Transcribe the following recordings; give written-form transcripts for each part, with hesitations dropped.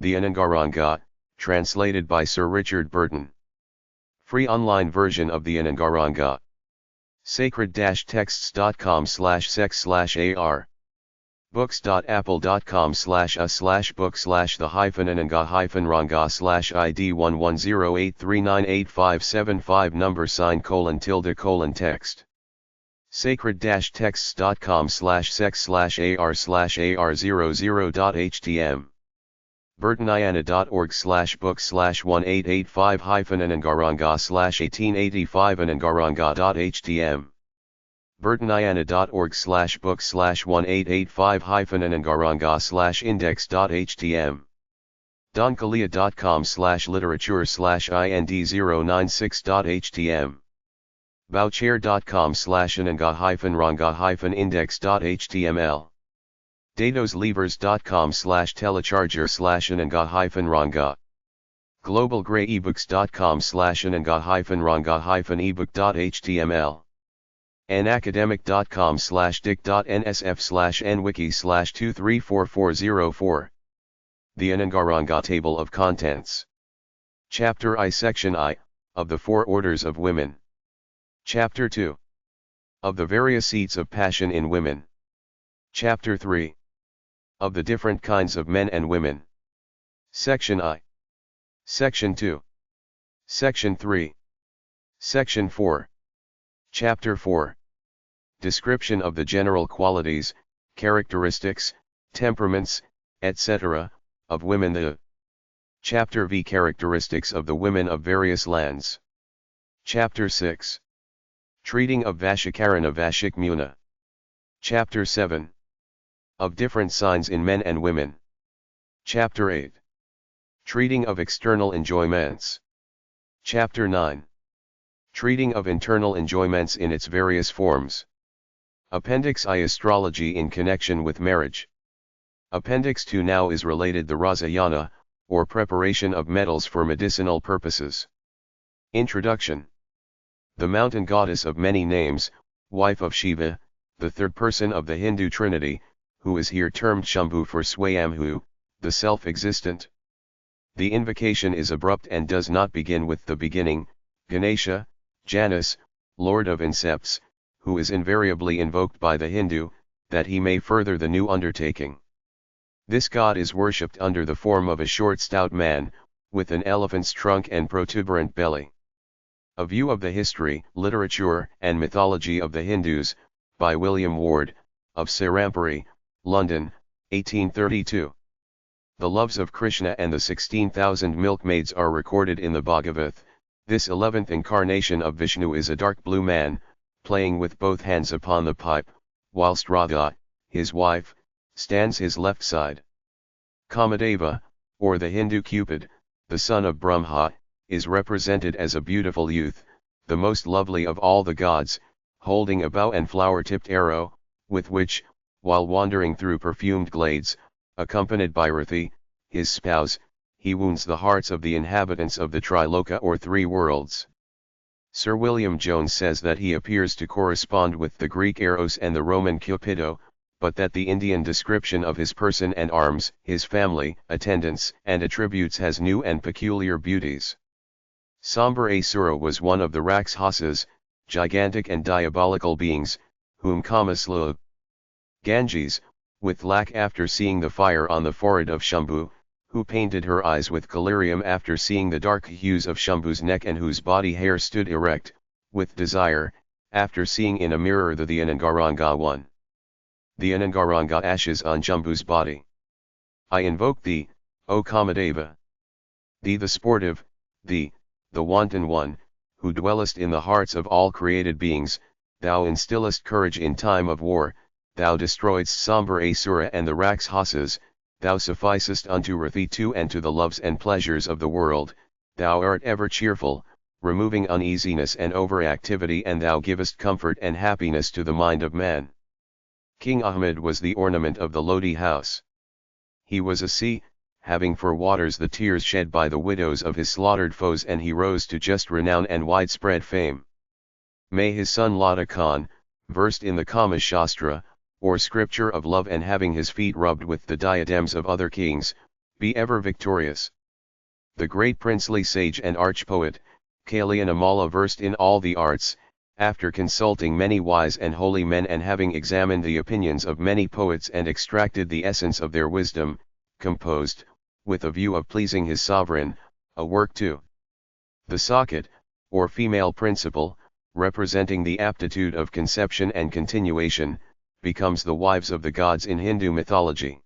The Ananga, translated by Sir Richard Burton. Free online version of the Ananga. sacred-texts.com/sex/ar. books.apple.com/a/the-Ananga-Ranga/ID1108398575 number sign : text. sacred-text.com/sex/ar/ar00.htm. burtoniana.org/book/1885-Anangaranga/1885 Anangaranga.htm. burtoniana.org/book/1885-Anangaranga/index.htm. donkalia.com/literature/ind096.htm. bowchair.com/ananga-ranga-index.html. datoslevers.com/telecharger/ananga-ranga. globalgraybooks.com/ananga-ranga-ebook.html. anacademic.com/dict.nsf/nwiki/234404. The Ananga Table of Contents. Chapter I, Section I, of the Four Orders of Women. Chapter 2. Of the various seats of passion in women. Chapter 3. Of the different kinds of men and women. Section I. Section 2. Section 3. Section 4. Chapter 4. Description of the general qualities, characteristics, temperaments, etc., of women. The Chapter V. Characteristics of the women of various lands. Chapter 6. Treating of Vashikarana Vashikmuna. Chapter 7. Of different signs in men and women. Chapter 8. Treating of external enjoyments. Chapter 9. Treating of internal enjoyments in its various forms. Appendix I. Astrology in connection with marriage. Appendix II. Now is related the Rasayana, or preparation of metals for medicinal purposes. Introduction. The mountain goddess of many names, wife of Shiva, the third person of the Hindu Trinity, who is here termed Shambhu for Swayambhu, the self-existent. The invocation is abrupt and does not begin with the beginning, Ganesha, Janus, Lord of Insects, who is invariably invoked by the Hindu, that he may further the new undertaking. This god is worshipped under the form of a short stout man, with an elephant's trunk and protuberant belly. A View of the History, Literature, and Mythology of the Hindus, by William Ward, of Serampore, London, 1832. The loves of Krishna and the 16,000 milkmaids are recorded in the Bhagavad. This 11th incarnation of Vishnu is a dark blue man, playing with both hands upon the pipe, whilst Radha, his wife, stands his left side. Kamadeva, or the Hindu Cupid, the son of Brahma, is represented as a beautiful youth, the most lovely of all the gods, holding a bow and flower-tipped arrow, with which, while wandering through perfumed glades, accompanied by Rathi, his spouse, he wounds the hearts of the inhabitants of the Triloka or three worlds. Sir William Jones says that he appears to correspond with the Greek Eros and the Roman Cupido, but that the Indian description of his person and arms, his family, attendants, and attributes has new and peculiar beauties. Sambarasura was one of the Rakshasas, gigantic and diabolical beings, whom Kama slew. Ganges, with lack after seeing the fire on the forehead of Shambhu, who painted her eyes with collyrium after seeing the dark hues of Shambhu's neck and whose body hair stood erect, with desire, after seeing in a mirror the Ananga 1. The Ananga ashes on Shambhu's body. I invoke thee, O Kamadeva. Thee the sportive, thee, the wanton one, who dwellest in the hearts of all created beings, thou instillest courage in time of war, thou destroyedst Sambarasura and the Rakshasas, thou sufficest unto Rathi too and to the loves and pleasures of the world, thou art ever cheerful, removing uneasiness and overactivity, and thou givest comfort and happiness to the mind of man. King Ahmed was the ornament of the Lodi house. He was a sea, having for waters the tears shed by the widows of his slaughtered foes, and he rose to just renown and widespread fame. May his son Lata Khan, versed in the Kama Shastra, or scripture of love, and having his feet rubbed with the diadems of other kings, Be ever victorious. The great princely sage and arch-poet, Kalyanamala, versed in all the arts, after consulting many wise and holy men and having examined the opinions of many poets and extracted the essence of their wisdom, composed, with a view of pleasing his sovereign, a work to the socket, or female principle, representing the aptitude of conception and continuation, becomes the wives of the gods in Hindu mythology.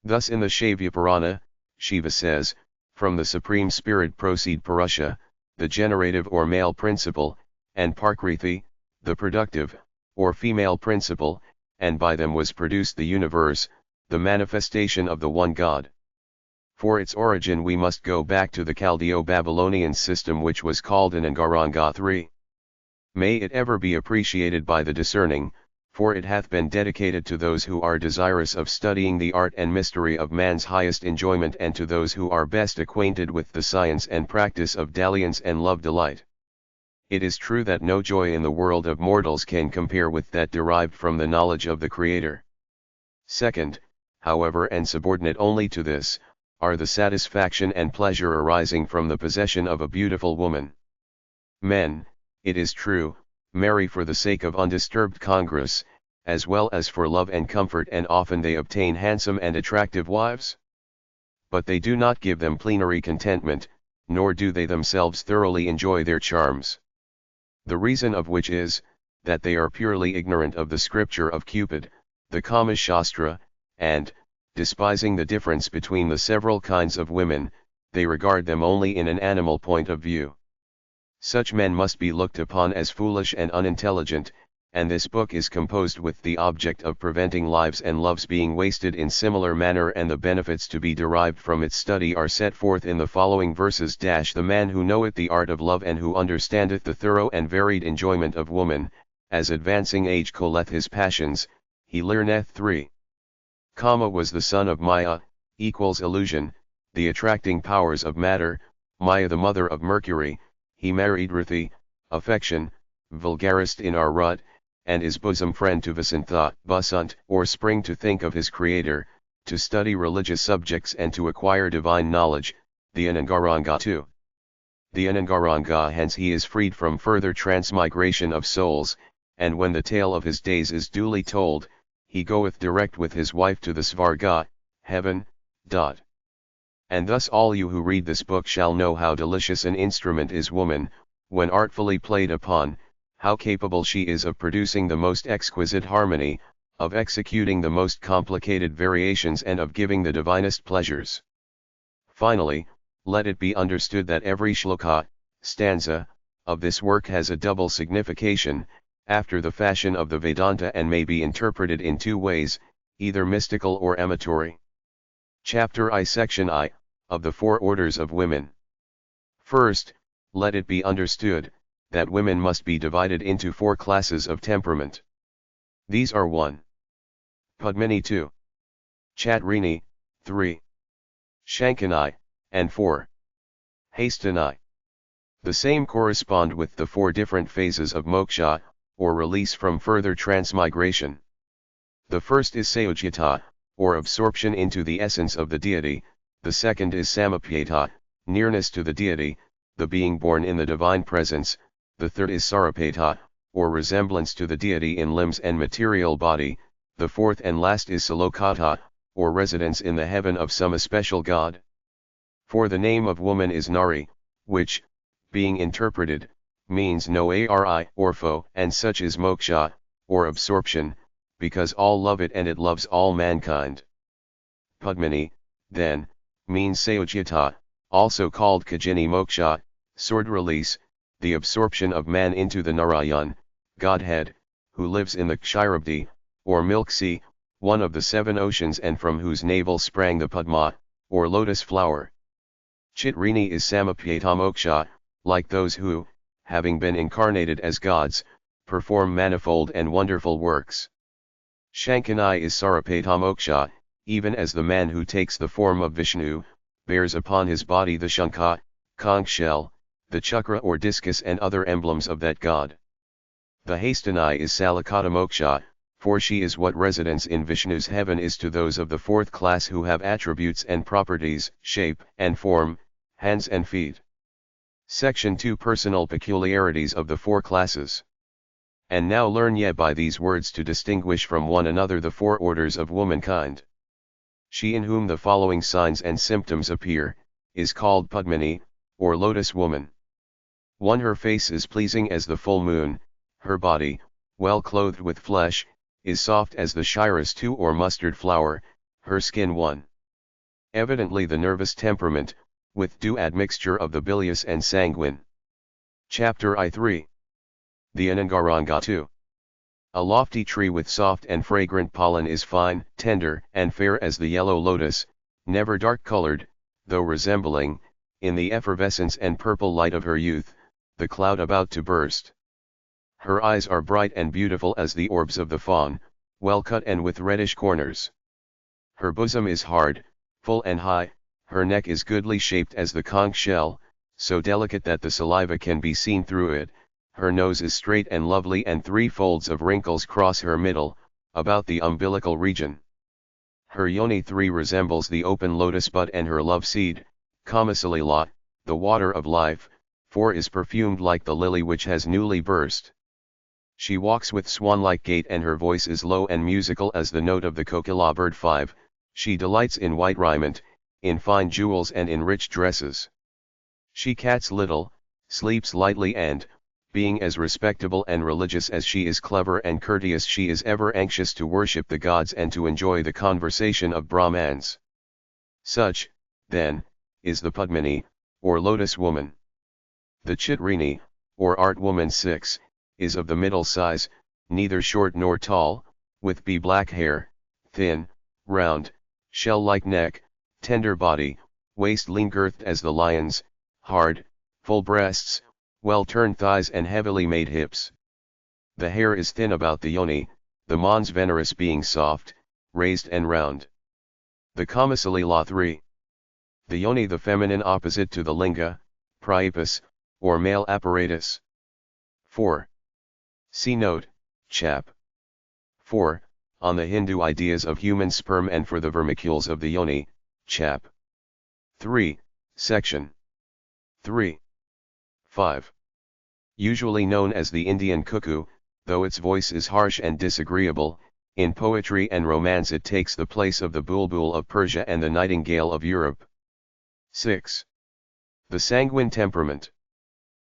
Thus in the Shaivya Purana, Shiva says, from the Supreme Spirit proceed Purusha, the generative or male principle, and Prakriti, the productive, or female principle, and by them was produced the universe, the manifestation of the one God. For its origin we must go back to the Chaldeo-Babylonian system, which was called Ananga 3. May it ever be appreciated by the discerning, for it hath been dedicated to those who are desirous of studying the art and mystery of man's highest enjoyment, and to those who are best acquainted with the science and practice of dalliance and love delight. It is true that no joy in the world of mortals can compare with that derived from the knowledge of the Creator. Second, however, and subordinate only to this, are the satisfaction and pleasure arising from the possession of a beautiful woman. Men, it is true, marry for the sake of undisturbed congress, as well as for love and comfort, and often they obtain handsome and attractive wives. But they do not give them plenary contentment, nor do they themselves thoroughly enjoy their charms. The reason of which is, that they are purely ignorant of the scripture of Cupid, the Kama Shastra, and, despising the difference between the several kinds of women, they regard them only in an animal point of view. Such men must be looked upon as foolish and unintelligent, and this book is composed with the object of preventing lives and loves being wasted in similar manner, and the benefits to be derived from its study are set forth in the following verses. The man who knoweth the art of love and who understandeth the thorough and varied enjoyment of woman, as advancing age colleth his passions, he learneth 3. Kama was the son of Maya, equals illusion, the attracting powers of matter, Maya the mother of Mercury. He married Rithi, affection, vulgarist in our rut, and is bosom friend to Vasantha, Basant, or spring, to think of his creator, to study religious subjects and to acquire divine knowledge, the Ananga 2. The Ananga, hence he is freed from further transmigration of souls, and when the tale of his days is duly told, he goeth direct with his wife to the Svarga, heaven. And thus all you who read this book shall know how delicious an instrument is woman, when artfully played upon, how capable she is of producing the most exquisite harmony, of executing the most complicated variations, and of giving the divinest pleasures. Finally, let it be understood that every shloka, stanza, of this work has a double signification, after the fashion of the Vedanta, and may be interpreted in 2 ways, either mystical or amatory. Chapter I, Section I, of the 4 orders of women. First, let it be understood, that women must be divided into 4 classes of temperament. These are 1. Padmini 2. Chatrini, 3. Shankani, and 4. Hastani. The same correspond with the 4 different phases of moksha, or release from further transmigration. The first is Sayojita, or absorption into the essence of the deity. The second is Samapyata, nearness to the deity, the being born in the divine presence. The third is Sarapata, or resemblance to the deity in limbs and material body. The fourth and last is Salokata, or residence in the heaven of some especial god. For the name of woman is Nari, which, being interpreted, means no ari or foe, and such is moksha, or absorption, because all love it and it loves all mankind. Padmini, then, means Sayojita, also called Kajini moksha, sword release, the absorption of man into the Narayan, Godhead, who lives in the Kshirabdi, or milk sea, one of the 7 oceans, and from whose navel sprang the Padma, or lotus flower. Chitrini is Samapyata moksha, like those who, having been incarnated as gods, perform manifold and wonderful works. Shankani is Sarapata moksha, even as the man who takes the form of Vishnu, bears upon his body the shankha, conch shell, the chakra or discus, and other emblems of that god. The Hastani is Salakata moksha, for she is what residence in Vishnu's heaven is to those of the fourth class who have attributes and properties, shape and form, hands and feet. Section 2 Personal peculiarities of the four classes. And now learn ye by these words to distinguish from one another the four orders of womankind. She in whom the following signs and symptoms appear, is called Padmini, or lotus woman. 1. Her face is pleasing as the full moon, her body, well clothed with flesh, is soft as the shiras 2 or mustard flower, her skin 1. Evidently the nervous temperament, with due admixture of the bilious and sanguine. Chapter I3. The Ananga 2. A lofty tree with soft and fragrant pollen is fine, tender, and fair as the yellow lotus, never dark-colored, though resembling, in the effervescence and purple light of her youth, the cloud about to burst. Her eyes are bright and beautiful as the orbs of the fawn, well cut and with reddish corners. Her bosom is hard, full and high, her neck is goodly shaped as the conch shell, so delicate that the saliva can be seen through it, her nose is straight and lovely and 3 folds of wrinkles cross her middle, about the umbilical region. Her yoni 3 resembles the open lotus bud and her love seed, Kamasalila, the water of life, 4 is perfumed like the lily which has newly burst. She walks with swan-like gait and her voice is low and musical as the note of the kokila bird. 5, she delights in white raiment, in fine jewels and in rich dresses. She cats little, sleeps lightly and, being as respectable and religious as she is clever and courteous, she is ever anxious to worship the gods and to enjoy the conversation of Brahmans. Such, then, is the Padmini, or lotus woman. The Chitrini, or art woman 6, is of the middle size, neither short nor tall, with black hair, thin, round, shell-like neck, tender body, waist lean-girthed as the lion's, hard, full breasts, well-turned thighs and heavily made hips. The hair is thin about the yoni, the mons veneris being soft, raised and round. The Kamasalila 3. The yoni the feminine opposite to the linga, priapus, or male apparatus. 4. See note, chap. 4, on the Hindu ideas of human sperm and for the vermicules of the yoni, chap. 3, section 3. 5. Usually known as the Indian cuckoo, though its voice is harsh and disagreeable, in poetry and romance it takes the place of the bulbul of Persia and the nightingale of Europe. 6. The sanguine temperament.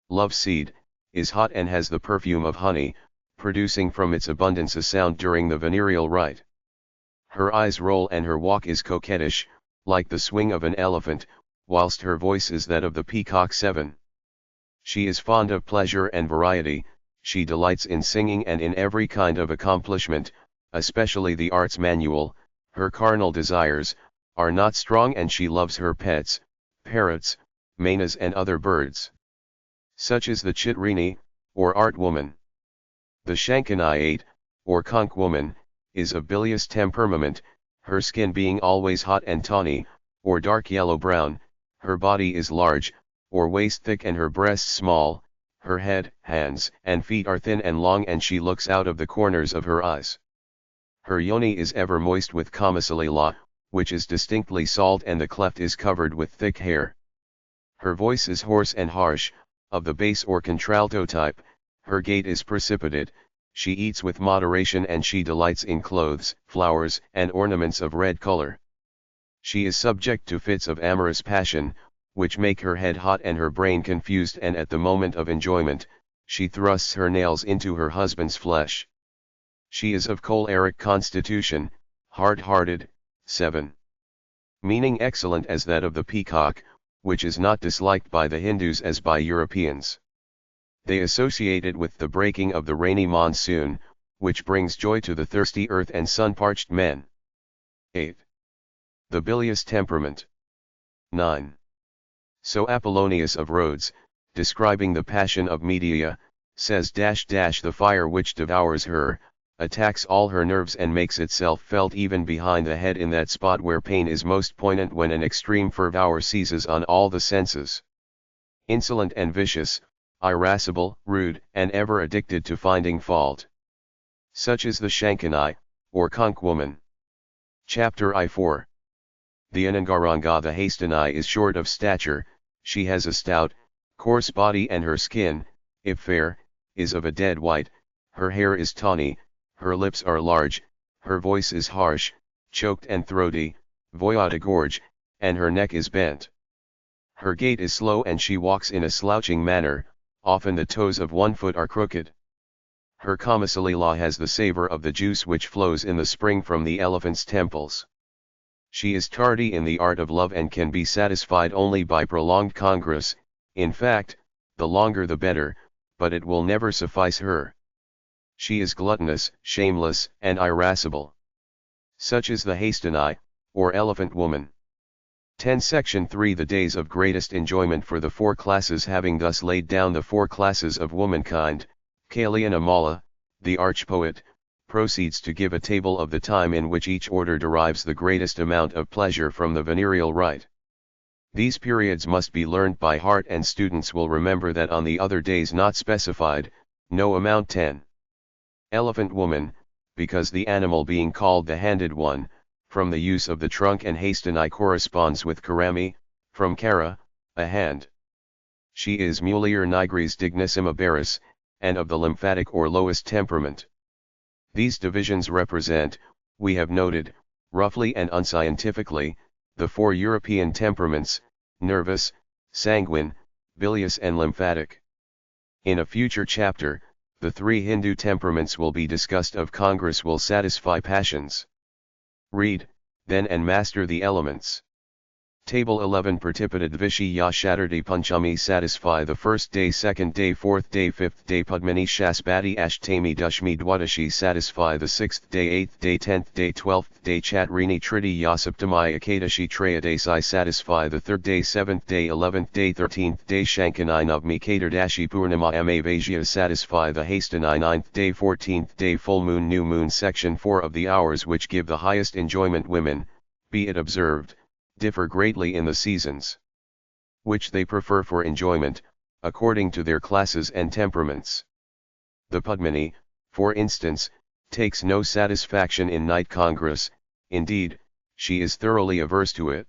Love seed, is hot and has the perfume of honey, producing from its abundance a sound during the venereal rite. Her eyes roll and her walk is coquettish, like the swing of an elephant, whilst her voice is that of the peacock. 7. She is fond of pleasure and variety, she delights in singing and in every kind of accomplishment, especially the arts manual. Her carnal desires are not strong and she loves her pets, parrots, maynas and other birds. Such is the Chitrini, or art woman. The Shankani 8, or conch woman, is of bilious temperament, her skin being always hot and tawny, or dark yellow-brown, her body is large, or waist-thick and her breasts small, her head, hands, and feet are thin and long and she looks out of the corners of her eyes. Her yoni is ever moist with kamasalila, which is distinctly salt and the cleft is covered with thick hair. Her voice is hoarse and harsh, of the bass or contralto type, her gait is precipitate, she eats with moderation and she delights in clothes, flowers, and ornaments of red color. She is subject to fits of amorous passion, which make her head hot and her brain confused, and at the moment of enjoyment, she thrusts her nails into her husband's flesh. She is of choleric constitution, hard-hearted. 7. Meaning excellent as that of the peacock, which is not disliked by the Hindus as by Europeans. They associate it with the breaking of the rainy monsoon, which brings joy to the thirsty earth and sun-parched men. 8. The bilious temperament. 9. So Apollonius of Rhodes, describing the passion of Medea, says the fire which devours her, attacks all her nerves and makes itself felt even behind the head in that spot where pain is most poignant when an extreme fervor seizes on all the senses. Insolent and vicious, irascible, rude, and ever addicted to finding fault. Such is the Shankani, or conch woman. Chapter I-4. The Ananga the Hastani is short of stature, she has a stout, coarse body and her skin, if fair, is of a dead white, her hair is tawny, her lips are large, her voice is harsh, choked and throaty, voyata gorge, and her neck is bent. Her gait is slow and she walks in a slouching manner, often the toes of one foot are crooked. Her kamasalila has the savor of the juice which flows in the spring from the elephant's temples. She is tardy in the art of love and can be satisfied only by prolonged congress, in fact, the longer the better, but it will never suffice her. She is gluttonous, shameless, and irascible. Such is the Hastani, or elephant woman. 10 Section 3 The days of greatest enjoyment for the four classes. Having thus laid down the four classes of womankind, Kalyanamala, the arch-poet, proceeds to give a table of the time in which each order derives the greatest amount of pleasure from the venereal rite. These periods must be learnt by heart and students will remember that on the other days not specified, no amount 10. Elephant woman, because the animal being called the handed one, from the use of the trunk, and Hastani corresponds with Karami, from Kara, a hand. She is mulier nigris dignissima baris, and of the lymphatic or lowest temperament. These divisions represent, we have noted, roughly and unscientifically, the four European temperaments, nervous, sanguine, bilious and lymphatic. In a future chapter, the three Hindu temperaments will be discussed. Of Congress will satisfy passions. Read, then, and master the elements. Table 11 Pratipatad Vishi Yashatardi Panchami satisfy the first day, second day, fourth day, fifth day. Padmini Shasbati Ashtami Dushmi Dwadashi satisfy the sixth day, eighth day, 10th day, 12th day. Chatrini Triti Yasaptamai Akadashi Trayadasi satisfy the third day, 7th day, 11th day, 13th day. Shankani Navmi Kadardashi Purnama Amavajya satisfy the Hastani 9th day, 14th day. Full moon, new moon. Section 4 of the hours which give the highest enjoyment. Women, be it observed, differ greatly in the seasons which they prefer for enjoyment, according to their classes and temperaments. The Padmini, for instance, takes no satisfaction in night congress, indeed, she is thoroughly averse to it.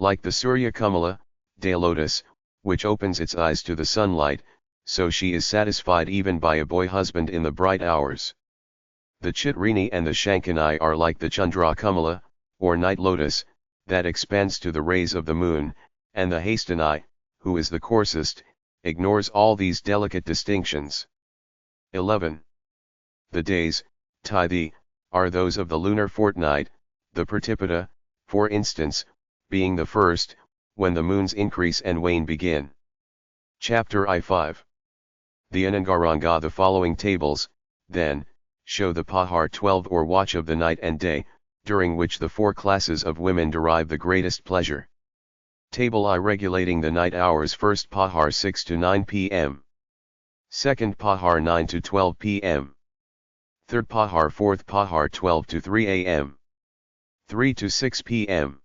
Like the Surya Kamala, day lotus, which opens its eyes to the sunlight, so she is satisfied even by a boy husband in the bright hours. The Chitrini and the Shankani are like the Chandra Kamala, or night lotus, that expands to the rays of the moon, and the Hastani, who is the coarsest, ignores all these delicate distinctions. 11. The days, Tithi, are those of the lunar fortnight, the Pratipata, for instance, being the first, when the moon's increase and wane begin. Chapter I-5. The Ananga The following tables, then, show the Pahar 12 or watch of the night and day, during which the four classes of women derive the greatest pleasure. Table I regulating the night hours. First Pahar 6 to 9 p.m. Second Pahar 9 to 12 p.m. Third Pahar. Fourth Pahar 12 to 3 a.m. 3 to 6 p.m.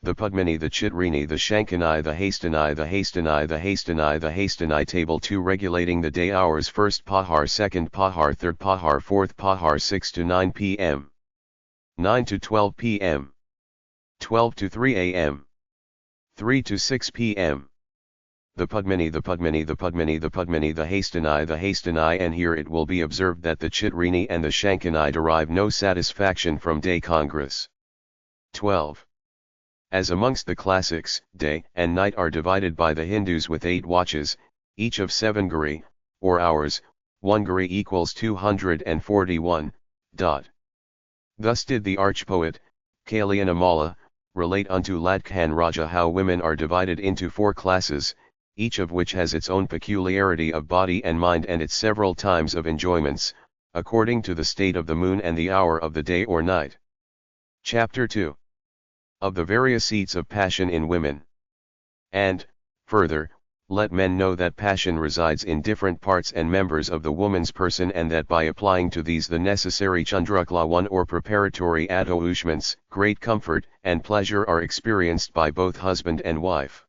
The Padmini, the Chitrini, the Shankani, the Hastani, the Hastani, the Hastani, the Hastani. Table 2 regulating the day hours. First Pahar, second Pahar, third Pahar, fourth Pahar. 6 to 9 p.m. 9 to 12 p.m. 12 to 3 a.m. 3 to 6 p.m. The Padmini, the Padmini, the Padmini, the Padmini, the Hastani, the Hastani. And here it will be observed that the Chitrini and the Shankani derive no satisfaction from day congress. 12. As amongst the classics, day and night are divided by the Hindus with 8 watches, each of 7 gari, or hours, 1 gari equals 241. Thus did the arch-poet, Kalyanamala, relate unto Ladkhan Raja how women are divided into 4 classes, each of which has its own peculiarity of body and mind and its several times of enjoyments, according to the state of the moon and the hour of the day or night. Chapter 2. Of the various seats of passion in women. And, further, let men know that passion resides in different parts and members of the woman's person, and that by applying to these the necessary chandrakla one or preparatory attouchments, great comfort and pleasure are experienced by both husband and wife.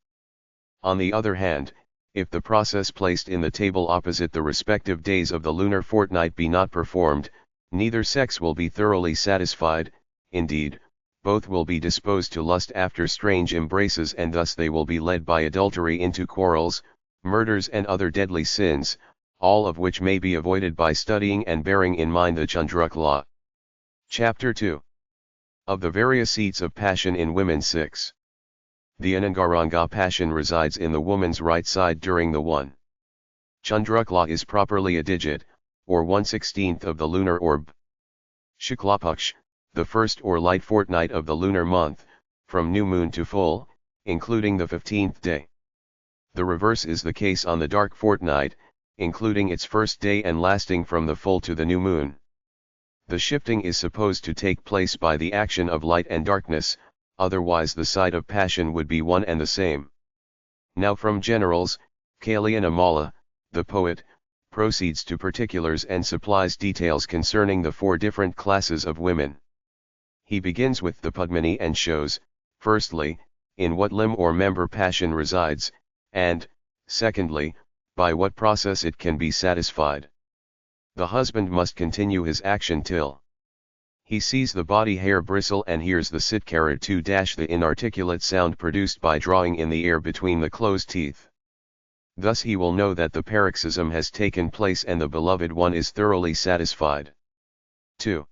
On the other hand, If the process placed in the table opposite the respective days of the lunar fortnight be not performed, neither sex will be thoroughly satisfied, indeed, both will be disposed to lust after strange embraces, and thus they will be led by adultery into quarrels, murders and other deadly sins, all of which may be avoided by studying and bearing in mind the Chandrak law. Chapter 2. Of the various seats of passion in women 6. The Ananga passion resides in the woman's right side during the 1. Chandrakla is properly a digit, or 1/16 of the lunar orb. Shuklapaksh, the first or light fortnight of the lunar month, from new moon to full, including the 15th day. The reverse is the case on the dark fortnight, including its first day and lasting from the full to the new moon. The shifting is supposed to take place by the action of light and darkness, otherwise the side of passion would be one and the same. Now from generals, Kalyan Amala, the poet, proceeds to particulars and supplies details concerning the 4 different classes of women. He begins with the Padmini and shows, firstly, in what limb or member passion resides, and, secondly, by what process it can be satisfied. The husband must continue his action till he sees the body hair bristle and hears the sitkara to the inarticulate sound produced by drawing in the air between the closed teeth. Thus he will know that the paroxysm has taken place and the beloved one is thoroughly satisfied. 2.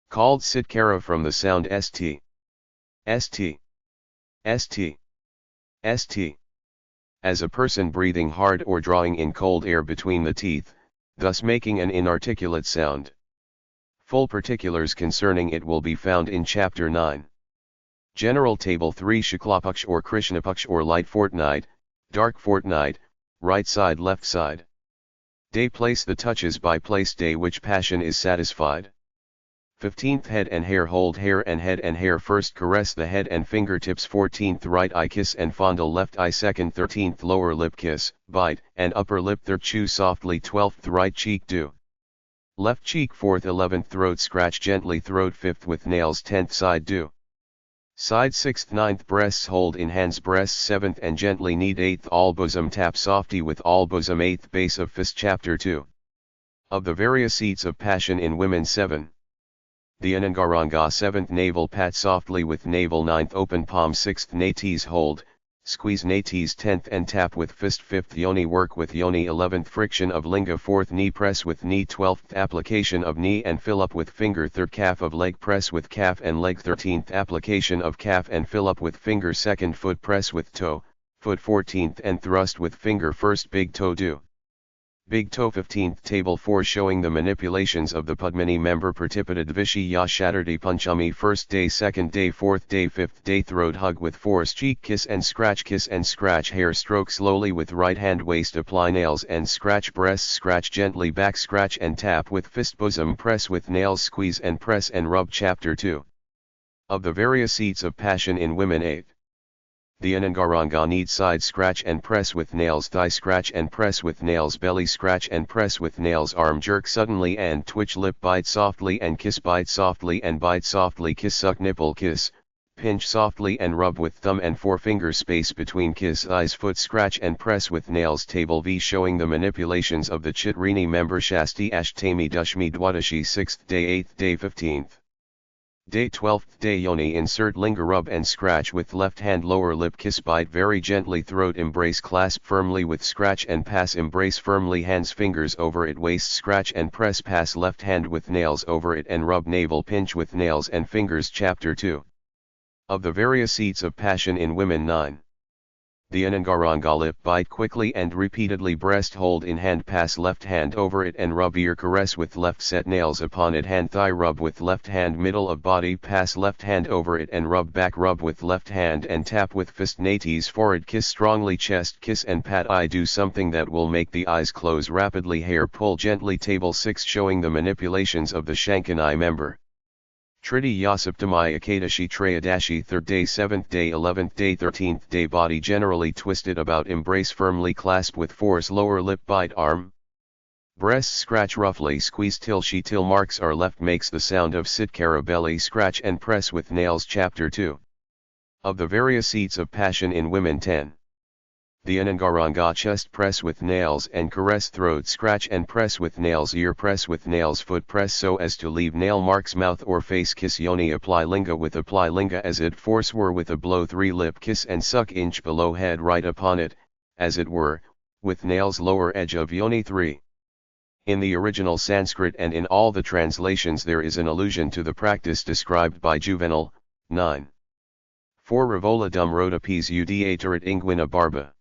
Called sitkara from the sound st. St. St. St. As a person breathing hard or drawing in cold air between the teeth, thus making an inarticulate sound. Full particulars concerning it will be found in Chapter 9. General Table 3 Shuklapaksh or Krishnapaksh or light fortnight, dark fortnight, right side left side. Day place the touches by place day which passion is satisfied. 15th head and hair hold hair and head first caress the head and fingertips 14th right eye kiss and fondle left eye 2nd 13th lower lip kiss, bite and upper lip 3rd chew softly 12th right cheek do. Left cheek 4th 11th throat scratch gently throat 5th with nails 10th side do. Side 6th 9th breasts hold in hands breasts 7th and gently knead 8th all bosom tap softy with all bosom 8th base of fist Chapter 2. Of the various seats of passion in women 7. The Ananga 7th navel pat softly with navel 9th open palm 6th nates hold, squeeze nates 10th and tap with fist 5th yoni work with yoni 11th friction of linga 4th knee press with knee 12th application of knee and fill up with finger 3rd calf of leg press with calf and leg 13th application of calf and fill up with finger 2nd foot press with toe, foot 14th and thrust with finger 1st big toe do. Big toe 15th table 4 showing the manipulations of the Padmini member Pratipata Dvishi Ya Saturday Panchami 1st day 2nd day 4th day 5th day throat hug with force cheek kiss and scratch hair stroke slowly with right hand waist apply nails and scratch breasts scratch gently back scratch and tap with fist bosom press with nails squeeze and press and rub Chapter 2. Of the various seats of passion in women 8. The Ananga knead side scratch and press with nails thigh scratch and press with nails belly scratch and press with nails arm jerk suddenly and twitch lip bite softly and kiss bite softly and bite softly kiss suck nipple kiss, pinch softly and rub with thumb and forefinger space between kiss eyes foot scratch and press with nails table V showing the manipulations of the Chitrini member Shasti Ashtami Dushmi Dwadashi 6th day 8th day 15th. Day 12th day yoni insert linga rub and scratch with left hand lower lip kiss bite very gently throat embrace clasp firmly with scratch and pass embrace firmly hands fingers over it waist scratch and press pass left hand with nails over it and rub navel pinch with nails and fingers Chapter 2. Of the various seats of passion in women 9. The Ananga lip bite quickly and repeatedly breast hold in hand pass left hand over it and rub ear caress with left set nails upon it hand thigh rub with left hand middle of body pass left hand over it and rub back rub with left hand and tap with fist nates forehead kiss strongly chest kiss and pat eye do something that will make the eyes close rapidly hair pull gently table 6 showing the manipulations of the Shankani member. Triti Yasaptamai Akadashi Trayadashi 3rd day 7th day 11th day 13th day body generally twisted about embrace firmly clasp with force lower lip bite arm. Breasts scratch roughly squeeze till marks are left makes the sound of sitkara belly scratch and press with nails Chapter 2. Of the various seats of passion in women 10. The Ananga chest press with nails and caress throat scratch and press with nails ear press with nails foot press so as to leave nail marks mouth or face kiss yoni apply linga as it force were with a blow 3 lip kiss and suck inch below head right upon it, as it were, with nails lower edge of yoni 3. In the original Sanskrit and in all the translations there is an allusion to the practice described by Juvenal, 9. 4 Revola dum rotapes udaterit inguina barba.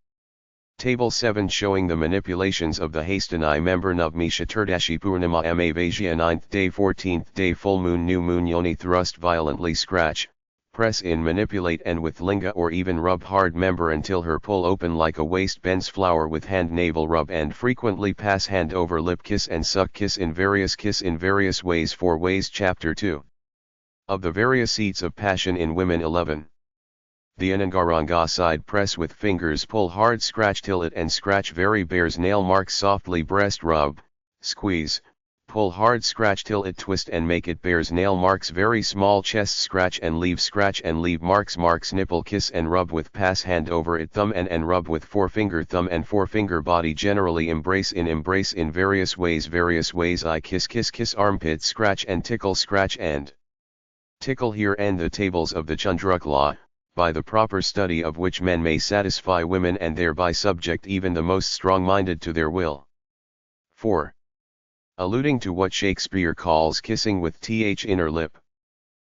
Table 7 showing the manipulations of the Hastani member Navmi Chaturdashi Purnima Vasia 9th day 14th day full moon new moon yoni thrust violently scratch, press in manipulate and with linga or even rub hard member until her pull open like a waist bends flower with hand navel rub and frequently pass hand over lip kiss and suck kiss in various ways 4 ways chapter 2. Of the various seats of passion in women 11. The Ananga side press with fingers pull hard scratch till it and scratch very bears nail marks softly breast rub, squeeze, pull hard scratch till it twist and make it bears nail marks very small chest scratch and leave marks nipple kiss and rub with pass hand over it thumb and rub with forefinger thumb and forefinger body generally embrace in various ways I kiss armpit scratch and tickle here end the tables of the Chandrakala, by the proper study of which men may satisfy women and thereby subject even the most strong-minded to their will. 4. Alluding to what Shakespeare calls kissing with th inner lip.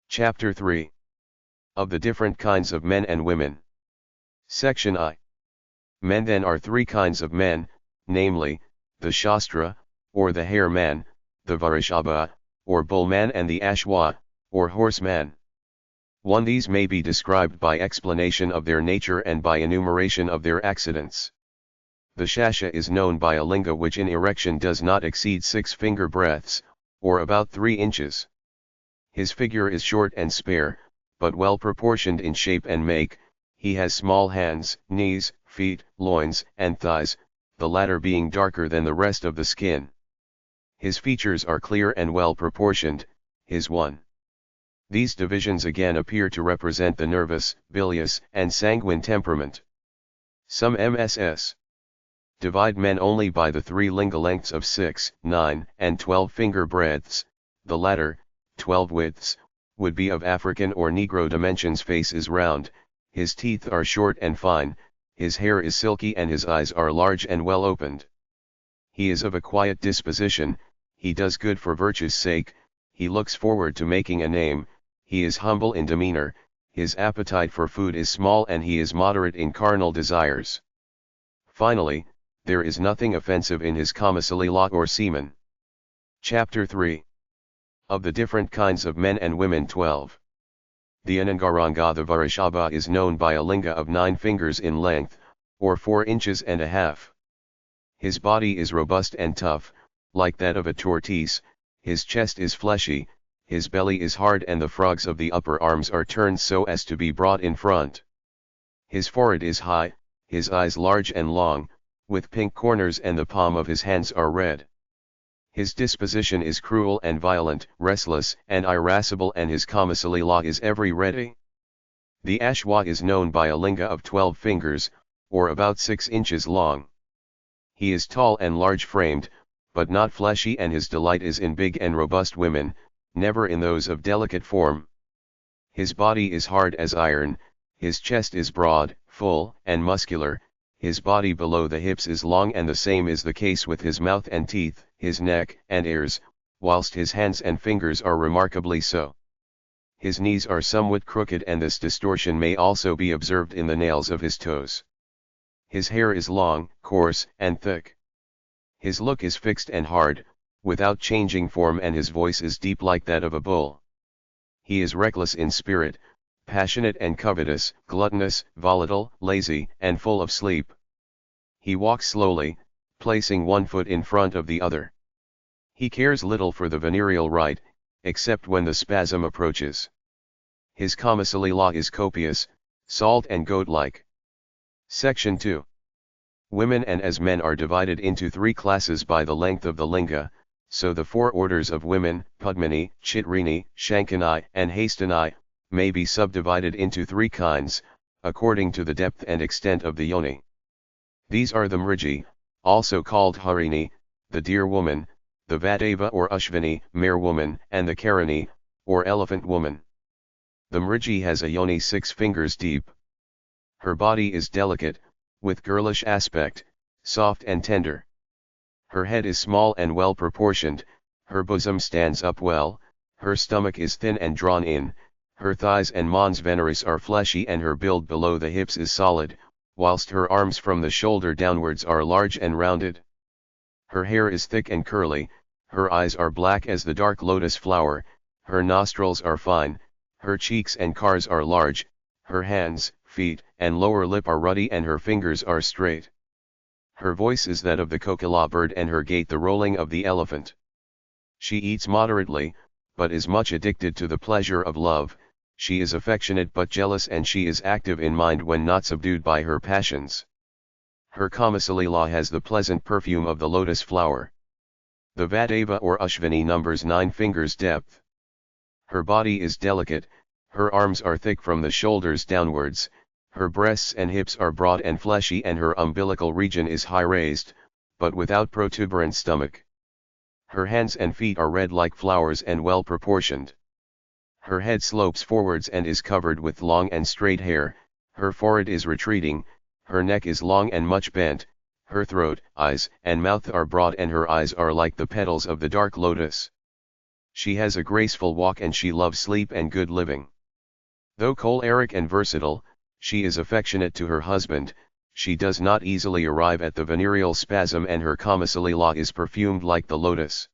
Chapter 3. Of the different kinds of men and women. Section I. Men then are 3 kinds of men, namely, the Shastra, or the hare man, the Varishaba, or bull man and the Ashwa, or horseman. 1. These may be described by explanation of their nature and by enumeration of their accidents. The Shasha is known by a linga which in erection does not exceed 6 finger breadths, or about 3 inches. His figure is short and spare, but well proportioned in shape and make. He has small hands, knees, feet, loins, and thighs, the latter being darker than the rest of the skin. His features are clear and well proportioned, his 1. These divisions again appear to represent the nervous, bilious, and sanguine temperament. Some MSS divide men only by the 3 linga lengths of 6, 9, and 12 finger breadths, the latter, 12 widths, would be of African or Negro dimensions. Face is round, his teeth are short and fine, his hair is silky and his eyes are large and well opened. He is of a quiet disposition, he does good for virtue's sake, he looks forward to making a name, he is humble in demeanor, his appetite for food is small and he is moderate in carnal desires. Finally, there is nothing offensive in his kamasalila or semen. Chapter 3. Of the different kinds of men and women 12. The Ananga the Varishaba is known by a linga of 9 fingers in length, or 4 inches and a half. His body is robust and tough, like that of a tortoise, his chest is fleshy, his belly is hard and the frogs of the upper arms are turned so as to be brought in front. His forehead is high, his eyes large and long, with pink corners and the palm of his hands are red. His disposition is cruel and violent, restless and irascible and his kamasalila is every ready. The Ashwa is known by a linga of 12 fingers, or about 6 inches long. He is tall and large-framed, but not fleshy and his delight is in big and robust women, never in those of delicate form. His body is hard as iron, his chest is broad, full, and muscular, his body below the hips is long and the same is the case with his mouth and teeth, his neck and ears, whilst his hands and fingers are remarkably so. His knees are somewhat crooked and this distortion may also be observed in the nails of his toes. His hair is long, coarse, and thick. His look is fixed and hard, without changing form and his voice is deep like that of a bull. He is reckless in spirit, passionate and covetous, gluttonous, volatile, lazy, and full of sleep. He walks slowly, placing one foot in front of the other. He cares little for the venereal rite, except when the spasm approaches. His kamasalila is copious, salt and goat-like. Section 2. Women and as men are divided into 3 classes by the length of the linga, so the 4 orders of women, Padmini, Chitrini, Shankani, and Hastani, may be subdivided into 3 kinds, according to the depth and extent of the yoni. These are the Mrigi, also called Harini, the deer woman, the Vadeva or Ushvini, mare woman, and the Karani, or elephant woman. The Mrigi has a yoni 6 fingers deep. Her body is delicate, with girlish aspect, soft and tender. Her head is small and well proportioned, her bosom stands up well, her stomach is thin and drawn in, her thighs and mons veneris are fleshy and her build below the hips is solid, whilst her arms from the shoulder downwards are large and rounded. Her hair is thick and curly, her eyes are black as the dark lotus flower, her nostrils are fine, her cheeks and cars are large, her hands, feet, and lower lip are ruddy and her fingers are straight. Her voice is that of the kokila bird and her gait the rolling of the elephant. She eats moderately, but is much addicted to the pleasure of love, she is affectionate but jealous and she is active in mind when not subdued by her passions. Her Kamasalila has the pleasant perfume of the lotus flower. The Vadeva or Ushvini numbers 9 fingers depth. Her body is delicate, her arms are thick from the shoulders downwards, her breasts and hips are broad and fleshy and her umbilical region is high raised, but without protuberant stomach. Her hands and feet are red like flowers and well proportioned. Her head slopes forwards and is covered with long and straight hair, her forehead is retreating, her neck is long and much bent, her throat, eyes, and mouth are broad and her eyes are like the petals of the dark lotus. She has a graceful walk and she loves sleep and good living. Though choleric and versatile, she is affectionate to her husband, she does not easily arrive at the venereal spasm and her Kamasalila is perfumed like the lotus.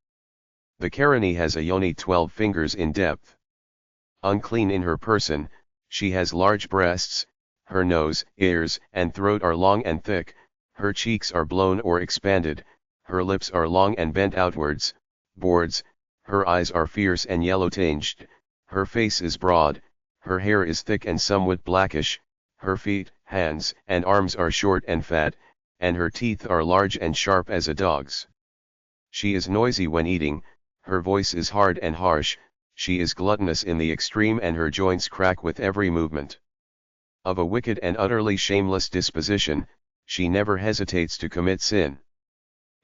The Karani has a yoni 12 fingers in depth. Unclean in her person, she has large breasts, her nose, ears, and throat are long and thick, her cheeks are blown or expanded, her lips are long and bent outwards, boards, her eyes are fierce and yellow-tinged, her face is broad, her hair is thick and somewhat blackish, her feet, hands, and arms are short and fat, and her teeth are large and sharp as a dog's. She is noisy when eating, her voice is hard and harsh, she is gluttonous in the extreme and her joints crack with every movement. Of a wicked and utterly shameless disposition, she never hesitates to commit sin.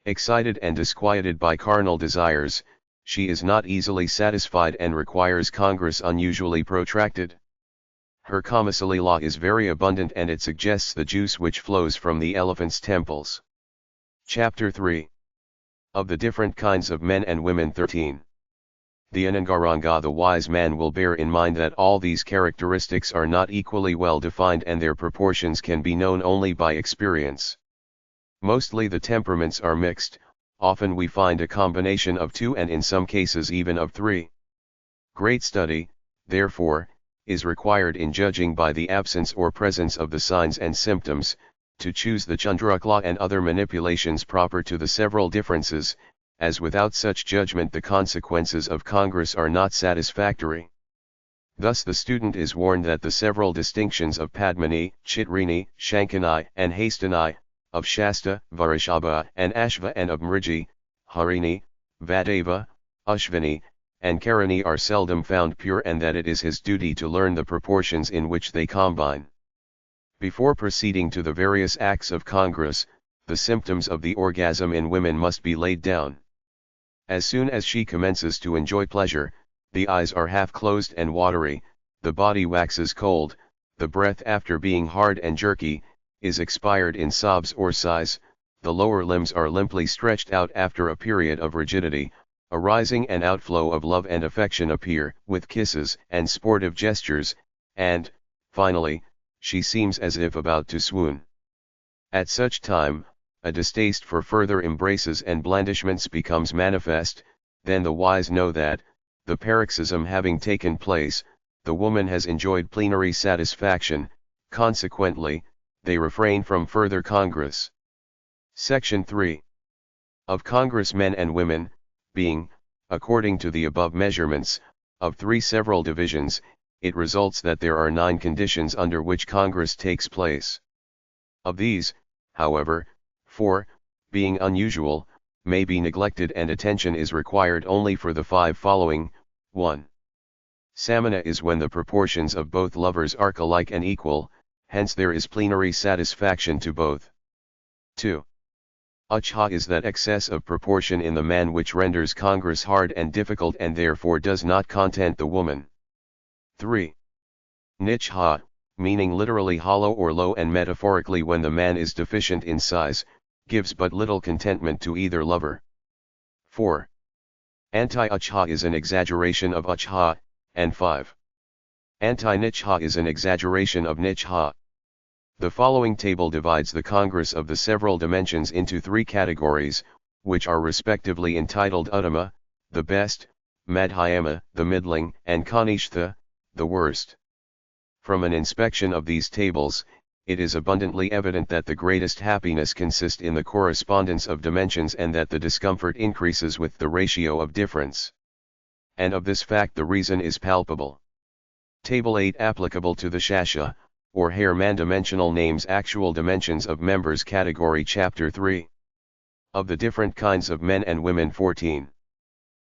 Excited and disquieted by carnal desires, she is not easily satisfied and requires congress unusually protracted. Her Kamasalila is very abundant and it suggests the juice which flows from the elephant's temples. Chapter 3. Of the different kinds of men and women 13. The Ananga Ranga the wise man will bear in mind that all these characteristics are not equally well defined and their proportions can be known only by experience. Mostly the temperaments are mixed, often we find a combination of 2 and in some cases even of 3. Great study, therefore, is required in judging by the absence or presence of the signs and symptoms, to choose the chandrakala and other manipulations proper to the several differences, as without such judgment the consequences of congress are not satisfactory. Thus the student is warned that the several distinctions of Padmini, Chitrini, Shankani, and Hastani, of Shasta, Varishabha, and Ashva and of Mrigi, Harini, Vadeva, Ushvini, and Karani are seldom found pure and that it is his duty to learn the proportions in which they combine. Before proceeding to the various acts of congress, the symptoms of the orgasm in women must be laid down. As soon as she commences to enjoy pleasure, the eyes are half closed and watery, the body waxes cold, the breath after being hard and jerky, is expired in sobs or sighs, the lower limbs are limply stretched out after a period of rigidity, a rising and outflow of love and affection appear, with kisses and sportive gestures, and, finally, she seems as if about to swoon. At such time, a distaste for further embraces and blandishments becomes manifest, then the wise know that, the paroxysm having taken place, the woman has enjoyed plenary satisfaction, consequently, they refrain from further congress. Section 3. Of congress men and women, being, according to the above measurements, of 3 several divisions, it results that there are 9 conditions under which congress takes place. Of these, however, 4, being unusual, may be neglected and attention is required only for the 5 following. 1. Samana is when the proportions of both lovers are alike and equal, hence there is plenary satisfaction to both. 2. Uchha is that excess of proportion in the man which renders congress hard and difficult and therefore does not content the woman. 3. Nichha, meaning literally hollow or low and metaphorically when the man is deficient in size, gives but little contentment to either lover. 4. Anti-Uchha is an exaggeration of Uchha, and 5. Anti-Nichha is an exaggeration of Nichha. The following table divides the congress of the several dimensions into 3 categories, which are respectively entitled Uttama, the best, Madhyama, the middling, and Kanishtha, the worst. From an inspection of these tables, it is abundantly evident that the greatest happiness consists in the correspondence of dimensions and that the discomfort increases with the ratio of difference. And of this fact the reason is palpable. Table 8 applicable to the Shasha, or hair man-dimensional names actual dimensions of members category chapter 3. Of the different kinds of men and women 14.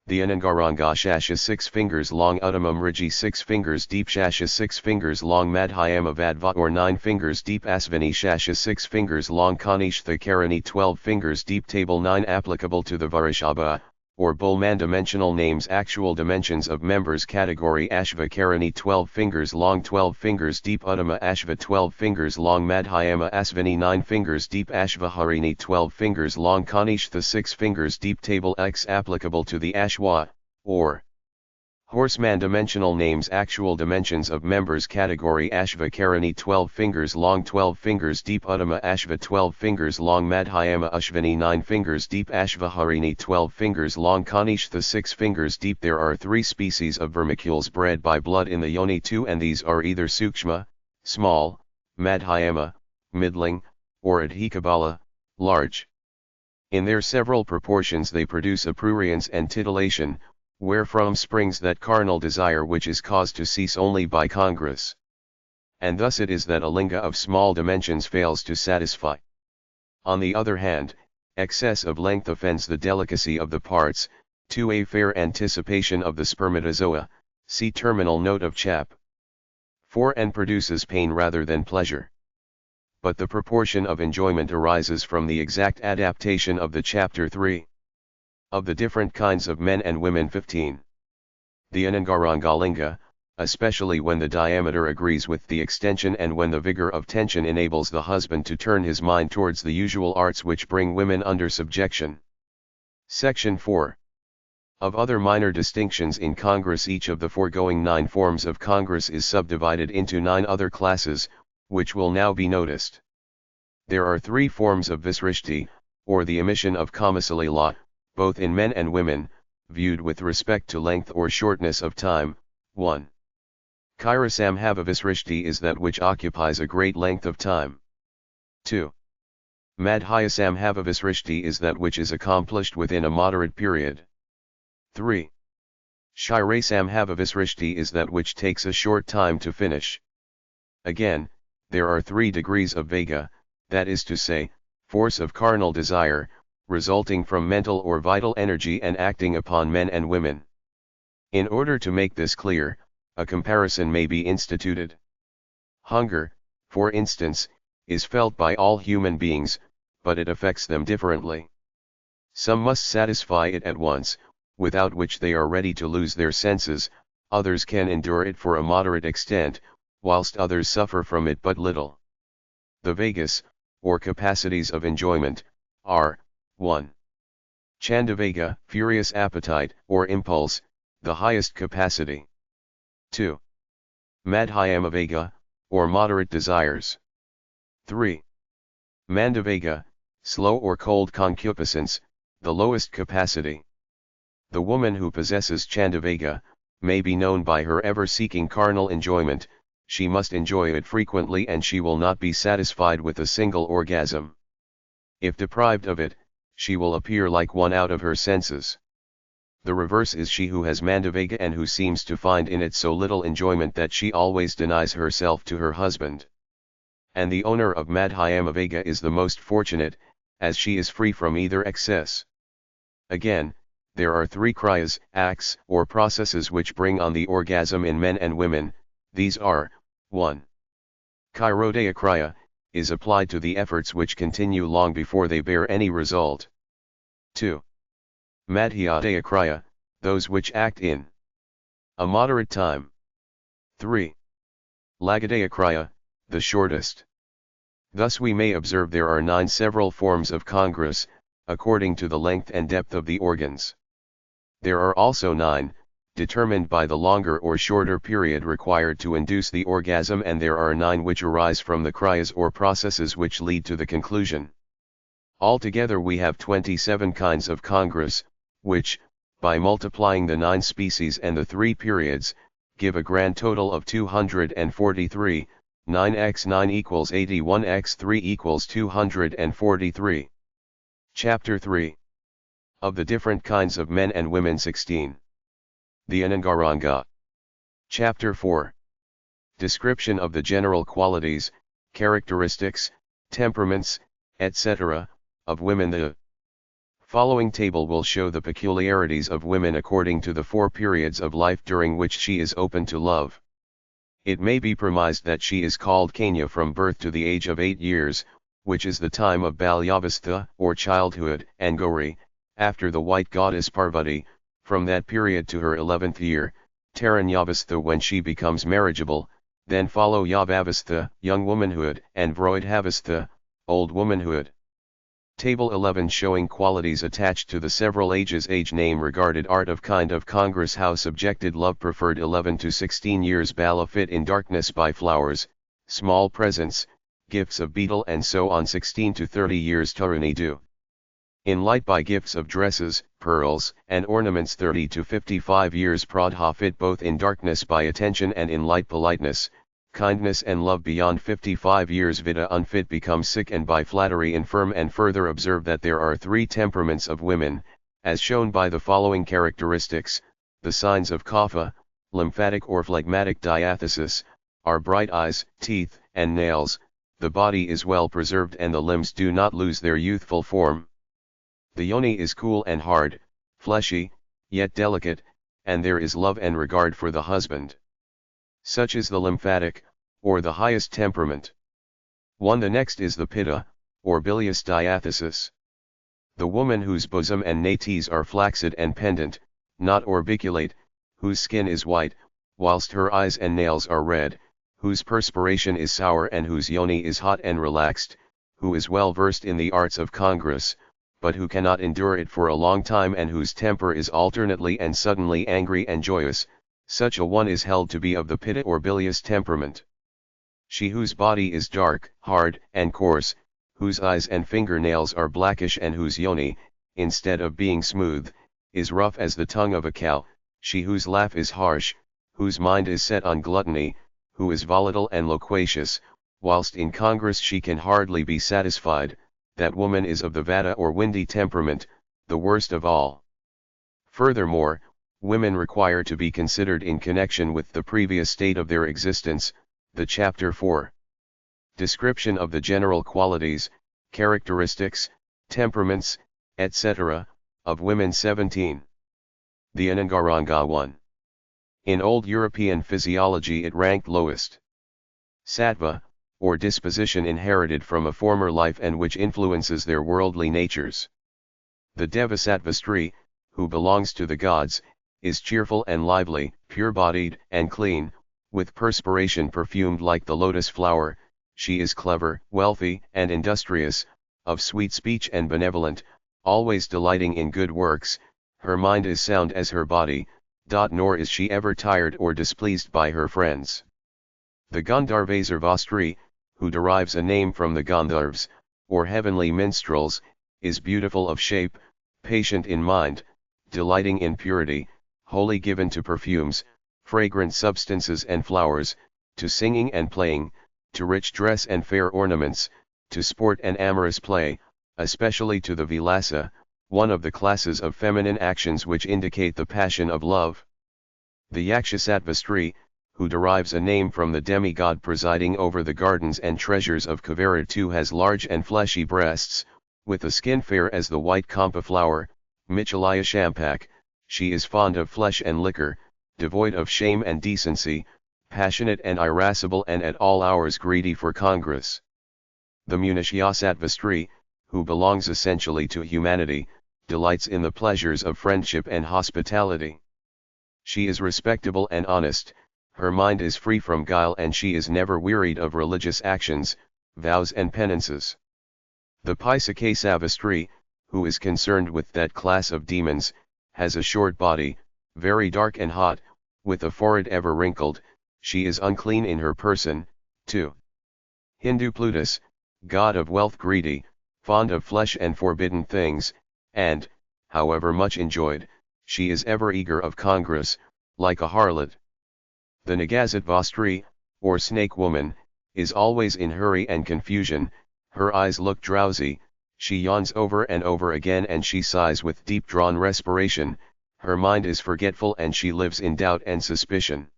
The Ananga Shasha 6 fingers long Uttama Mriji 6 fingers deep Shasha 6 fingers long Madhyama Vadva or 9 fingers deep Asvini Shasha 6 fingers long Kanishtha Karani 12 fingers deep Table 9 applicable to the Varishaba, or bull man-dimensional names actual dimensions of members category Ashva Karani 12 fingers long 12 fingers deep Uttama Ashva 12 fingers long Madhyama Asvini 9 fingers deep Ashva Harini 12 fingers long Kanishtha 6 fingers deep Table X applicable to the Ashwa, or horseman dimensional names actual dimensions of members category Ashva Karani 12 fingers long 12 fingers deep Uttama Ashva 12 fingers long Madhyama Ashvini 9 fingers deep Ashva Harini 12 fingers long Kanishtha 6 fingers deep. There are 3 species of vermicules bred by blood in the yoni 2 and these are either Sukshma, small, Madhyama, middling, or Adhikabala, large. In their several proportions they produce aprurience and titillation, wherefrom springs that carnal desire which is caused to cease only by congress. And thus it is that a linga of small dimensions fails to satisfy. On the other hand, excess of length offends the delicacy of the parts, to a fair anticipation of the spermatozoa, see terminal note of chap. 4 and produces pain rather than pleasure. But the proportion of enjoyment arises from the exact adaptation of the chapter 3. Of the different kinds of men and women 15. The Anangarangalinga, especially when the diameter agrees with the extension and when the vigor of tension enables the husband to turn his mind towards the usual arts which bring women under subjection. Section 4. Of other minor distinctions in Congress, each of the foregoing 9 forms of Congress is subdivided into 9 other classes, which will now be noticed. There are 3 forms of Visrishti, or the emission of Kamasalila, both in men and women, viewed with respect to length or shortness of time. 1. Kairasambhava Visrishti is that which occupies a great length of time. 2. Madhyasambhava Visrishti is that which is accomplished within a moderate period. 3. Shirasambhava Visrishti is that which takes a short time to finish. Again, there are 3 degrees of Vega, that is to say, force of carnal desire, resulting from mental or vital energy and acting upon men and women. In order to make this clear, a comparison may be instituted. Hunger, for instance, is felt by all human beings, but it affects them differently. Some must satisfy it at once, without which they are ready to lose their senses, others can endure it for a moderate extent, whilst others suffer from it but little. The Vegas, or capacities of enjoyment, are 1. Chandavega, furious appetite, or impulse, the highest capacity. 2. Madhyamavega, or moderate desires. 3. Mandavega, slow or cold concupiscence, the lowest capacity. The woman who possesses Chandavega, may be known by her ever seeking carnal enjoyment, she must enjoy it frequently and she will not be satisfied with a single orgasm. If deprived of it, she will appear like one out of her senses. The reverse is she who has Mandavega and who seems to find in it so little enjoyment that she always denies herself to her husband. And the owner of Madhyamavega is the most fortunate, as she is free from either excess. Again, there are 3 kriyas, acts, or processes which bring on the orgasm in men and women. These are, 1. Kairodaya kriya, is applied to the efforts which continue long before they bear any result. 2. Madhyadaya kriya, those which act in a moderate time. 3. Lagadaya kriya, the shortest. Thus we may observe there are 9 several forms of congress, according to the length and depth of the organs. There are also 9, determined by the longer or shorter period required to induce the orgasm, and there are 9 which arise from the kriyas or processes which lead to the conclusion. Altogether we have 27 kinds of congress, which, by multiplying the 9 species and the 3 periods, give a grand total of 243, 9x9 equals 81 x 3 equals 243. Chapter 3. Of the different kinds of men and women 16. The Ananga. Chapter 4. Description of the general qualities, characteristics, temperaments, etc., of women. The following table will show the peculiarities of women according to the 4 periods of life during which she is open to love. It may be premised that she is called Kanya from birth to the age of 8 years, which is the time of Balyavastha, or childhood, and Gauri, after the white goddess Parvati, from that period to her 11th year, Taranyavastha when she becomes marriageable, then follow Yavavastha, young womanhood, and Vroidhavastha, old womanhood. Table 11 showing qualities attached to the several ages. Age, name, regarded, art of kind of congress, how subjected, love preferred 11 to 16 years, Bala fit in darkness by flowers, small presents, gifts of betel and so on. 16 to 30 years Tarani do in light by gifts of dresses, pearls, and ornaments. 30 to 55 years Pradha fit both in darkness by attention and in light politeness, kindness and love. Beyond 55 years Vida unfit, becomes sick and by flattery infirm. And further observe that there are 3 temperaments of women, as shown by the following characteristics. The signs of kapha, lymphatic or phlegmatic diathesis, are bright eyes, teeth, and nails, the body is well preserved and the limbs do not lose their youthful form. The yoni is cool and hard, fleshy, yet delicate, and there is love and regard for the husband. Such is the lymphatic, or the highest temperament. 1. The next is the pitta, or bilious diathesis. The woman whose bosom and nates are flaccid and pendant, not orbiculate, whose skin is white, whilst her eyes and nails are red, whose perspiration is sour and whose yoni is hot and relaxed, who is well versed in the arts of congress, but who cannot endure it for a long time, and whose temper is alternately and suddenly angry and joyous, such a one is held to be of the pitta or bilious temperament. She whose body is dark, hard, and coarse, whose eyes and fingernails are blackish, and whose yoni, instead of being smooth, is rough as the tongue of a cow, she whose laugh is harsh, whose mind is set on gluttony, who is volatile and loquacious, whilst in congress she can hardly be satisfied, that woman is of the vata or windy temperament, the worst of all. Furthermore, women require to be considered in connection with the previous state of their existence, the chapter 4. Description of the general qualities, characteristics, temperaments, etc., of women. 17. The Ananga 1. In old European physiology it ranked lowest. Sattva, or disposition inherited from a former life and which influences their worldly natures. The Devasattva Stri, who belongs to the gods, is cheerful and lively, pure-bodied and clean, with perspiration perfumed like the lotus flower. She is clever, wealthy, and industrious, of sweet speech and benevolent, always delighting in good works. Her mind is sound as her body, nor is she ever tired or displeased by her friends. The Gandharvasarva Stri, who derives a name from the Gandharvas, or heavenly minstrels, is beautiful of shape, patient in mind, delighting in purity, wholly given to perfumes, fragrant substances and flowers, to singing and playing, to rich dress and fair ornaments, to sport and amorous play, especially to the vilasa, one of the classes of feminine actions which indicate the passion of love. The Yakshasattva Stri, who derives a name from the demigod presiding over the gardens and treasures of Kaviratu, has large and fleshy breasts, with a skin fair as the white kampa flower, Michalaya Shampak. She is fond of flesh and liquor, devoid of shame and decency, passionate and irascible, and at all hours greedy for congress. The Munishyasattva Stree, who belongs essentially to humanity, delights in the pleasures of friendship and hospitality. She is respectable and honest, her mind is free from guile and she is never wearied of religious actions, vows and penances. The Pisakesava Stree, who is concerned with that class of demons, has a short body, very dark and hot, with a forehead ever wrinkled, she is unclean in her person, too. Hindu Plutus, god of wealth greedy, fond of flesh and forbidden things, and, however much enjoyed, she is ever eager of congress, like a harlot. The Nagasattva Stree, or snake woman, is always in hurry and confusion, her eyes look drowsy, she yawns over and over again and she sighs with deep-drawn respiration, her mind is forgetful and she lives in doubt and suspicion.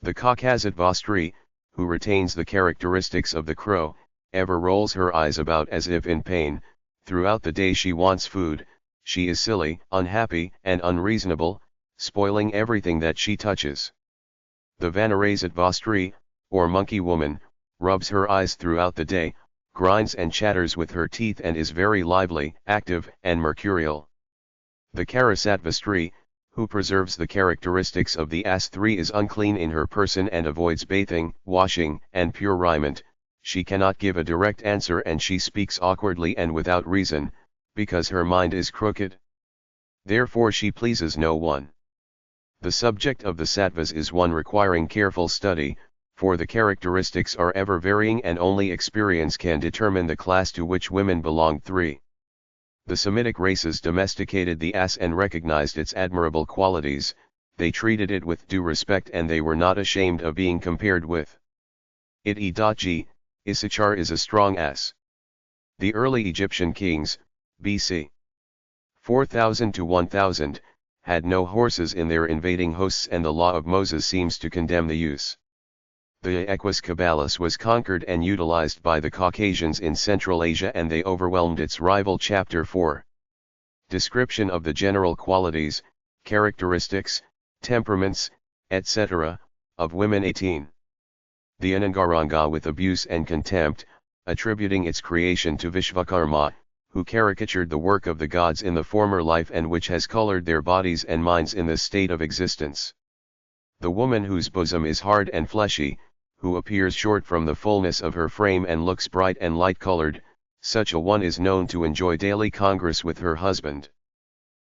The Kaukasattva Stree, who retains the characteristics of the crow, ever rolls her eyes about as if in pain, throughout the day she wants food, she is silly, unhappy and unreasonable, spoiling everything that she touches. The Vanarasattva Stree, or monkey woman, rubs her eyes throughout the day, grinds and chatters with her teeth and is very lively, active and mercurial. The Karasattva Stree, who preserves the characteristics of the Ass3 is unclean in her person and avoids bathing, washing and pure raiment, she cannot give a direct answer and she speaks awkwardly and without reason, because her mind is crooked. Therefore she pleases no one. The subject of the sattvas is one requiring careful study, for the characteristics are ever varying and only experience can determine the class to which women belong. 3. The Semitic races domesticated the ass and recognized its admirable qualities, they treated it with due respect and they were not ashamed of being compared with it. E.g. Issachar is a strong ass. The early Egyptian kings, BC 4000 to 1000, had no horses in their invading hosts and the law of Moses seems to condemn the use. The Equus caballus was conquered and utilized by the Caucasians in Central Asia and they overwhelmed its rival. Chapter 4. Description of the general qualities, characteristics, temperaments, etc., of women. 18. The Ananga with abuse and contempt, attributing its creation to Vishvakarma, who caricatured the work of the gods in the former life and which has colored their bodies and minds in this state of existence. The woman whose bosom is hard and fleshy, who appears short from the fullness of her frame and looks bright and light-colored, such a one is known to enjoy daily congress with her husband.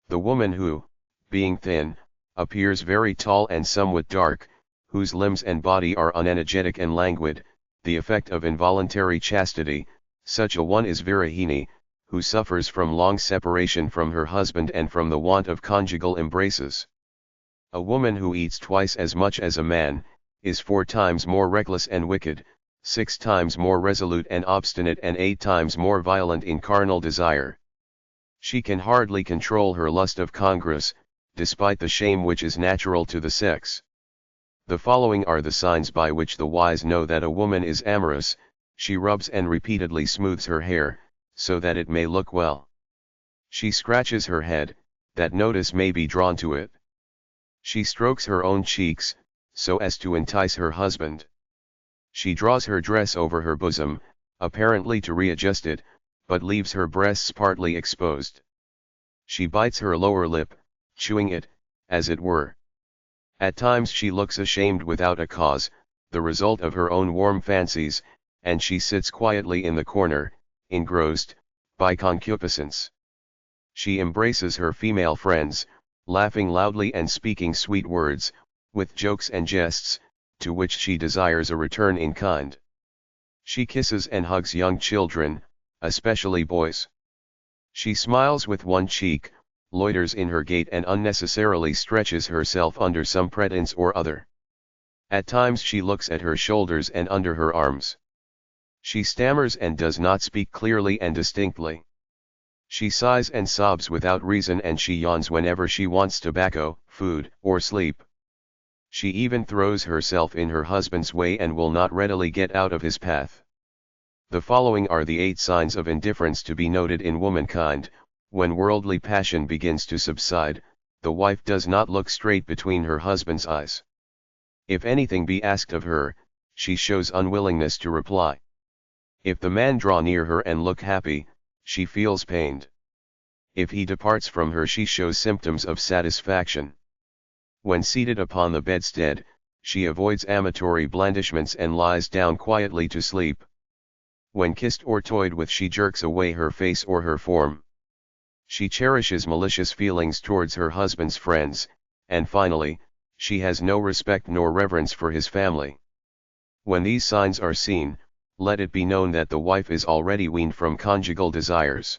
The woman who, being thin, appears very tall and somewhat dark, whose limbs and body are unenergetic and languid, the effect of involuntary chastity, such a one is Virahini, who suffers from long separation from her husband and from the want of conjugal embraces. A woman who eats twice as much as a man, is 4 times more reckless and wicked, 6 times more resolute and obstinate and 8 times more violent in carnal desire. She can hardly control her lust of congress, despite the shame which is natural to the sex. The following are the signs by which the wise know that a woman is amorous: she rubs and repeatedly smooths her hair, so that it may look well. She scratches her head, that notice may be drawn to it. She strokes her own cheeks, so as to entice her husband. She draws her dress over her bosom, apparently to readjust it, but leaves her breasts partly exposed. She bites her lower lip, chewing it, as it were. At times she looks ashamed without a cause, the result of her own warm fancies, and she sits quietly in the corner, engrossed by concupiscence. She embraces her female friends, laughing loudly and speaking sweet words, with jokes and jests, to which she desires a return in kind. She kisses and hugs young children, especially boys. She smiles with one cheek, loiters in her gait and unnecessarily stretches herself under some pretense or other. At times she looks at her shoulders and under her arms. She stammers and does not speak clearly and distinctly. She sighs and sobs without reason and she yawns whenever she wants tobacco, food, or sleep. She even throws herself in her husband's way and will not readily get out of his path. The following are the 8 signs of indifference to be noted in womankind. When worldly passion begins to subside, the wife does not look straight between her husband's eyes. If anything be asked of her, she shows unwillingness to reply. If the man draw near her and look happy, she feels pained. If he departs from her, she shows symptoms of satisfaction. When seated upon the bedstead, she avoids amatory blandishments and lies down quietly to sleep. When kissed or toyed with, she jerks away her face or her form. She cherishes malicious feelings towards her husband's friends, and finally, she has no respect nor reverence for his family. When these signs are seen, let it be known that the wife is already weaned from conjugal desires.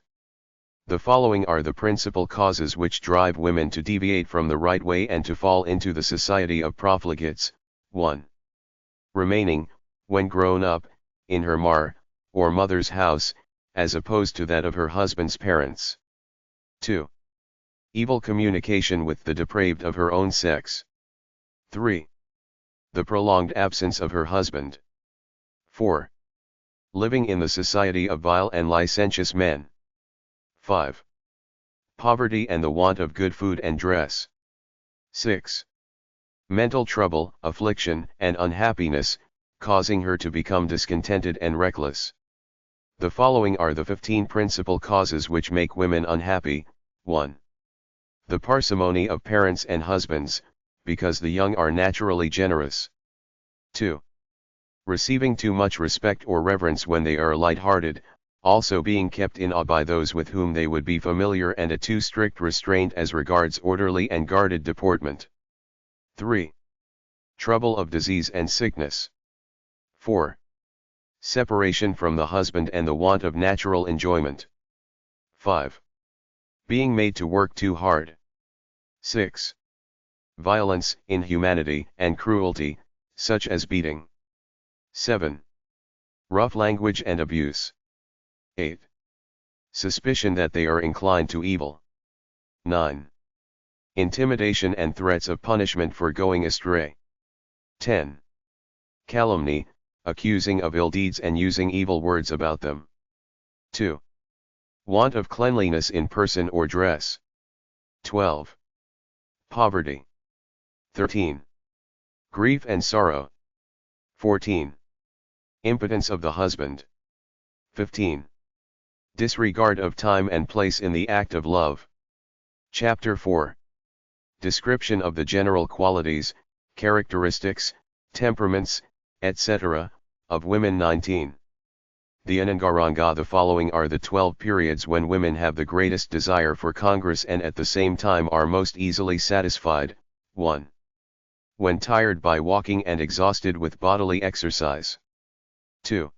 The following are the principal causes which drive women to deviate from the right way and to fall into the society of profligates. 1. Remaining, when grown up, in her or mother's house, as opposed to that of her husband's parents. 2. Evil communication with the depraved of her own sex. 3. The prolonged absence of her husband. 4. Living in the society of vile and licentious men. 5. Poverty and the want of good food and dress. 6. Mental trouble, affliction, and unhappiness, causing her to become discontented and reckless. The following are the 15 principal causes which make women unhappy. 1. The parsimony of parents and husbands, because the young are naturally generous. 2. Receiving too much respect or reverence when they are light-hearted, also being kept in awe by those with whom they would be familiar, and a too strict restraint as regards orderly and guarded deportment. 3. Trouble of disease and sickness. 4. Separation from the husband and the want of natural enjoyment. 5. Being made to work too hard. 6. Violence, inhumanity, and cruelty, such as beating. 7. Rough language and abuse. 8. Suspicion that they are inclined to evil. 9. Intimidation and threats of punishment for going astray. 10. Calumny, accusing of ill deeds and using evil words about them. 2. Want of cleanliness in person or dress. 12. Poverty. 13. Grief and sorrow. 14. Impotence of the husband. 15. Disregard of time and place in the act of love. Chapter 4. Description of the general qualities, characteristics, temperaments, etc., of women. 19. The Ananga Ranga. The following are the 12 periods when women have the greatest desire for congress and at the same time are most easily satisfied. 1. When tired by walking and exhausted with bodily exercise. 2.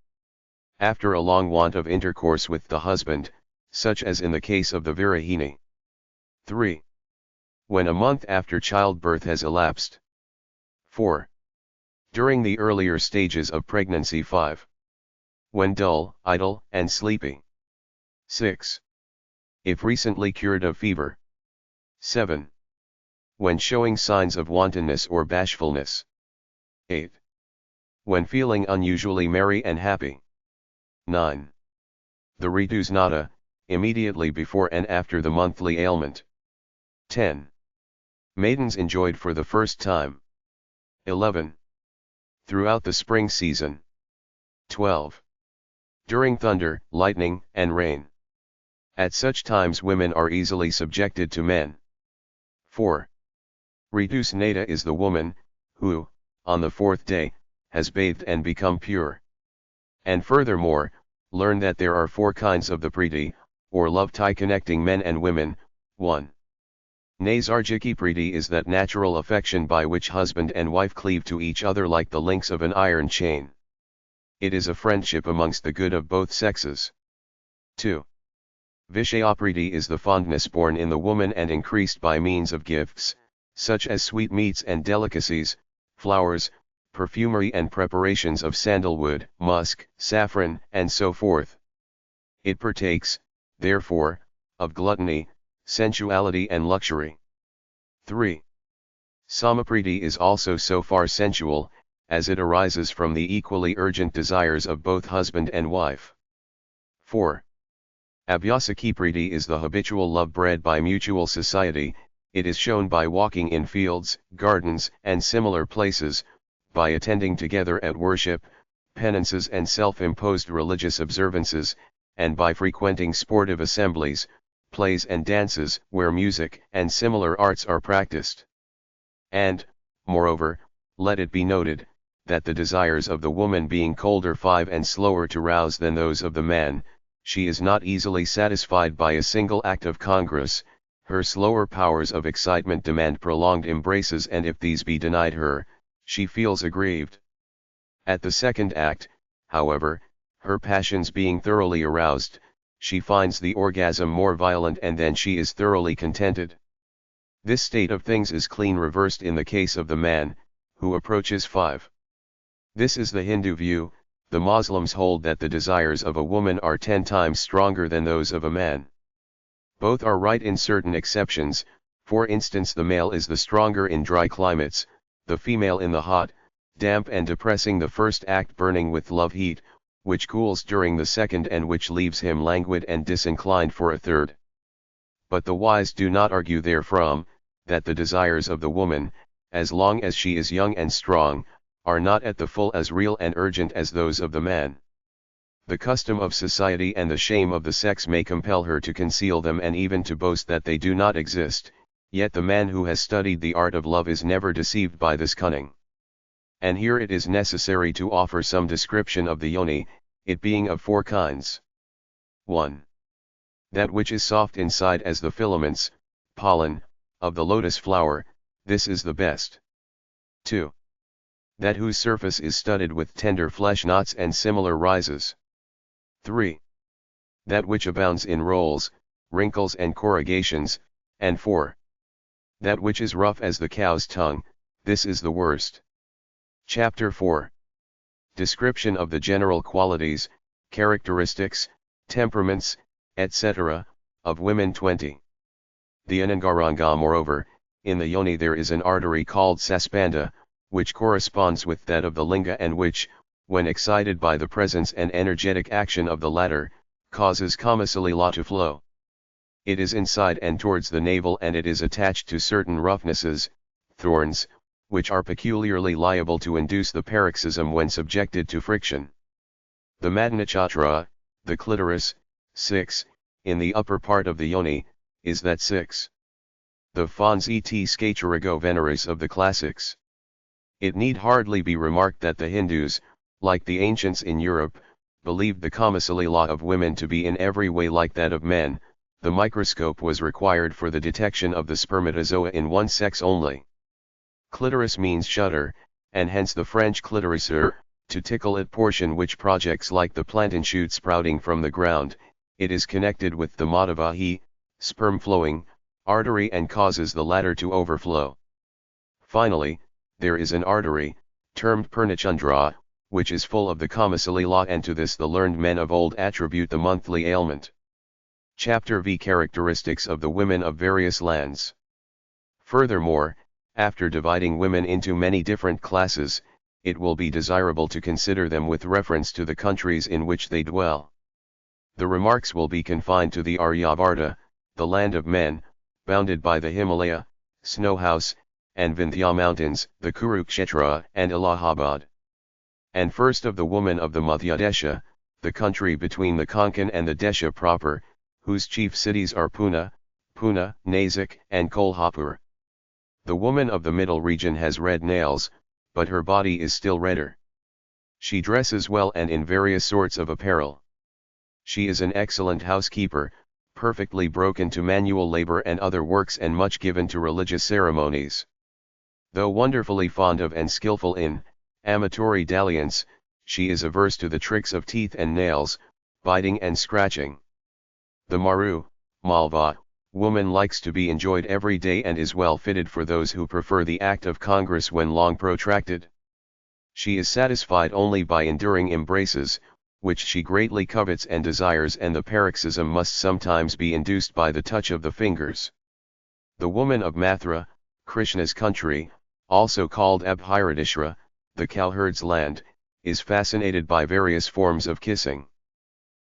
After a long want of intercourse with the husband, such as in the case of the Virahini. 3. When a month after childbirth has elapsed. 4. During the earlier stages of pregnancy. 5. When dull, idle, and sleepy. 6. If recently cured of fever. 7. When showing signs of wantonness or bashfulness. 8. When feeling unusually merry and happy. 9. The ritus nada, immediately before and after the monthly ailment. 10. Maidens enjoyed for the first time. 11. Throughout the spring season. 12. During thunder, lightning, and rain. At such times women are easily subjected to men. 4. Ritus nada is the woman, who, on the 4th day, has bathed and become pure. And furthermore, learn that there are 4 kinds of the priti, or love tie connecting men and women. 1. Naisargiki priti is that natural affection by which husband and wife cleave to each other like the links of an iron chain. It is a friendship amongst the good of both sexes. 2. Vishayapriti is the fondness born in the woman and increased by means of gifts, such as sweetmeats and delicacies, flowers, perfumery and preparations of sandalwood, musk, saffron, and so forth. It partakes, therefore, of gluttony, sensuality and luxury. 3. Samapriti is also so far sensual, as it arises from the equally urgent desires of both husband and wife. 4. Abhyasakipriti is the habitual love bred by mutual society. It is shown by walking in fields, gardens, and similar places, by attending together at worship, penances and self-imposed religious observances, and by frequenting sportive assemblies, plays and dances where music and similar arts are practiced. And, moreover, let it be noted, that the desires of the woman being colder and slower to rouse than those of the man, she is not easily satisfied by a single act of congress, her slower powers of excitement demand prolonged embraces, and if these be denied her, she feels aggrieved. At the second act, however, her passions being thoroughly aroused, she finds the orgasm more violent, and then she is thoroughly contented. This state of things is clean reversed in the case of the man, who approaches 5. This is the Hindu view. The Moslems hold that the desires of a woman are 10 times stronger than those of a man. Both are right in certain exceptions. For instance, the male is the stronger in dry climates, the female in the hot, damp and depressing, the first act burning with love heat, which cools during the second and which leaves him languid and disinclined for a third. But the wise do not argue therefrom, that the desires of the woman, as long as she is young and strong, are not at the full as real and urgent as those of the man. The custom of society and the shame of the sex may compel her to conceal them and even to boast that they do not exist, yet the man who has studied the art of love is never deceived by this cunning. And here it is necessary to offer some description of the yoni, it being of 4 kinds. 1. That which is soft inside as the filaments, pollen, of the lotus flower, this is the best. 2. That whose surface is studded with tender flesh knots and similar rises. 3. That which abounds in rolls, wrinkles and corrugations, and 4. That which is rough as the cow's tongue, this is the worst. Chapter 4. Description of the general qualities, characteristics, temperaments, etc., of women. 20. The Ananga. Moreover, in the yoni there is an artery called saspanda, which corresponds with that of the linga and which, when excited by the presence and energetic action of the latter, causes kamasalila to flow. It is inside and towards the navel, and it is attached to certain roughnesses, thorns, which are peculiarly liable to induce the paroxysm when subjected to friction. The madnachatra, the clitoris, 6, in the upper part of the yoni, is that 6. The fons et scaturigo veneris of the classics. It need hardly be remarked that the Hindus, like the ancients in Europe, believed the kamasalila of women to be in every way like that of men. The microscope was required for the detection of the spermatozoa in one sex only. Clitoris means shudder, and hence the French clitoriseur, to tickle it portion which projects like the plantain shoot sprouting from the ground. It is connected with the madhavahi, sperm flowing, artery, and causes the latter to overflow. Finally, there is an artery, termed purnachandra, which is full of the kamasalila, and to this the learned men of old attribute the monthly ailment. Chapter V. Characteristics of the women of various lands. Furthermore, after dividing women into many different classes, it will be desirable to consider them with reference to the countries in which they dwell. The remarks will be confined to the Aryavarta, the land of men, bounded by the Himalaya, Snow House, and Vindhya mountains, the Kurukshetra and Allahabad. And first of the woman of the Madhya Desha, the country between the Konkan and the Desha proper, whose chief cities are Pune, Nasik, and Kolhapur. The woman of the middle region has red nails, but her body is still redder. She dresses well and in various sorts of apparel. She is an excellent housekeeper, perfectly broken to manual labor and other works, and much given to religious ceremonies. Though wonderfully fond of and skillful in amatory dalliance, she is averse to the tricks of teeth and nails, biting and scratching. The Maru, Malva, woman likes to be enjoyed every day and is well fitted for those who prefer the act of congress when long protracted. She is satisfied only by enduring embraces, which she greatly covets and desires, and the paroxysm must sometimes be induced by the touch of the fingers. The woman of Mathura, Krishna's country, also called Abhiradishra, the cowherd's land, is fascinated by various forms of kissing.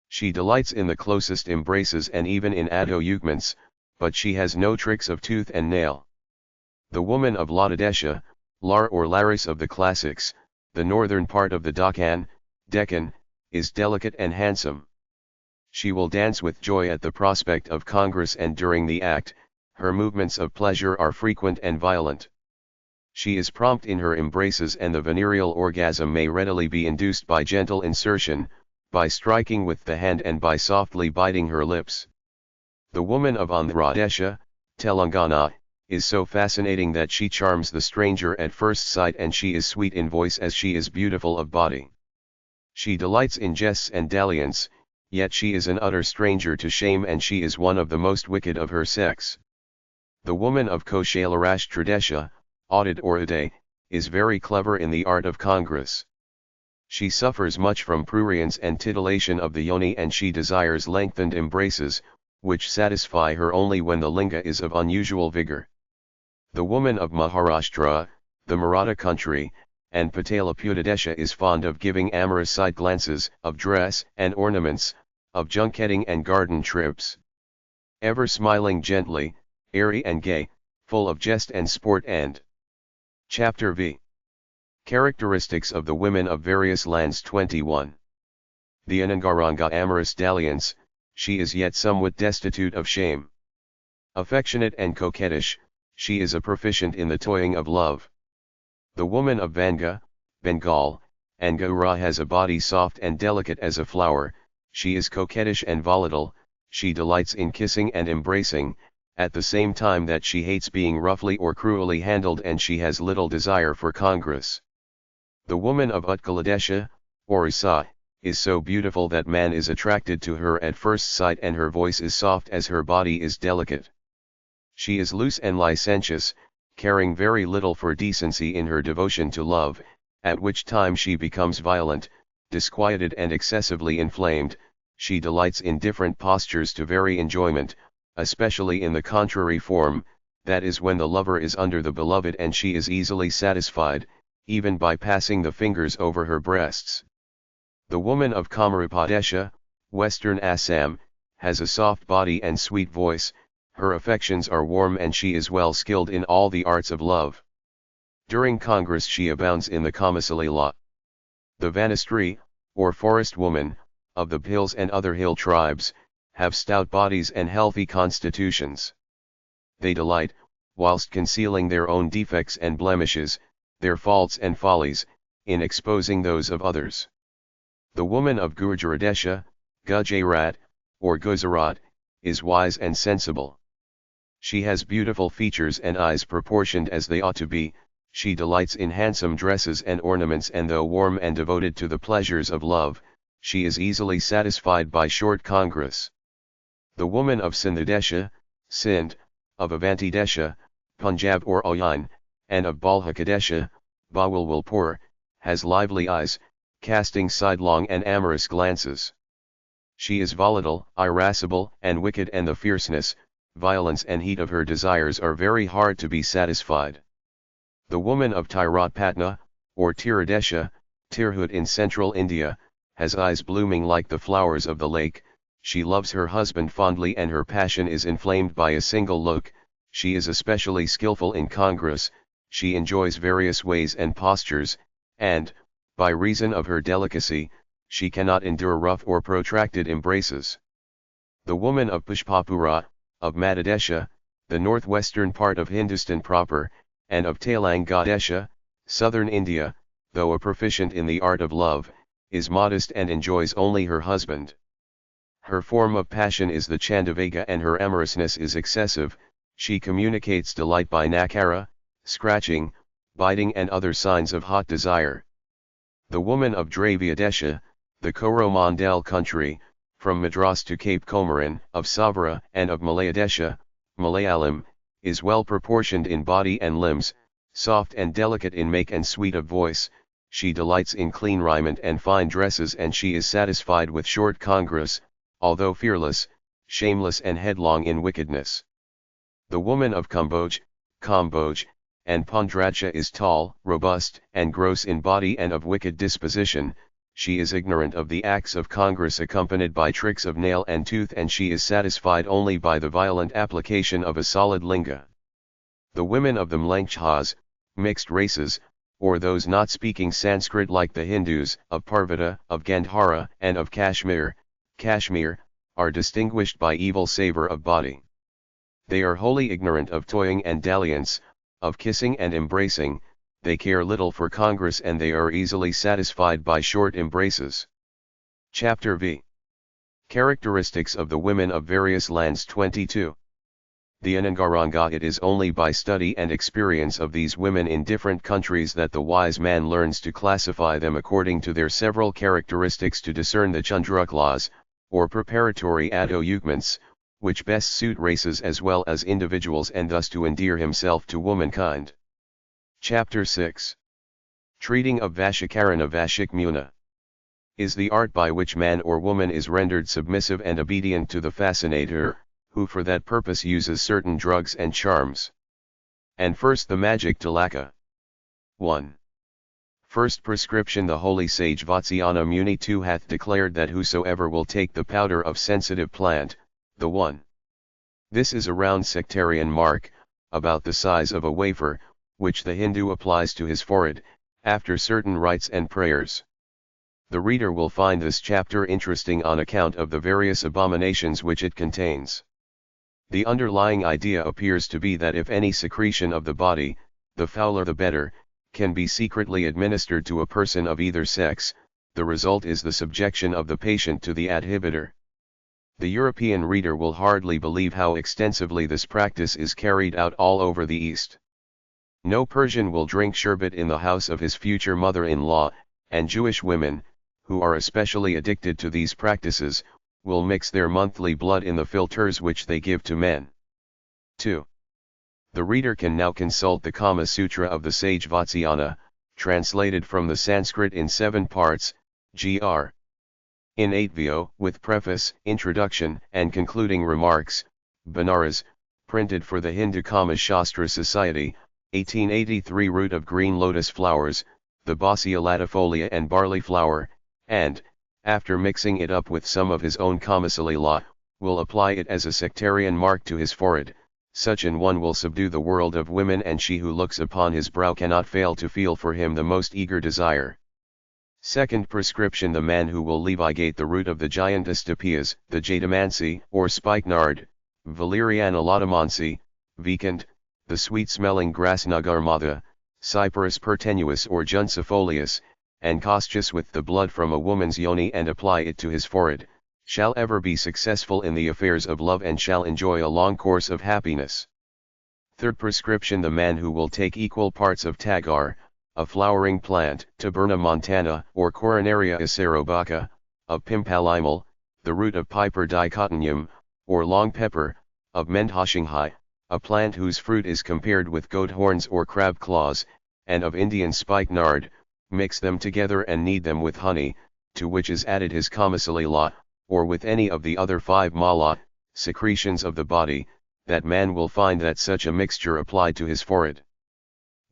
She delights in the closest embraces and even in adho-yugments, but she has no tricks of tooth and nail. The woman of Ladadesha, Lar or Laris of the classics, the northern part of the Dakhan, Deccan, is delicate and handsome. She will dance with joy at the prospect of congress, and during the act, her movements of pleasure are frequent and violent. She is prompt in her embraces, and the venereal orgasm may readily be induced by gentle insertion, by striking with the hand, and by softly biting her lips. The woman of Andhra Pradesh, Telangana, is so fascinating that she charms the stranger at first sight, and she is sweet in voice as she is beautiful of body. She delights in jests and dalliance, yet she is an utter stranger to shame, and she is one of the most wicked of her sex. The woman of Koshalarashtra, Audit or Uday, is very clever in the art of congress. She suffers much from prurience and titillation of the yoni, and she desires lengthened embraces, which satisfy her only when the linga is of unusual vigor. The woman of Maharashtra, the Maratha country, and Patala is fond of giving amorous side glances, of dress and ornaments, of junketing and garden trips. Ever smiling gently, airy and gay, full of jest and sport. And Chapter V. Characteristics of the women of various lands. 21. The Ananga amorous dalliance, she is yet somewhat destitute of shame. Affectionate and coquettish, she is a proficient in the toying of love. The woman of Vanga, Bengal, Angora has a body soft and delicate as a flower, she is coquettish and volatile, she delights in kissing and embracing, at the same time that she hates being roughly or cruelly handled, and she has little desire for congress. The woman of Utkal Pradesh, Orissa, is so beautiful that man is attracted to her at first sight, and her voice is soft as her body is delicate. She is loose and licentious, caring very little for decency in her devotion to love, at which time she becomes violent, disquieted and excessively inflamed. She delights in different postures to vary enjoyment, especially in the contrary form, that is when the lover is under the beloved, and she is easily satisfied, even by passing the fingers over her breasts. The woman of Kamarapadesha, Western Assam, has a soft body and sweet voice, her affections are warm, and she is well skilled in all the arts of love. During congress she abounds in the Kamasalila. The Vanistri, or forest woman, of the hills and other hill tribes, have stout bodies and healthy constitutions. They delight, whilst concealing their own defects and blemishes, their faults and follies, in exposing those of others. The woman of Gujarat, Gujarat, or Gujarat, is wise and sensible. She has beautiful features and eyes proportioned as they ought to be, she delights in handsome dresses and ornaments, and though warm and devoted to the pleasures of love, she is easily satisfied by short congress. The woman of Sindh, Sindh, of Avanti Desha, Punjab or Oyan, and of Balha Bawalwalpur, has lively eyes, casting sidelong and amorous glances. She is volatile, irascible, and wicked, and the fierceness, violence and heat of her desires are very hard to be satisfied. The woman of Tiratpatna, or Tiradesha, Tirhut in central India, has eyes blooming like the flowers of the lake. She loves her husband fondly, and her passion is inflamed by a single look. She is especially skillful in congress, she enjoys various ways and postures, and, by reason of her delicacy, she cannot endure rough or protracted embraces. The woman of Pushpapura, of Madhudesha, the northwestern part of Hindustan proper, and of Telangana, southern India, though a proficient in the art of love, is modest and enjoys only her husband. Her form of passion is the Chandavega, and her amorousness is excessive. She communicates delight by nakara, scratching, biting, and other signs of hot desire. The woman of Dravidesha, the Coromandel country, from Madras to Cape Comorin, of Savara and of Malayadesha, Malayalam, is well proportioned in body and limbs, soft and delicate in make and sweet of voice. She delights in clean raiment and fine dresses, and she is satisfied with short congress, although fearless, shameless and headlong in wickedness. The woman of Kamboj, and Pondracha is tall, robust, and gross in body and of wicked disposition. She is ignorant of the acts of congress accompanied by tricks of nail and tooth, and she is satisfied only by the violent application of a solid linga. The women of the Mlanchhas, mixed races, or those not speaking Sanskrit like the Hindus, of Parvata, of Gandhara, and of Kashmir, are distinguished by evil savor of body. They are wholly ignorant of toying and dalliance, of kissing and embracing, they care little for congress and they are easily satisfied by short embraces. Chapter V. Characteristics of the women of various lands 22. The Ananga. It is only by study and experience of these women in different countries that the wise man learns to classify them according to their several characteristics to discern the chandraklas, or preparatory adho-yugments, which best suit races as well as individuals and thus to endear himself to womankind. Chapter 6. Treating of Vashikarana. Vashikmuna is the art by which man or woman is rendered submissive and obedient to the fascinator, who for that purpose uses certain drugs and charms. And first the magic tilaka. 1. First prescription. The holy sage Vatsyana Muni II hath declared that whosoever will take the powder of sensitive plant, the one. This is a round sectarian mark, about the size of a wafer, which the Hindu applies to his forehead, after certain rites and prayers. The reader will find this chapter interesting on account of the various abominations which it contains. The underlying idea appears to be that if any secretion of the body, the fouler the better, can be secretly administered to a person of either sex, the result is the subjection of the patient to the adhibitor. The European reader will hardly believe how extensively this practice is carried out all over the East. No Persian will drink sherbet in the house of his future mother-in-law, and Jewish women, who are especially addicted to these practices, will mix their monthly blood in the philters which they give to men. 2. The reader can now consult the Kama Sutra of the sage Vatsyana, translated from the Sanskrit in 7 parts, gr. in 8 vo, with preface, introduction, and concluding remarks, Banaras, printed for the Hindu Kama Shastra Society, 1883. Root of green lotus flowers, the Bossia latifolia and barley flour, and, after mixing it up with some of his own Kamasalila, will apply it as a sectarian mark to his forehead. Such an one will subdue the world of women, and she who looks upon his brow cannot fail to feel for him the most eager desire. Second prescription. The man who will levigate the root of the giantostopias, the jadamancy, or spikenard, Valeriana latamansi, vacant, the sweet-smelling grass Nagarmatha, Cyperus pertenuus or juncifolius, and cautious with the blood from a woman's yoni and apply it to his forehead, shall ever be successful in the affairs of love and shall enjoy a long course of happiness. Third prescription. The man who will take equal parts of tagar, a flowering plant, Taberna montana, or Coronaria acerobacca, of pimpalimal, the root of Piper dicotynium, or long pepper, of Mendhashinghai, a plant whose fruit is compared with goat horns or crab claws, and of Indian spikenard, mix them together and knead them with honey, to which is added his kamasalila, or with any of the other 5 mala, secretions of the body, that man will find that such a mixture applied to his forehead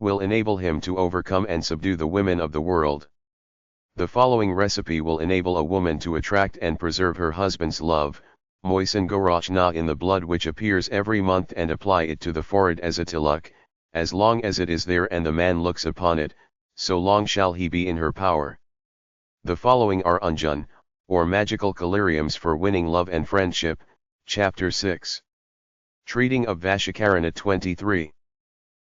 will enable him to overcome and subdue the women of the world. The following recipe will enable a woman to attract and preserve her husband's love. Moisten gorachna in the blood which appears every month and apply it to the forehead as a tilak, as long as it is there and the man looks upon it, so long shall he be in her power. The following are unjun, or magical collyriums for winning love and friendship, Chapter 6. Treating of Vashikarana 23.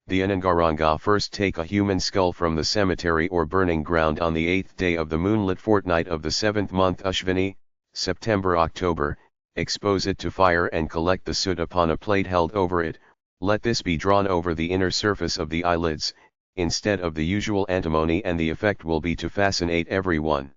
The Ananga. First take a human skull from the cemetery or burning ground on the 8th day of the moonlit fortnight of the 7th month Ashvini, September-October, expose it to fire and collect the soot upon a plate held over it. Let this be drawn over the inner surface of the eyelids, instead of the usual antimony, and the effect will be to fascinate everyone.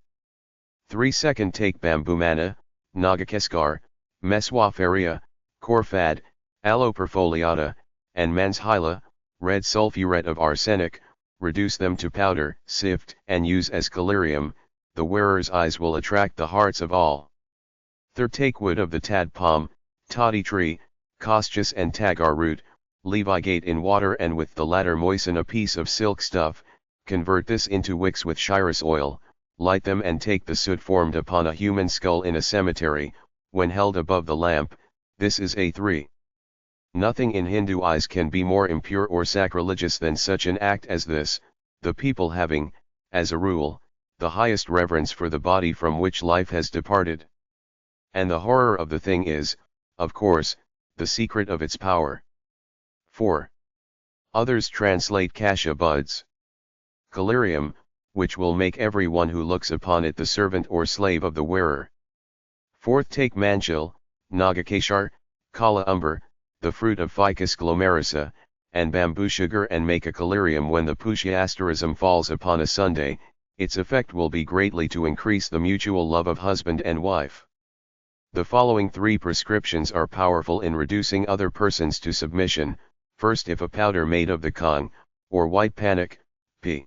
3. Second take bamboo manna, nagakeskar, meswafaria, corfad, aloe perfoliata, and manshila, red sulfuret of arsenic, reduce them to powder, sift, and use as collyrium. The wearer's eyes will attract the hearts of all. 3. Take wood of the tad palm, toddy tree, costus and tagar root, levigate in water and with the latter moisten a piece of silk stuff, convert this into wicks with shiras oil, light them and take the soot formed upon a human skull in a cemetery, when held above the lamp. This is a 3. Nothing in Hindu eyes can be more impure or sacrilegious than such an act as this. the people having, as a rule, the highest reverence for the body from which life has departed. And the horror of the thing is, of course, the secret of its power. 4. Others translate kasha buds. Collyrium, which will make every one who looks upon it the servant or slave of the wearer. 4th, take manchil, nagakashar, kala umber, the fruit of ficus glomerusa, and bamboo sugar and make a collyrium when the Pushya falls upon a Sunday. Its effect will be greatly to increase the mutual love of husband and wife. The following 3 prescriptions are powerful in reducing other persons to submission. First, if a powder made of the kang, or white panic, p.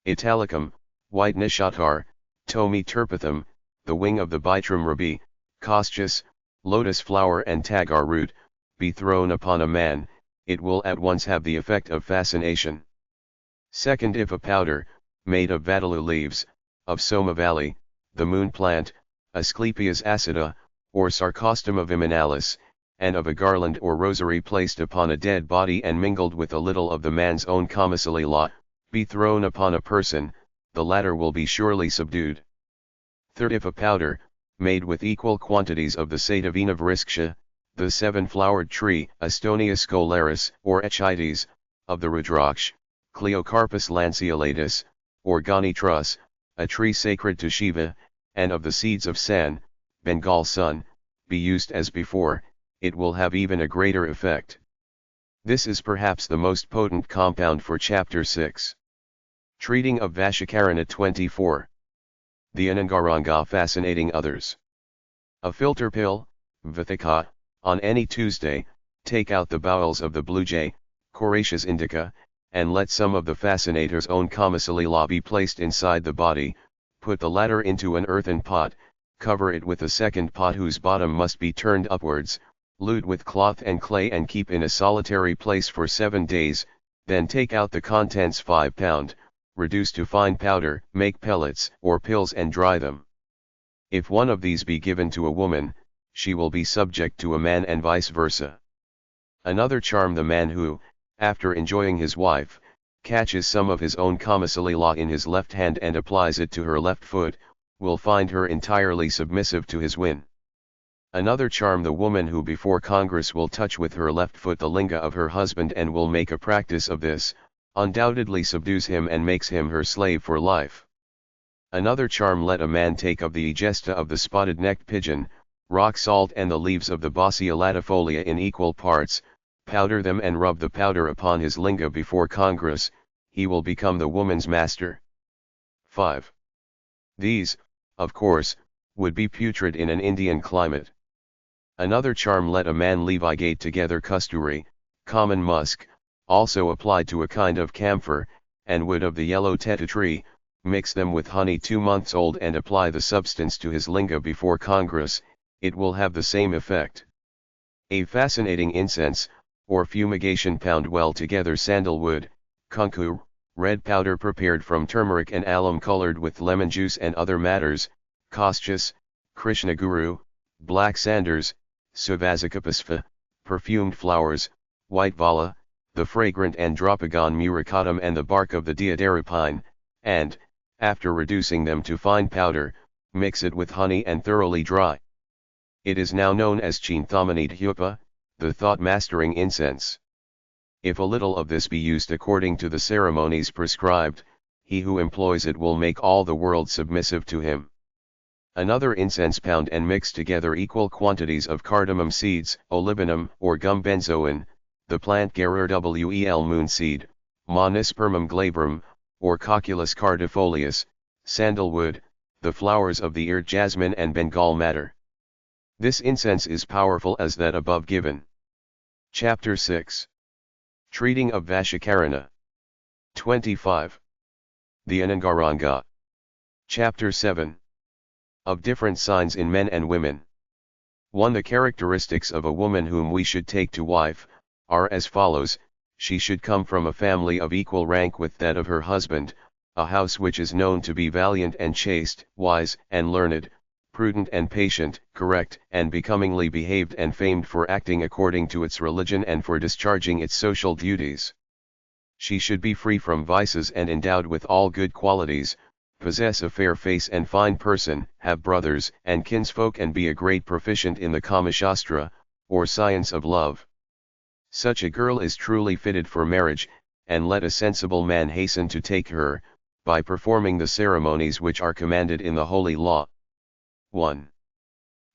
italicum, white nishatar, tomi terpithum, the wing of the bitrum rabi, costus, lotus flower and tagar root, be thrown upon a man, it will at once have the effect of fascination. Second, if a powder, made of vadalu leaves, of somavali, the moon plant, Asclepias acida, or Sarcostoma viminalis, and of a garland or rosary placed upon a dead body and mingled with a little of the man's own kamasalila, be thrown upon a person, the latter will be surely subdued. Third, if a powder, made with equal quantities of the Sadavina vriksha, the 7-flowered tree, Astonia scolaris, or Echites, of the Rudraksh, Cleocarpus lanceolatus, or Gani trus, a tree sacred to Shiva, and of the seeds of san, Bengal sun, be used as before, it will have even a greater effect. This is perhaps the most potent compound for Chapter 6. Treating of Vashikarana 24. The Ananga fascinating others. A filter pill, Vithika, on any Tuesday, take out the bowels of the blue jay, Coraceus indica, and let some of the fascinator's own kamasalila be placed inside the body. Put the latter into an earthen pot, cover it with a second pot whose bottom must be turned upwards, lute with cloth and clay and keep in a solitary place for 7 days, then take out the contents 5 pound, reduce to fine powder, make pellets or pills and dry them. If one of these be given to a woman, she will be subject to a man and vice versa. Another charm, the man who, after enjoying his wife, catches some of his own kamasalila in his left hand and applies it to her left foot, will find her entirely submissive to his whim. Another charm, the woman who before Congress will touch with her left foot the linga of her husband and will make a practice of this, undoubtedly subdues him and makes him her slave for life. Another charm, let a man take of the egesta of the spotted-necked pigeon, rock salt and the leaves of the Bossia latifolia in equal parts, powder them and rub the powder upon his linga before Congress, he will become the woman's master. 5. These, of course, would be putrid in an Indian climate. Another charm, let a man levigate together kasturi, common musk, also applied to a kind of camphor, and wood of the yellow teta tree, mix them with honey 2 months old and apply the substance to his linga before Congress, it will have the same effect. A fascinating incense, or fumigation, pound well together sandalwood, kunku, red powder prepared from turmeric and alum colored with lemon juice and other matters, costus, Krishna guru, black sanders, Suvasakapasva, perfumed flowers, white vala, the fragrant Andropogon muricatum and the bark of the deodara pine, and, after reducing them to fine powder, mix it with honey and thoroughly dry. It is now known as Chinthamani Dhyupa, the thought-mastering incense. If a little of this be used according to the ceremonies prescribed, he who employs it will make all the world submissive to him. Another incense, pound and mix together equal quantities of cardamom seeds, olibanum or gum benzoin, the plant Gerurwel moonseed, Monospermum glabrum, or Cocculus cardifolius, sandalwood, the flowers of the ear jasmine and Bengal madder. This incense is powerful as that above given. Chapter 6. Treating of Vashikarana. 25. The Ananga. Chapter 7. Of different signs in men and women. 1. The characteristics of a woman whom we should take to wife, are as follows: she should come from a family of equal rank with that of her husband, a house which is known to be valiant and chaste, wise and learned, prudent and patient, correct and becomingly behaved, and famed for acting according to its religion and for discharging its social duties. She should be free from vices and endowed with all good qualities, possess a fair face and fine person, have brothers and kinsfolk and be a great proficient in the Kamashastra, or science of love. Such a girl is truly fitted for marriage, and let a sensible man hasten to take her, by performing the ceremonies which are commanded in the Holy Law. 1.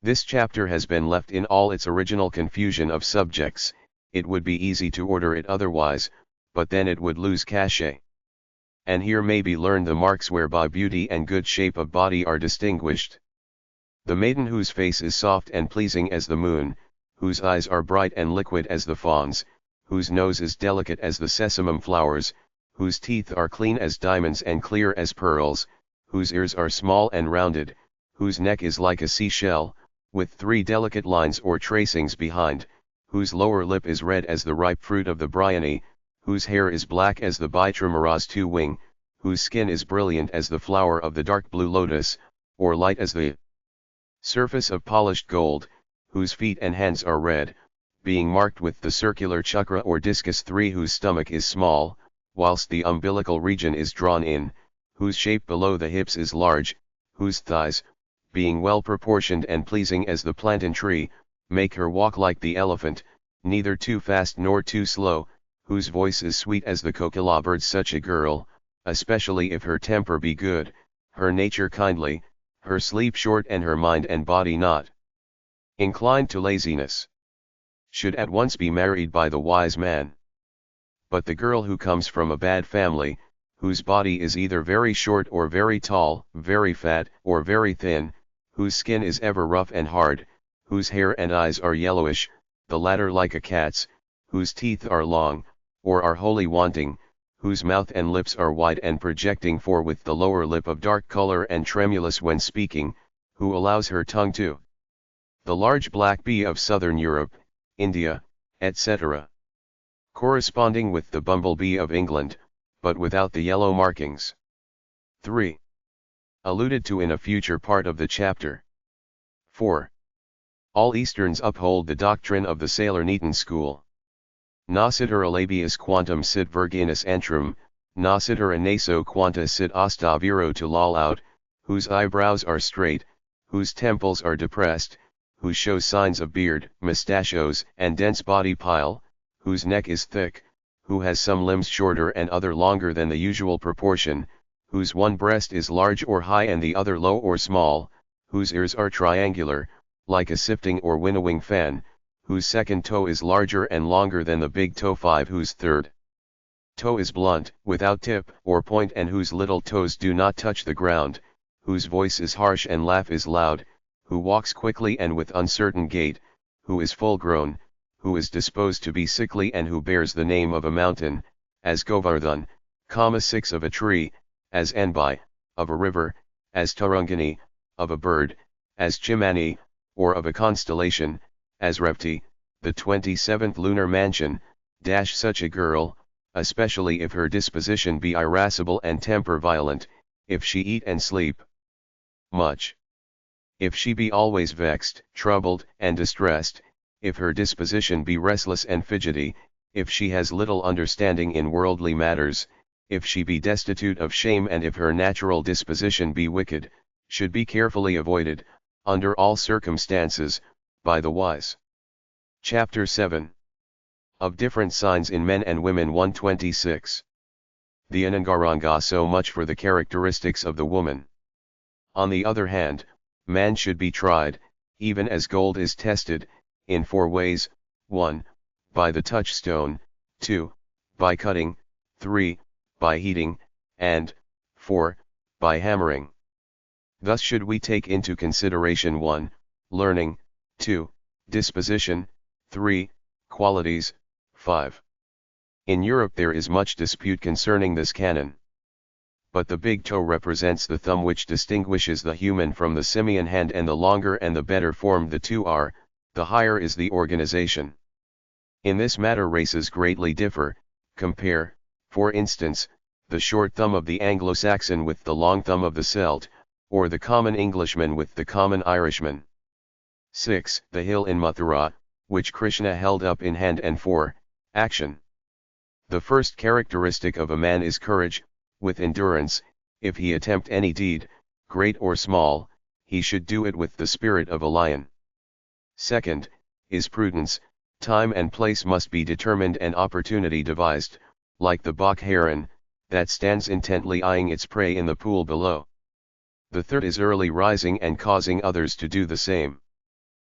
This chapter has been left in all its original confusion of subjects. It would be easy to order it otherwise, but then it would lose cachet. And here may be learned the marks whereby beauty and good shape of body are distinguished. The maiden whose face is soft and pleasing as the moon, whose eyes are bright and liquid as the fawn's, whose nose is delicate as the sesamum flowers, whose teeth are clean as diamonds and clear as pearls, whose ears are small and rounded, whose neck is like a seashell, with 3 delicate lines or tracings behind, whose lower lip is red as the ripe fruit of the bryony, whose hair is black as the Bitramaras 2-wing, whose skin is brilliant as the flower of the dark blue lotus, or light as the surface of polished gold, whose feet and hands are red, being marked with the circular chakra or discus 3, whose stomach is small, whilst the umbilical region is drawn in, whose shape below the hips is large, whose thighs, being well proportioned and pleasing as the plantain tree, make her walk like the elephant, neither too fast nor too slow, whose voice is sweet as the kokila bird. Such a girl, especially if her temper be good, her nature kindly, her sleep short and her mind and body not inclined to laziness, should at once be married by the wise man. But the girl who comes from a bad family, whose body is either very short or very tall, very fat or very thin, whose skin is ever rough and hard, whose hair and eyes are yellowish, the latter like a cat's, whose teeth are long, or are wholly wanting, whose mouth and lips are wide and projecting for with the lower lip of dark color and tremulous when speaking, who allows her tongue to the large black bee of southern Europe, India, etc. corresponding with the bumblebee of England, but without the yellow markings. 3. Alluded to in a future part of the chapter. 4. All Easterns uphold the doctrine of the Salernitan school. Nocitur labius quantum sit virginis antrum, nocitur naso quanta sit asta viro to loll out, whose eyebrows are straight, whose temples are depressed, who shows signs of beard, mustachios, and dense body pile, whose neck is thick, who has some limbs shorter and other longer than the usual proportion, whose one breast is large or high and the other low or small, whose ears are triangular, like a sifting or winnowing fan, whose second toe is larger and longer than the big toe 5, whose third toe is blunt, without tip or point, and whose little toes do not touch the ground, whose voice is harsh and laugh is loud, who walks quickly and with uncertain gait, who is full grown, who is disposed to be sickly and who bears the name of a mountain, as Govardhan, 6 of a tree, as Anbai, of a river, as Tarangani, of a bird, as Chimani, or of a constellation, as Revti, the 27th lunar mansion, such a girl, especially if her disposition be irascible and temper violent, if she eat and sleep much, if she be always vexed, troubled, and distressed, if her disposition be restless and fidgety, if she has little understanding in worldly matters, if she be destitute of shame, and if her natural disposition be wicked, should be carefully avoided, under all circumstances, by the wise. Chapter 7. Of different signs in men and women. 126. The Ananga. So much for the characteristics of the woman. On the other hand, man should be tried, even as gold is tested, in 4 ways: 1. By the touchstone, 2. By cutting, 3. By heating, and 4. By hammering. Thus should we take into consideration: 1. Learning, 2. Disposition, 3. Qualities, 5. In Europe there is much dispute concerning this canon. But the big toe represents the thumb, which distinguishes the human from the simian hand, and the longer and the better formed the two are, the higher is the organization. In this matter races greatly differ. Compare, for instance, the short thumb of the Anglo-Saxon with the long thumb of the Celt, or the common Englishman with the common Irishman. 6. The hill in Mathura, which Krishna held up in hand and for action. The first characteristic of a man is courage, with endurance. If he attempt any deed, great or small, he should do it with the spirit of a lion. Second, is prudence. Time and place must be determined and opportunity devised, like the Bach heron, that stands intently eyeing its prey in the pool below. The third is early rising and causing others to do the same.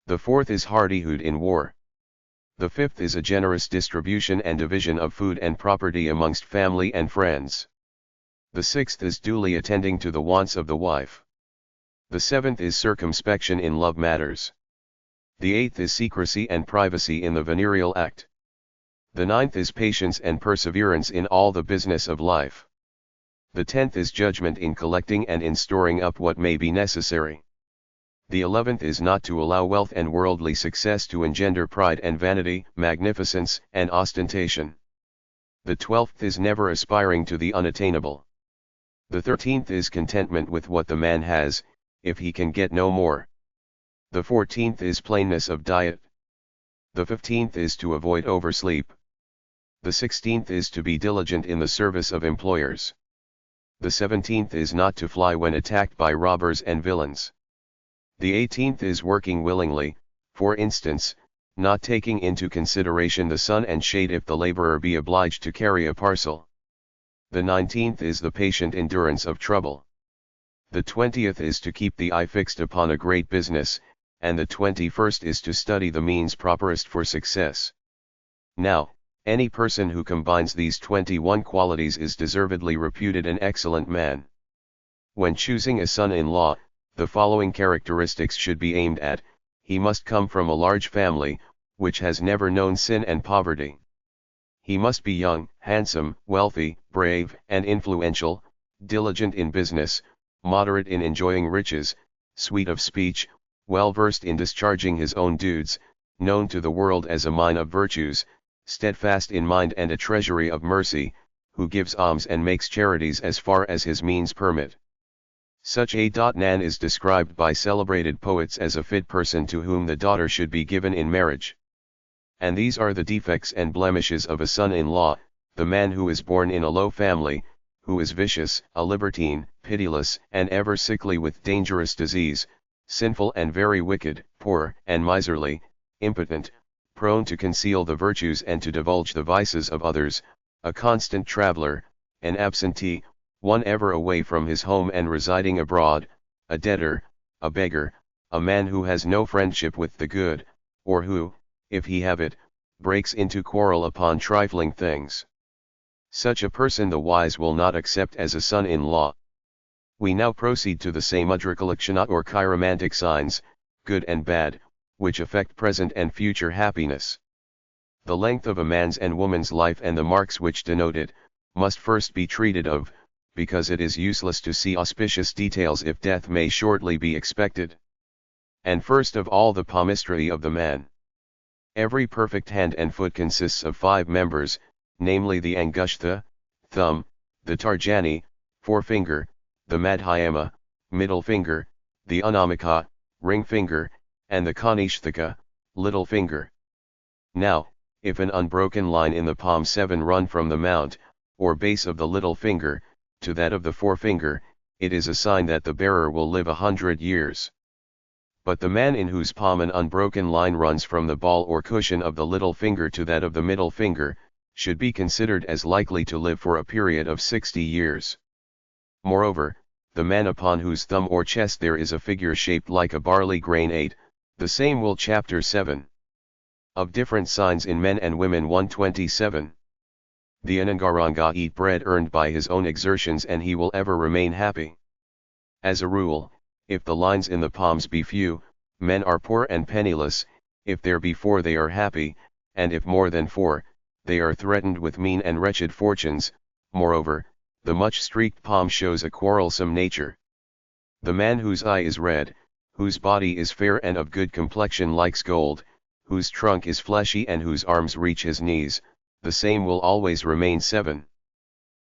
The fourth is hardihood in war. The fifth is a generous distribution and division of food and property amongst family and friends. The sixth is duly attending to the wants of the wife. The seventh is circumspection in love matters. The eighth is secrecy and privacy in the venereal act. The ninth is patience and perseverance in all the business of life. The 10th is judgment in collecting and in storing up what may be necessary. The 11th is not to allow wealth and worldly success to engender pride and vanity, magnificence and ostentation. The 12th is never aspiring to the unattainable. The 13th is contentment with what the man has, if he can get no more. The 14th is plainness of diet. The 15th is to avoid oversleep. The 16th is to be diligent in the service of employers. The 17th is not to fly when attacked by robbers and villains. The 18th is working willingly, for instance, not taking into consideration the sun and shade if the laborer be obliged to carry a parcel. The 19th is the patient endurance of trouble. The 20th is to keep the eye fixed upon a great business, and the 21st is to study the means properest for success. Now, any person who combines these 21 qualities is deservedly reputed an excellent man. When choosing a son-in-law, the following characteristics should be aimed at. He must come from a large family, which has never known sin and poverty. He must be young, handsome, wealthy, brave and influential, diligent in business, moderate in enjoying riches, sweet of speech, well versed in discharging his own duties, known to the world as a mine of virtues, steadfast in mind and a treasury of mercy, who gives alms and makes charities as far as his means permit. Such a man is described by celebrated poets as a fit person to whom the daughter should be given in marriage. And these are the defects and blemishes of a son-in-law: the man who is born in a low family, who is vicious, a libertine, pitiless and ever sickly with dangerous disease, sinful and very wicked, poor and miserly, impotent, prone to conceal the virtues and to divulge the vices of others, a constant traveler, an absentee, one ever away from his home and residing abroad, a debtor, a beggar, a man who has no friendship with the good, or who, if he have it, breaks into quarrel upon trifling things. Such a person the wise will not accept as a son-in-law. We now proceed to the Samudrakalaksana or chiromantic signs, good and bad, which affect present and future happiness. The length of a man's and woman's life and the marks which denote it, must first be treated of, because it is useless to see auspicious details if death may shortly be expected. And first of all the palmistry of the man. Every perfect hand and foot consists of 5 members, namely the Angushtha, thumb, the Tarjani, forefinger, the Madhyama, middle finger, the Anamika, ring finger, and the Kanishtaka, little finger. Now, if an unbroken line in the palm 7 run from the mount, or base of the little finger, to that of the forefinger, it is a sign that the bearer will live 100 years. But the man in whose palm an unbroken line runs from the ball or cushion of the little finger to that of the middle finger, should be considered as likely to live for a period of 60 years. Moreover, the man upon whose thumb or chest there is a figure shaped like a barley grain 8, the same will chapter 7. Of different signs in men and women 127. The Ananga eat bread earned by his own exertions and he will ever remain happy. As a rule, if the lines in the palms be few, men are poor and penniless; if there be 4 they are happy, and if more than 4, they are threatened with mean and wretched fortunes. Moreover, the much-streaked palm shows a quarrelsome nature. The man whose eye is red, whose body is fair and of good complexion likes gold, whose trunk is fleshy and whose arms reach his knees, the same will always remain 7.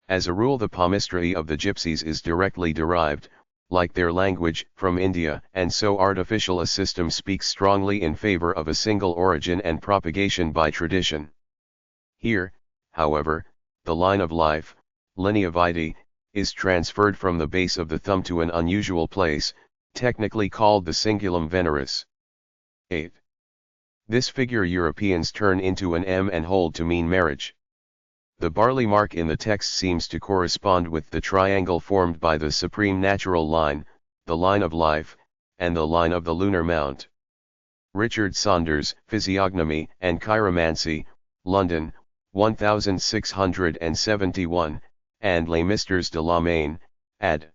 As a rule the palmistry of the gypsies is directly derived, like their language, from India, and so artificial a system speaks strongly in favor of a single origin and propagation by tradition. Here, however, the line of life, linea vitae, is transferred from the base of the thumb to an unusual place, technically called the cingulum veneris. 8. This figure Europeans turn into an M and hold to mean marriage. The barley mark in the text seems to correspond with the triangle formed by the supreme natural line, the line of life, and the line of the lunar mount. Richard Saunders, Physiognomy and Chiromancy, London, 1671, and Les Mystères de la Main, ad.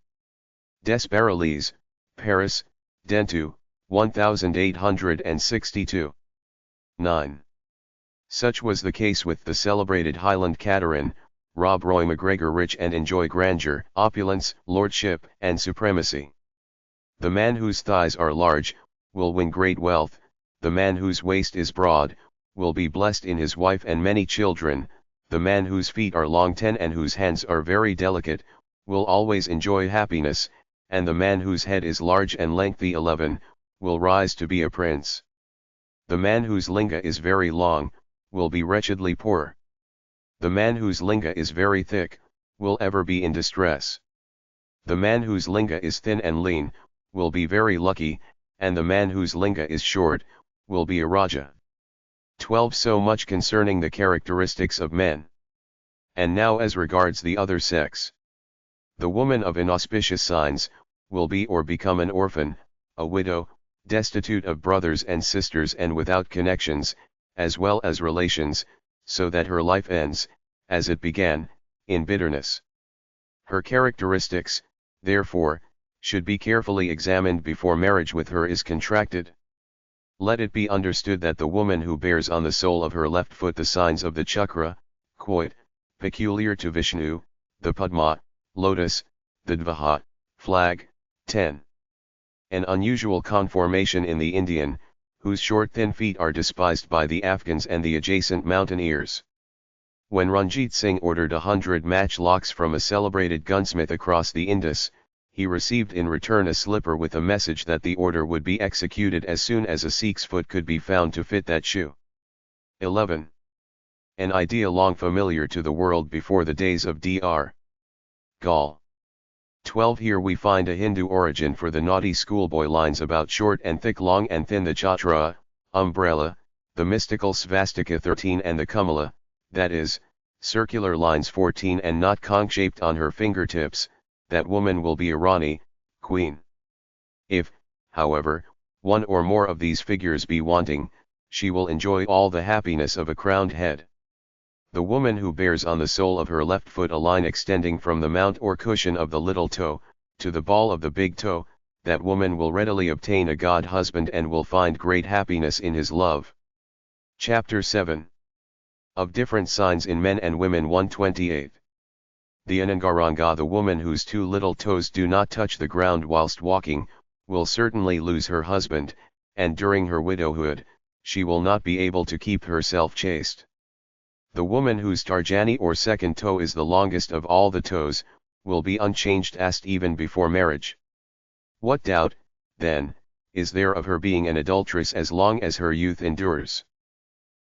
Desbarrellis, Paris, Dentu, 1862. 9. Such was the case with the celebrated Highland Cateran, Rob Roy MacGregor, rich and enjoy grandeur, opulence, lordship, and supremacy. The man whose thighs are large, will win great wealth, the man whose waist is broad, will be blessed in his wife and many children, the man whose feet are long 10 and whose hands are very delicate, will always enjoy happiness, and the man whose head is large and lengthy 11, will rise to be a prince. The man whose linga is very long, will be wretchedly poor. The man whose linga is very thick, will ever be in distress. The man whose linga is thin and lean, will be very lucky, and the man whose linga is short, will be a Raja. 12. So much concerning the characteristics of men. And now as regards the other sex. The woman of inauspicious signs, will be or become an orphan, a widow, destitute of brothers and sisters and without connections, as well as relations, so that her life ends, as it began, in bitterness. Her characteristics, therefore, should be carefully examined before marriage with her is contracted. Let it be understood that the woman who bears on the sole of her left foot the signs of the chakra, quoit, peculiar to Vishnu, the Padma, lotus, the Dvaha, flag, 10. An unusual conformation in the Indian, whose short thin feet are despised by the Afghans and the adjacent mountaineers. When Ranjit Singh ordered 100 matchlocks from a celebrated gunsmith across the Indus, he received in return a slipper with a message that the order would be executed as soon as a Sikh's foot could be found to fit that shoe. 11. An idea long familiar to the world before the days of Dr. Gall. 12. Here we find a Hindu origin for the naughty schoolboy lines about short and thick, long and thin, the chatra, umbrella, the mystical svastika 13 and the kumala, that is, circular lines 14 and not conch-shaped on her fingertips, that woman will be a Rani, queen. If, however, one or more of these figures be wanting, she will enjoy all the happiness of a crowned head. The woman who bears on the sole of her left foot a line extending from the mount or cushion of the little toe, to the ball of the big toe, that woman will readily obtain a god husband and will find great happiness in his love. Chapter 7. Of different signs in men and women 128. The Ananga, the woman whose 2 little toes do not touch the ground whilst walking, will certainly lose her husband, and during her widowhood, she will not be able to keep herself chaste. The woman whose tarjani or second toe is the longest of all the toes, will be unchanged caste even before marriage. What doubt, then, is there of her being an adulteress as long as her youth endures?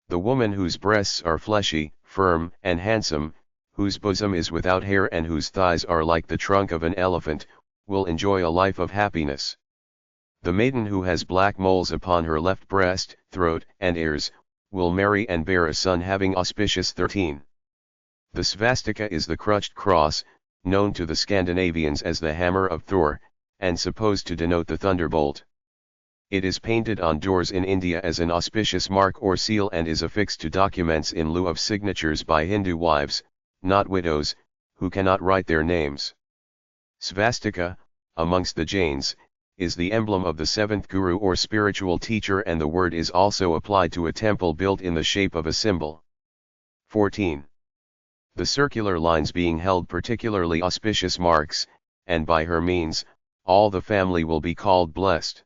The woman whose breasts are fleshy, firm, and handsome, whose bosom is without hair and whose thighs are like the trunk of an elephant, will enjoy a life of happiness. The maiden who has black moles upon her left breast, throat, and ears, will marry and bear a son having auspicious 13. The svastika is the crutched cross, known to the Scandinavians as the hammer of Thor, and supposed to denote the thunderbolt. It is painted on doors in India as an auspicious mark or seal and is affixed to documents in lieu of signatures by Hindu wives, not widows, who cannot write their names. Svastika, amongst the Jains, is the emblem of the 7th guru or spiritual teacher, and the word is also applied to a temple built in the shape of a symbol. 14. The circular lines being held particularly auspicious marks, and by her means, all the family will be called blessed.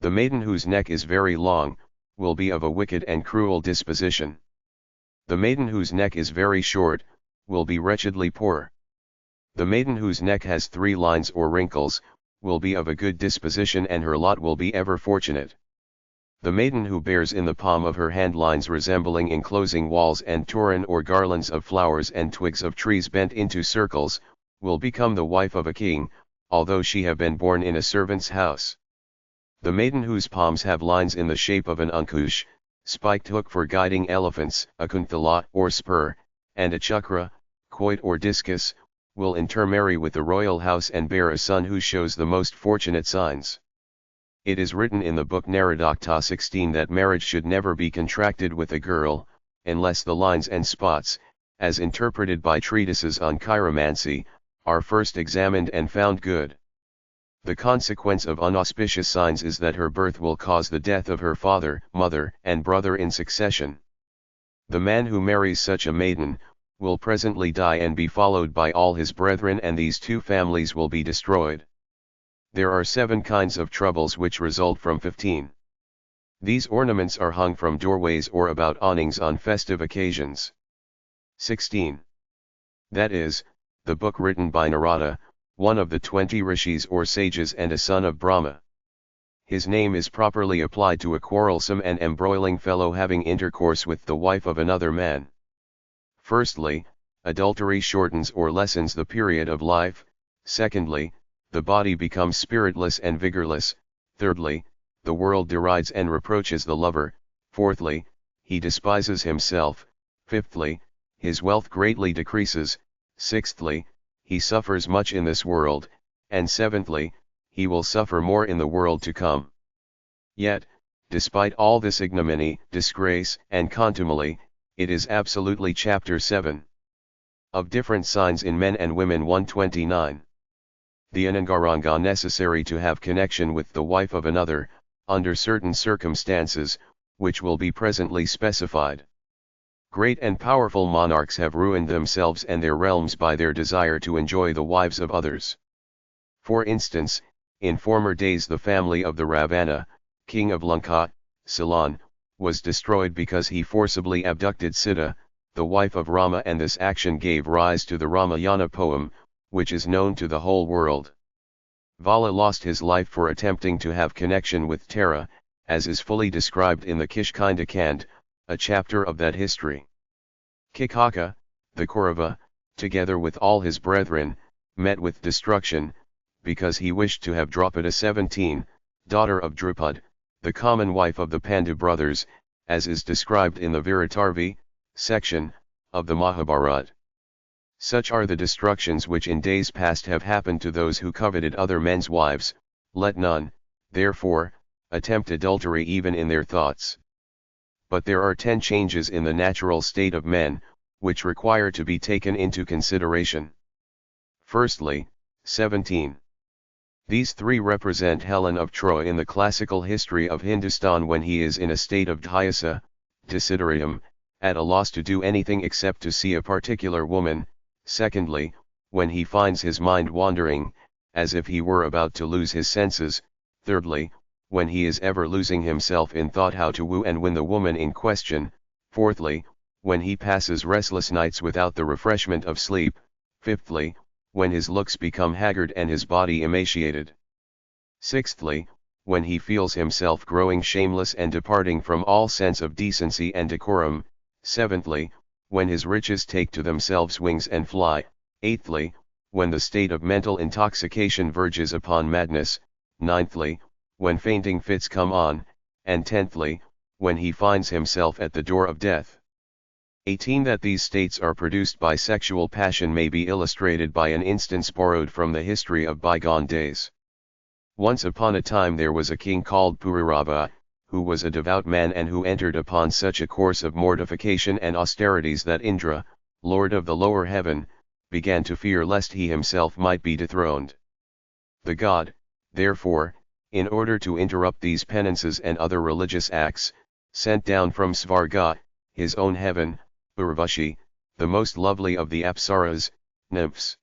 The maiden whose neck is very long, will be of a wicked and cruel disposition. The maiden whose neck is very short, will be wretchedly poor. The maiden whose neck has 3 lines or wrinkles, will be of a good disposition and her lot will be ever fortunate. The maiden who bears in the palm of her hand lines resembling enclosing walls and toran or garlands of flowers and twigs of trees bent into circles, will become the wife of a king, although she have been born in a servant's house. The maiden whose palms have lines in the shape of an ankush, spiked hook for guiding elephants, a kunthala or spur, and a chakra, quoit or discus, will intermarry with the royal house and bear a son who shows the most fortunate signs. It is written in the book Naradakta 16 that marriage should never be contracted with a girl, unless the lines and spots, as interpreted by treatises on chiromancy, are first examined and found good. The consequence of unauspicious signs is that her birth will cause the death of her father, mother, and brother in succession. The man who marries such a maiden, will presently die and be followed by all his brethren, and these two families will be destroyed. There are 7 kinds of troubles which result from 15. These ornaments are hung from doorways or about awnings on festive occasions. 16. That is, the book written by Narada, one of the 20 rishis or sages and a son of Brahma. His name is properly applied to a quarrelsome and embroiling fellow having intercourse with the wife of another man. Firstly, adultery shortens or lessens the period of life. Secondly, the body becomes spiritless and vigorless. Thirdly, the world derides and reproaches the lover. Fourthly, he despises himself. Fifthly, his wealth greatly decreases. Sixthly, he suffers much in this world. And seventhly, he will suffer more in the world to come. Yet, despite all this ignominy, disgrace, and contumely, it is absolutely chapter 7. Of different signs in men and women 129. The Ananga necessary to have connection with the wife of another, under certain circumstances, which will be presently specified. Great and powerful monarchs have ruined themselves and their realms by their desire to enjoy the wives of others. For instance, in former days the family of the Ravana, king of Lanka, Ceylon, was destroyed because he forcibly abducted Sita, the wife of Rama, and this action gave rise to the Ramayana poem, which is known to the whole world. Vala lost his life for attempting to have connection with Tara, as is fully described in the Kishkinda Kand, a chapter of that history. Kikaka, the Kaurava, together with all his brethren, met with destruction, because he wished to have Draupadi 17, daughter of Drupad, the common wife of the Pandu brothers, as is described in the Viratarvi section of the Mahabharata. Such are the destructions which in days past have happened to those who coveted other men's wives. Let none, therefore, attempt adultery even in their thoughts. But there are 10 changes in the natural state of men, which require to be taken into consideration. Firstly, 17. These 3 represent Helen of Troy in the classical history of Hindustan when he is in a state of dhyasa, desiderium, at a loss to do anything except to see a particular woman. Secondly, when he finds his mind wandering, as if he were about to lose his senses. Thirdly, when he is ever losing himself in thought how to woo and win the woman in question. Fourthly, when he passes restless nights without the refreshment of sleep. Fifthly, when his looks become haggard and his body emaciated. Sixthly, when he feels himself growing shameless and departing from all sense of decency and decorum. Seventhly, when his riches take to themselves wings and fly. Eighthly, when the state of mental intoxication verges upon madness. Ninthly, when fainting fits come on. And tenthly, when he finds himself at the door of death. 18. That these states are produced by sexual passion may be illustrated by an instance borrowed from the history of bygone days. Once upon a time there was a king called Pururava, who was a devout man and who entered upon such a course of mortification and austerities that Indra, lord of the lower heaven, began to fear lest he himself might be dethroned. The god, therefore, in order to interrupt these penances and other religious acts, sent down from Svarga, his own heaven, Urvashi, the most lovely of the Apsaras, nymphs.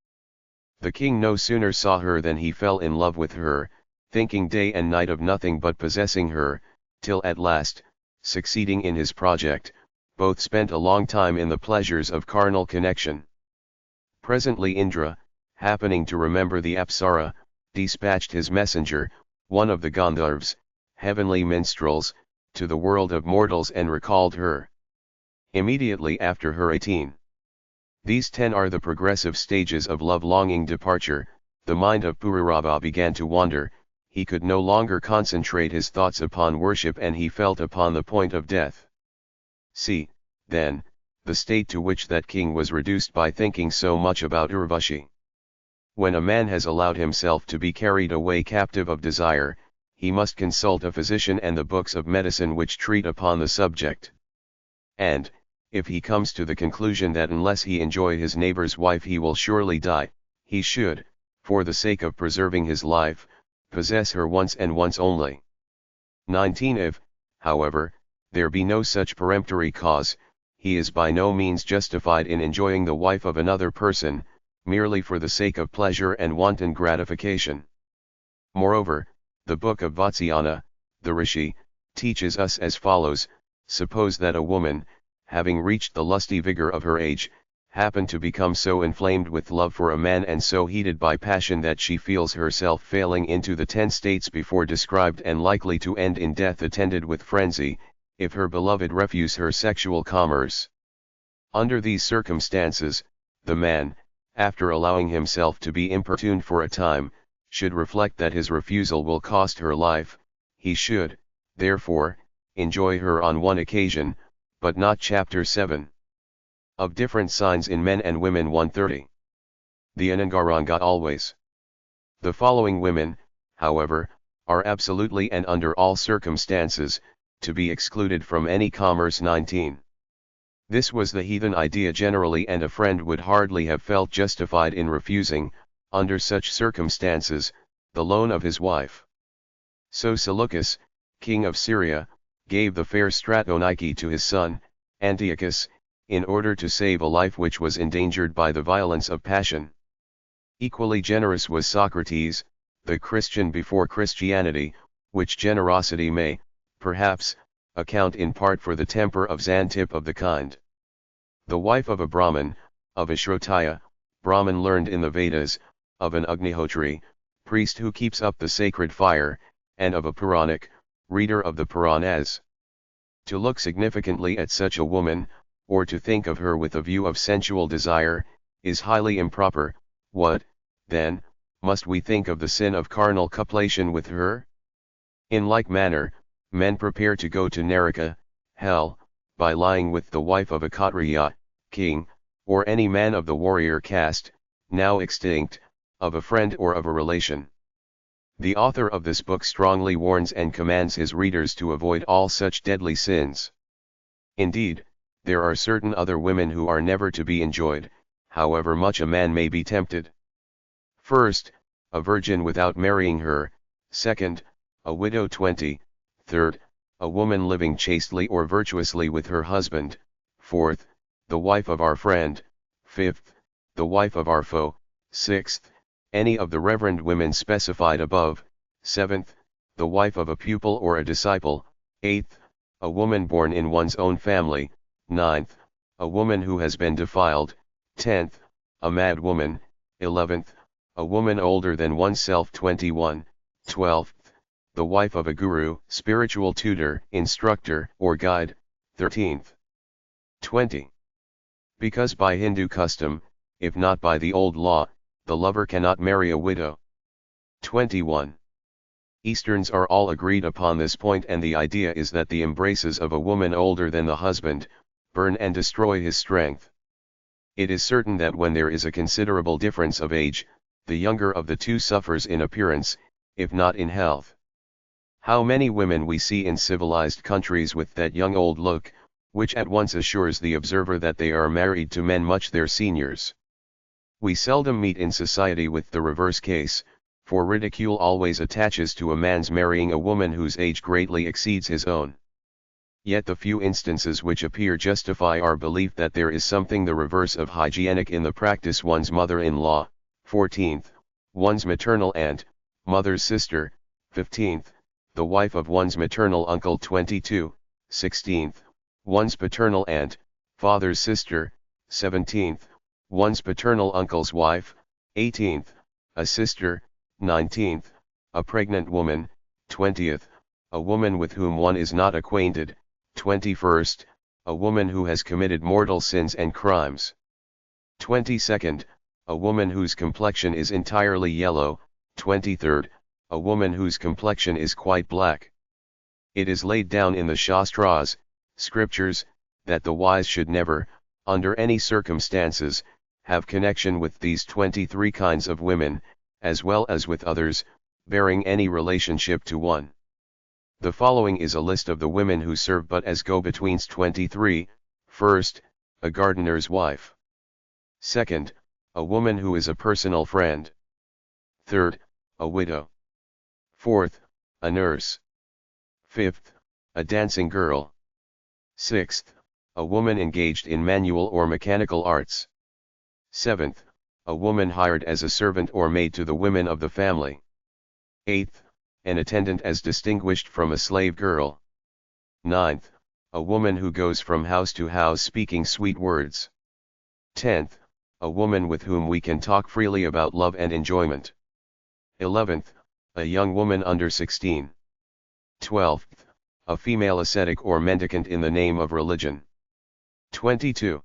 The king no sooner saw her than he fell in love with her, thinking day and night of nothing but possessing her, till at last, succeeding in his project, both spent a long time in the pleasures of carnal connection. Presently Indra, happening to remember the Apsara, dispatched his messenger, one of the Gandharvas, heavenly minstrels, to the world of mortals and recalled her immediately after her 18. These 10 are the progressive stages of love-longing departure. The mind of Pururava began to wander, he could no longer concentrate his thoughts upon worship and he felt upon the point of death. See, then, the state to which that king was reduced by thinking so much about Urvashi. When a man has allowed himself to be carried away captive of desire, he must consult a physician and the books of medicine which treat upon the subject. And, if he comes to the conclusion that unless he enjoy his neighbor's wife he will surely die, he should, for the sake of preserving his life, possess her once and once only. 19. If, however, there be no such peremptory cause, he is by no means justified in enjoying the wife of another person, merely for the sake of pleasure and wanton gratification. Moreover, the book of Vatsyayana, the Rishi, teaches us as follows: suppose that a woman, having reached the lusty vigor of her age, happen to become so inflamed with love for a man and so heated by passion that she feels herself failing into the 10 states before described and likely to end in death attended with frenzy, if her beloved refuse her sexual commerce. Under these circumstances, the man, after allowing himself to be importuned for a time, should reflect that his refusal will cost her life. He should, therefore, enjoy her on one occasion, but not. Chapter 7. Of different signs in men and women. 130. The Ananga always. The following women, however, are absolutely and under all circumstances, to be excluded from any commerce. 19. This was the heathen idea generally, and a friend would hardly have felt justified in refusing, under such circumstances, the loan of his wife. So Seleucus, king of Syria, gave the fair Stratonice to his son, Antiochus, in order to save a life which was endangered by the violence of passion. Equally generous was Socrates, the Christian before Christianity, which generosity may, perhaps, account in part for the temper of Xantippe of the kind. The wife of a Brahmin, of a Shrotriya, Brahmin learned in the Vedas, of an Agnihotri, priest who keeps up the sacred fire, and of a Puranic, reader of the Puranas. To look significantly at such a woman, or to think of her with a view of sensual desire, is highly improper. What, then, must we think of the sin of carnal copulation with her? In like manner, men prepare to go to Naraka, hell, by lying with the wife of a Kshatriya, king, or any man of the warrior caste, now extinct, of a friend or of a relation. The author of this book strongly warns and commands his readers to avoid all such deadly sins. Indeed, there are certain other women who are never to be enjoyed, however much a man may be tempted. First, a virgin without marrying her; second, a widow. 20. Third, a woman living chastely or virtuously with her husband; fourth, the wife of our friend; fifth, the wife of our foe; sixth, any of the reverend women specified above; seventh, the wife of a pupil or a disciple; eighth, a woman born in one's own family; ninth, a woman who has been defiled; 10th, a mad woman; 11th, a woman older than oneself. 21, 12th, the wife of a guru, spiritual tutor, instructor, or guide; 13th. 20. Because by Hindu custom, if not by the old law, the lover cannot marry a widow. 21. Easterns are all agreed upon this point, and the idea is that the embraces of a woman older than the husband burn and destroy his strength. It is certain that when there is a considerable difference of age, the younger of the two suffers in appearance, if not in health. How many women we see in civilized countries with that young old look, which at once assures the observer that they are married to men much their seniors. We seldom meet in society with the reverse case, for ridicule always attaches to a man's marrying a woman whose age greatly exceeds his own. Yet the few instances which appear justify our belief that there is something the reverse of hygienic in the practice. One's mother-in-law; 14th, one's maternal aunt, mother's sister; 15th, the wife of one's maternal uncle; 22, 16th, one's paternal aunt, father's sister; 17th, one's paternal uncle's wife; 18th, a sister; 19th, a pregnant woman; 20th, a woman with whom one is not acquainted. 21st, a woman who has committed mortal sins and crimes. 22nd, a woman whose complexion is entirely yellow. 23rd, a woman whose complexion is quite black. It is laid down in the Shastras, scriptures, that the wise should never, under any circumstances, have connection with these 23 kinds of women, as well as with others, bearing any relationship to one. The following is a list of the women who serve but as go-betweens. 23, first, a gardener's wife. Second, a woman who is a personal friend. Third, a widow. Fourth, a nurse. Fifth, a dancing girl. Sixth, a woman engaged in manual or mechanical arts. Seventh, a woman hired as a servant or maid to the women of the family. Eighth, an attendant as distinguished from a slave girl. Ninth, a woman who goes from house to house speaking sweet words. 10th, a woman with whom we can talk freely about love and enjoyment. 11th, a young woman under 16. 12th, a female ascetic or mendicant in the name of religion. 22.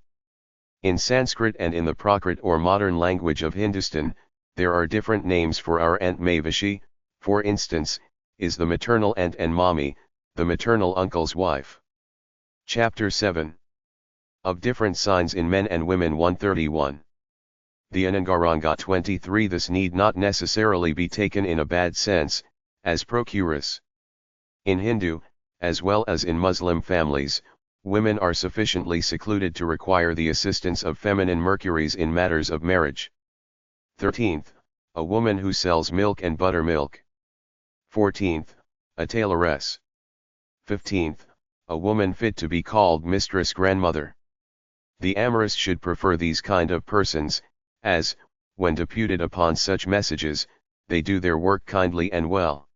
In Sanskrit and in the Prakrit or modern language of Hindustan, there are different names for our Aunt Mavashi. For instance, is the maternal aunt and mommy, the maternal uncle's wife. Chapter 7. Of different signs in men and women. 131. The Ananga 23. This need not necessarily be taken in a bad sense, as procurus. In Hindu, as well as in Muslim families, women are sufficiently secluded to require the assistance of feminine Mercuries in matters of marriage. 13th, a woman who sells milk and buttermilk. 14th, a tailoress. 15th, a woman fit to be called mistress grandmother. The amorous should prefer these kind of persons, as, when deputed upon such messages, they do their work kindly and well.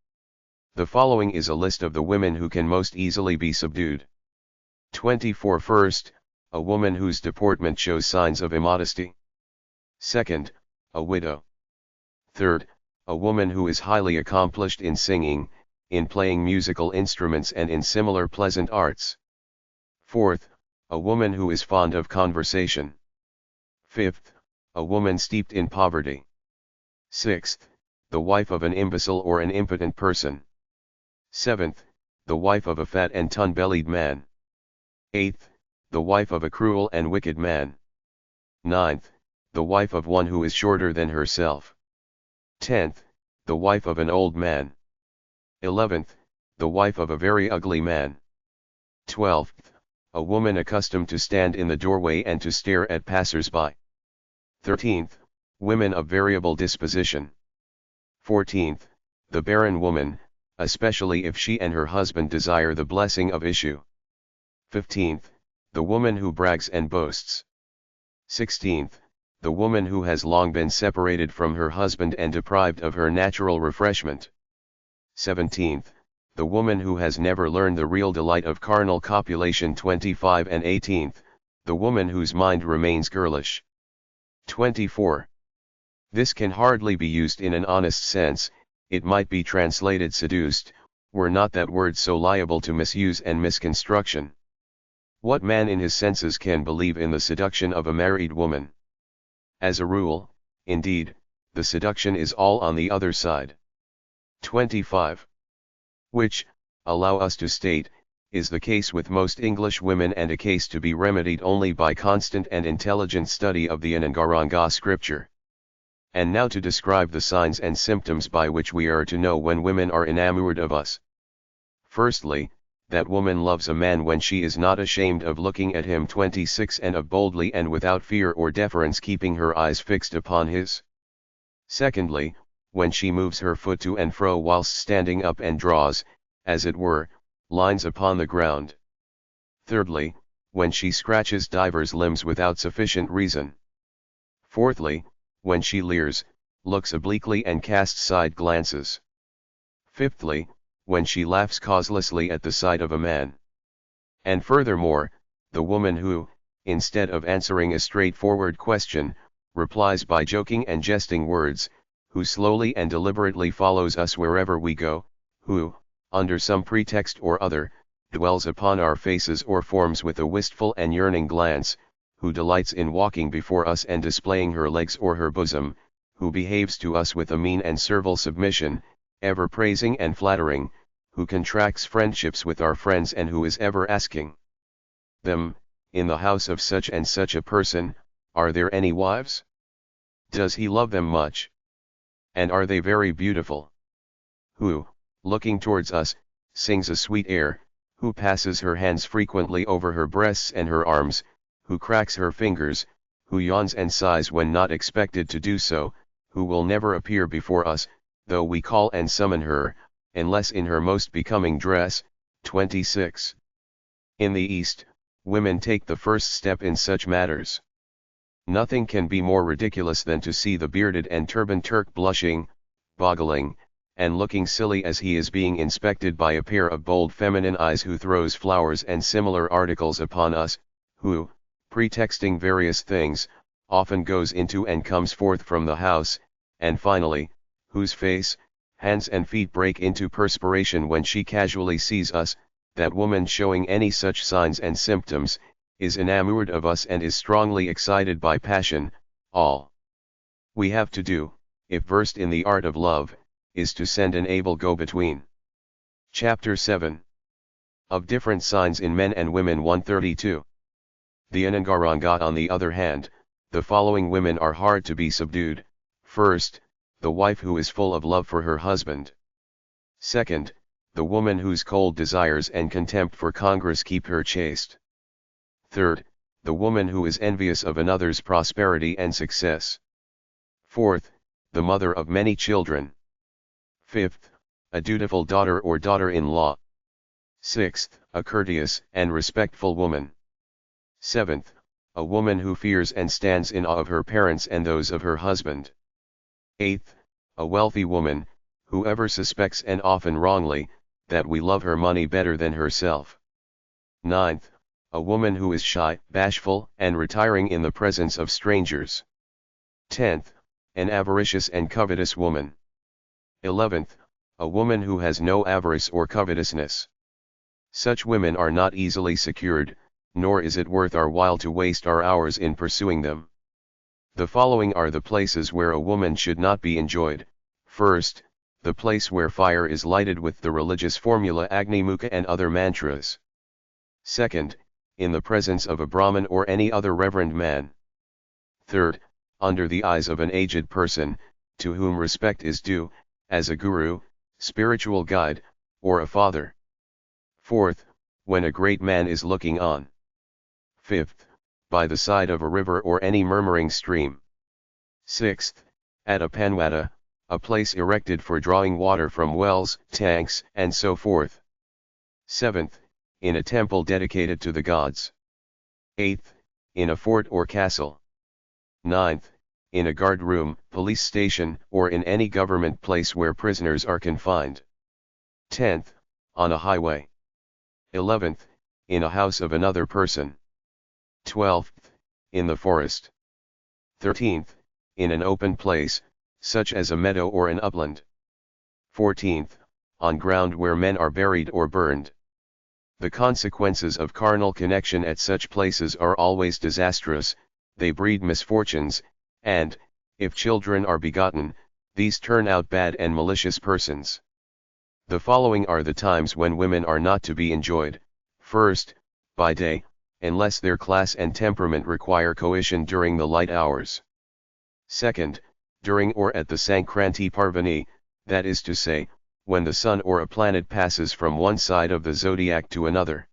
The following is a list of the women who can most easily be subdued. 24. First, a woman whose deportment shows signs of immodesty. Second, a widow. Third, a woman who is highly accomplished in singing, in playing musical instruments and in similar pleasant arts. Fourth, a woman who is fond of conversation. Fifth, a woman steeped in poverty. Sixth, the wife of an imbecile or an impotent person. Seventh, the wife of a fat and tun-bellied man. Eighth, the wife of a cruel and wicked man. Ninth, the wife of one who is shorter than herself. 10th, the wife of an old man. 11th, the wife of a very ugly man. 12th, a woman accustomed to stand in the doorway and to stare at passers-by. 13th, women of variable disposition. 14th, the barren woman, especially if she and her husband desire the blessing of issue. 15th, the woman who brags and boasts. 16th, the woman who has long been separated from her husband and deprived of her natural refreshment. 17th, the woman who has never learned the real delight of carnal copulation. 25 and 18th, the woman whose mind remains girlish. 24. This can hardly be used in an honest sense, it might be translated seduced, were not that word so liable to misuse and misconstruction. What man in his senses can believe in the seduction of a married woman? As a rule, indeed, the seduction is all on the other side. 25. Which, allow us to state, is the case with most English women and a case to be remedied only by constant and intelligent study of the Ananga scripture. And now to describe the signs and symptoms by which we are to know when women are enamored of us. Firstly, that woman loves a man when she is not ashamed of looking at him. 26. And of boldly and without fear or deference keeping her eyes fixed upon his. Secondly, when she moves her foot to and fro whilst standing up and draws, as it were, lines upon the ground. Thirdly, when she scratches divers limbs without sufficient reason. Fourthly, when she leers, looks obliquely and casts side glances. Fifthly, when she laughs causelessly at the sight of a man. And furthermore, the woman who, instead of answering a straightforward question, replies by joking and jesting words, who slowly and deliberately follows us wherever we go, who, under some pretext or other, dwells upon our faces or forms with a wistful and yearning glance, who delights in walking before us and displaying her legs or her bosom, who behaves to us with a mean and servile submission, ever praising and flattering, who contracts friendships with our friends and who is ever asking them, in the house of such and such a person, are there any wives? Does he love them much? And are they very beautiful? Who, looking towards us, sings a sweet air, who passes her hands frequently over her breasts and her arms, who cracks her fingers, who yawns and sighs when not expected to do so, who will never appear before us, though we call and summon her, unless in her most becoming dress. 26. In the East, women take the first step in such matters. Nothing can be more ridiculous than to see the bearded and turbaned Turk blushing, boggling, and looking silly as he is being inspected by a pair of bold feminine eyes who throws flowers and similar articles upon us, who, pretexting various things, often goes into and comes forth from the house, and finally, whose face, hands and feet break into perspiration when she casually sees us. That woman showing any such signs and symptoms, is enamored of us and is strongly excited by passion. All we have to do, if versed in the art of love, is to send an able go-between. Chapter 7. Of different signs in men and women. 132. The Ananga on the other hand, the following women are hard to be subdued. First, the wife who is full of love for her husband. Second, the woman whose cold desires and contempt for Congress keep her chaste. Third, the woman who is envious of another's prosperity and success. Fourth, the mother of many children. Fifth, a dutiful daughter or daughter-in-law. Sixth, a courteous and respectful woman. Seventh, a woman who fears and stands in awe of her parents and those of her husband. Eighth, a wealthy woman, who ever suspects, and often wrongly, that we love her money better than herself. Ninth, a woman who is shy, bashful, and retiring in the presence of strangers. 10th, an avaricious and covetous woman. 11th, a woman who has no avarice or covetousness. Such women are not easily secured, nor is it worth our while to waste our hours in pursuing them. The following are the places where a woman should not be enjoyed. First, the place where fire is lighted with the religious formula Agni Mukha and other mantras. Second, in the presence of a Brahmin or any other reverend man. Third, under the eyes of an aged person, to whom respect is due, as a guru, spiritual guide, or a father. Fourth, when a great man is looking on. Fifth, by the side of a river or any murmuring stream. Sixth, at a panwata, a place erected for drawing water from wells, tanks, and so forth. Seventh, in a temple dedicated to the gods. Eighth, in a fort or castle. Ninth, in a guard room, police station, or in any government place where prisoners are confined. 10th, on a highway. 11th, in a house of another person. 12th, in the forest. 13th, in an open place, such as a meadow or an upland. 14th, on ground where men are buried or burned. The consequences of carnal connection at such places are always disastrous. They breed misfortunes, and, if children are begotten, these turn out bad and malicious persons. The following are the times when women are not to be enjoyed. First, by day, unless their class and temperament require coition during the light hours. Second, during or at the Sankranti Parvani, that is to say, when the sun or a planet passes from one side of the zodiac to another.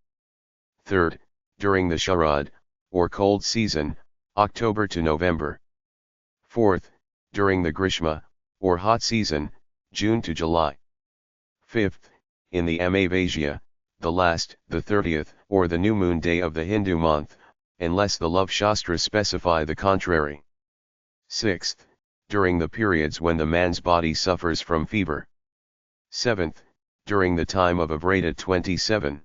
Third, during the Sharad, or cold season, October to November. Fourth, during the Grishma, or hot season, June to July. Fifth, in the Amavasya, the last, the 30th, or the new moon day of the Hindu month, unless the love Shastras specify the contrary. Sixth, during the periods when the man's body suffers from fever. Seventh, during the time of Avrata 27.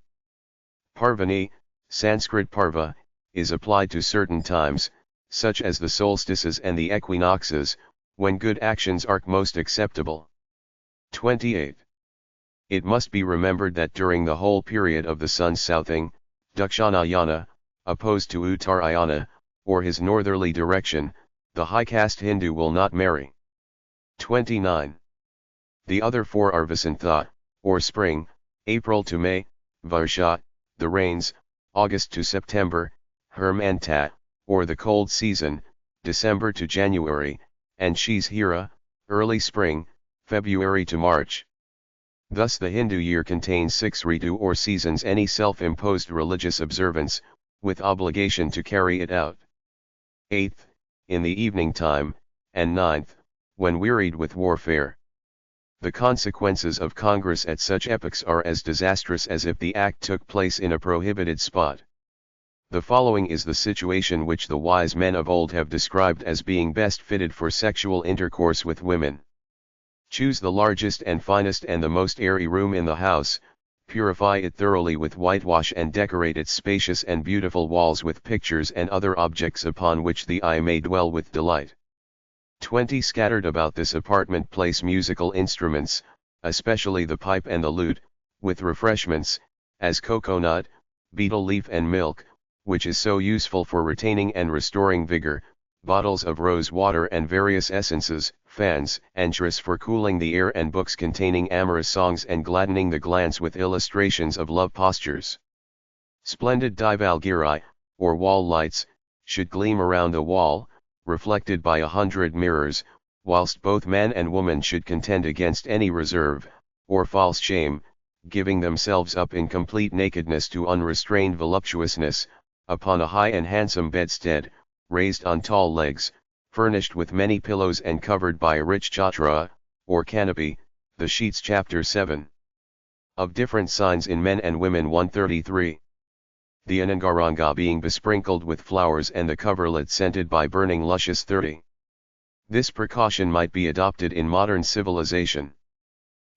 Parvani, Sanskrit parva, is applied to certain times, such as the solstices and the equinoxes, when good actions are most acceptable. 28. It must be remembered that during the whole period of the sun's southing, Dakshinayana, opposed to Uttarayana, or his northerly direction, the high caste Hindu will not marry. 29. The other four are Vasantha, or spring, April to May, Varsha, the rains, August to September, Hermanta, or the cold season, December to January, and Shishira, early spring, February to March. Thus the Hindu year contains 6 ritu or seasons, any self-imposed religious observance, with obligation to carry it out. 8th, in the evening time, and 9th, when wearied with warfare. The consequences of Congress at such epochs are as disastrous as if the act took place in a prohibited spot. The following is the situation which the wise men of old have described as being best fitted for sexual intercourse with women. Choose the largest and finest and the most airy room in the house, purify it thoroughly with whitewash and decorate its spacious and beautiful walls with pictures and other objects upon which the eye may dwell with delight. 20. Scattered about this apartment place musical instruments, especially the pipe and the lute, with refreshments, as coconut, betel leaf and milk, which is so useful for retaining and restoring vigor, bottles of rose water and various essences, fans, anchors for cooling the air, and books containing amorous songs and gladdening the glance with illustrations of love postures. Splendid divalgiri, or wall lights, should gleam around the wall, reflected by 100 mirrors, whilst both man and woman should contend against any reserve, or false shame, giving themselves up in complete nakedness to unrestrained voluptuousness, upon a high and handsome bedstead, raised on tall legs, furnished with many pillows and covered by a rich chatra, or canopy, the sheets. Chapter 7. Of different signs in men and women. 133. The Ananga being besprinkled with flowers and the coverlet scented by burning luscious. 30. This precaution might be adopted in modern civilization.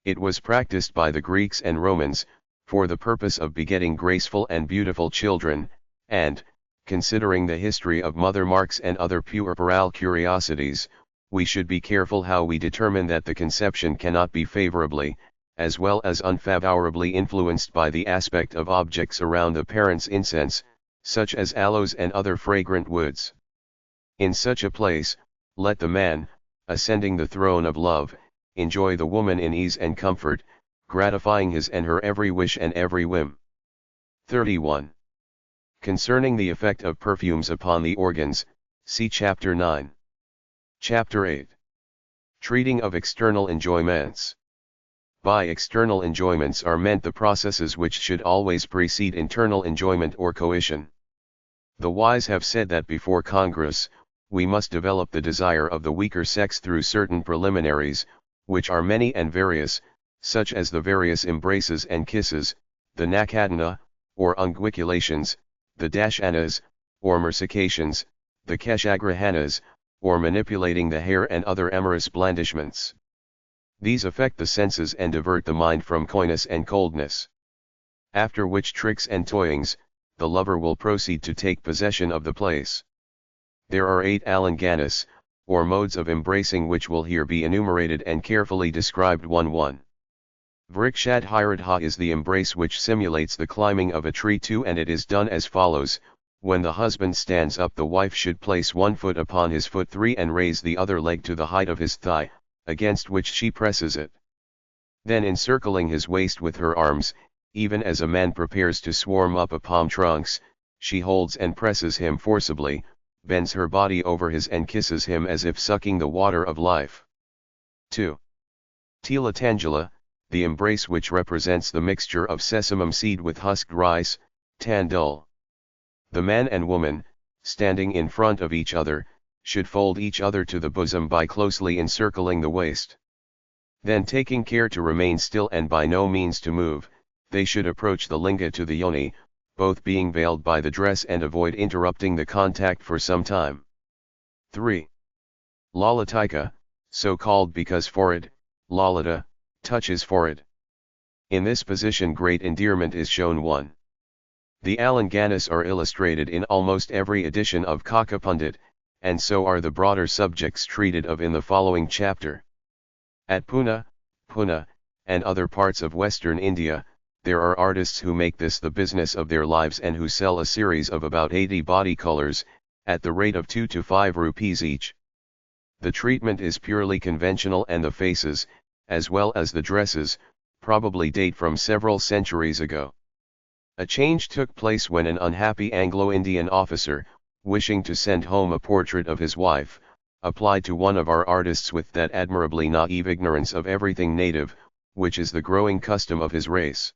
It was practiced by the Greeks and Romans, for the purpose of begetting graceful and beautiful children, and, considering the history of mother marks and other puerperal curiosities, we should be careful how we determine that the conception cannot be favorably, as well as unfavorably influenced by the aspect of objects around the parent's incense, such as aloes and other fragrant woods. In such a place, let the man, ascending the throne of love, enjoy the woman in ease and comfort, gratifying his and her every wish and every whim. 31. Concerning the effect of perfumes upon the organs, see Chapter 9. Chapter 8. Treating of external enjoyments. By external enjoyments are meant the processes which should always precede internal enjoyment or coition. The wise have said that before Congress, we must develop the desire of the weaker sex through certain preliminaries, which are many and various, such as the various embraces and kisses, the nakadana, or unguiculations, the dashanas, or mersications, the keshagrahanas, or manipulating the hair, and other amorous blandishments. These affect the senses and divert the mind from coyness and coldness. After which tricks and toyings, the lover will proceed to take possession of the place. There are 8 alanganas, or modes of embracing, which will here be enumerated and carefully described. 1. Vrikshadhiradha is the embrace which simulates the climbing of a tree. 2. And it is done as follows: when the husband stands up, the wife should place one foot upon his foot. 3. And raise the other leg to the height of his thigh, against which she presses it. Then, encircling his waist with her arms, even as a man prepares to swarm up a palm trunks, she holds and presses him forcibly, bends her body over his and kisses him as if sucking the water of life. 2. Tilatangela, the embrace which represents the mixture of sesamum seed with husked rice, tandul. The man and woman, standing in front of each other, should fold each other to the bosom by closely encircling the waist. Then, taking care to remain still and by no means to move, they should approach the linga to the yoni, both being veiled by the dress, and avoid interrupting the contact for some time. 3. Lalatika, so called because forehead, lalita, touches forehead. In this position great endearment is shown. 1. The alanganas are illustrated in almost every edition of Kakapundit, and so are the broader subjects treated of in the following chapter. At Pune, Pune, and other parts of western India, there are artists who make this the business of their lives and who sell a series of about 80 body colors, at the rate of 2 to 5 rupees each. The treatment is purely conventional and the faces, as well as the dresses, probably date from several centuries ago. A change took place when an unhappy Anglo-Indian officer, wishing to send home a portrait of his wife, applied to one of our artists with that admirably naive ignorance of everything native, which is the growing custom of his race.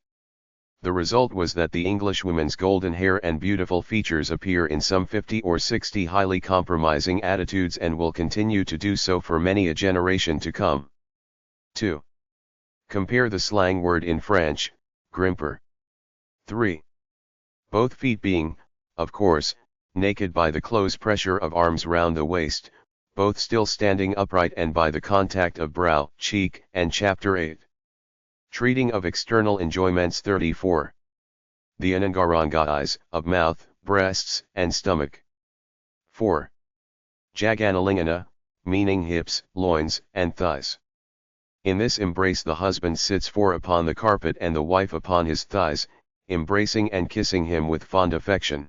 The result was that the Englishwoman's golden hair and beautiful features appear in some 50 or 60 highly compromising attitudes and will continue to do so for many a generation to come. 2. Compare the slang word in French, grimper. 3. Both feet being, of course, naked by the close pressure of arms round the waist, both still standing upright and by the contact of brow, cheek, and Chapter 8. Treating of external enjoyments 34. The Ananga eyes, of mouth, breasts, and stomach. 4. Jaganalingana, meaning hips, loins, and thighs. In this embrace the husband sits 4 upon the carpet and the wife upon his thighs, embracing and kissing him with fond affection.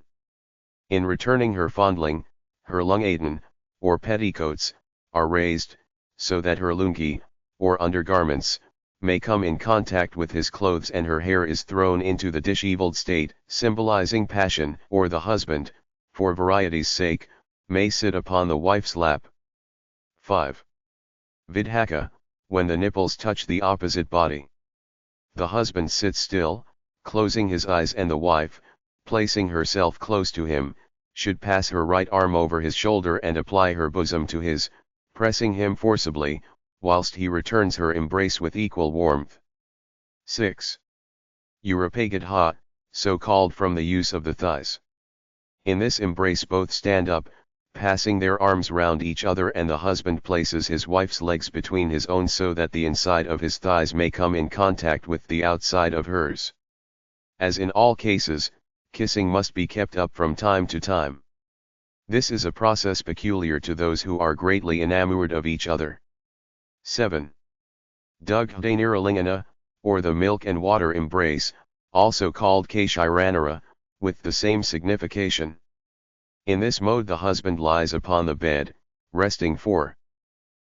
In returning her fondling, her lungaten, or petticoats, are raised, so that her lungi, or undergarments, may come in contact with his clothes and her hair is thrown into the disheveled state, symbolizing passion, or the husband, for variety's sake, may sit upon the wife's lap. 5. Vidhaka, when the nipples touch the opposite body. The husband sits still, closing his eyes and the wife, placing herself close to him, should pass her right arm over his shoulder and apply her bosom to his, pressing him forcibly, whilst he returns her embrace with equal warmth. 6. Urapagadha, so called from the use of the thighs. In this embrace both stand up, passing their arms round each other and the husband places his wife's legs between his own so that the inside of his thighs may come in contact with the outside of hers. As in all cases, kissing must be kept up from time to time. This is a process peculiar to those who are greatly enamored of each other. 7. Dugdhaniralingana, or the milk and water embrace, also called Kashiranara, with the same signification. In this mode the husband lies upon the bed, resting 4.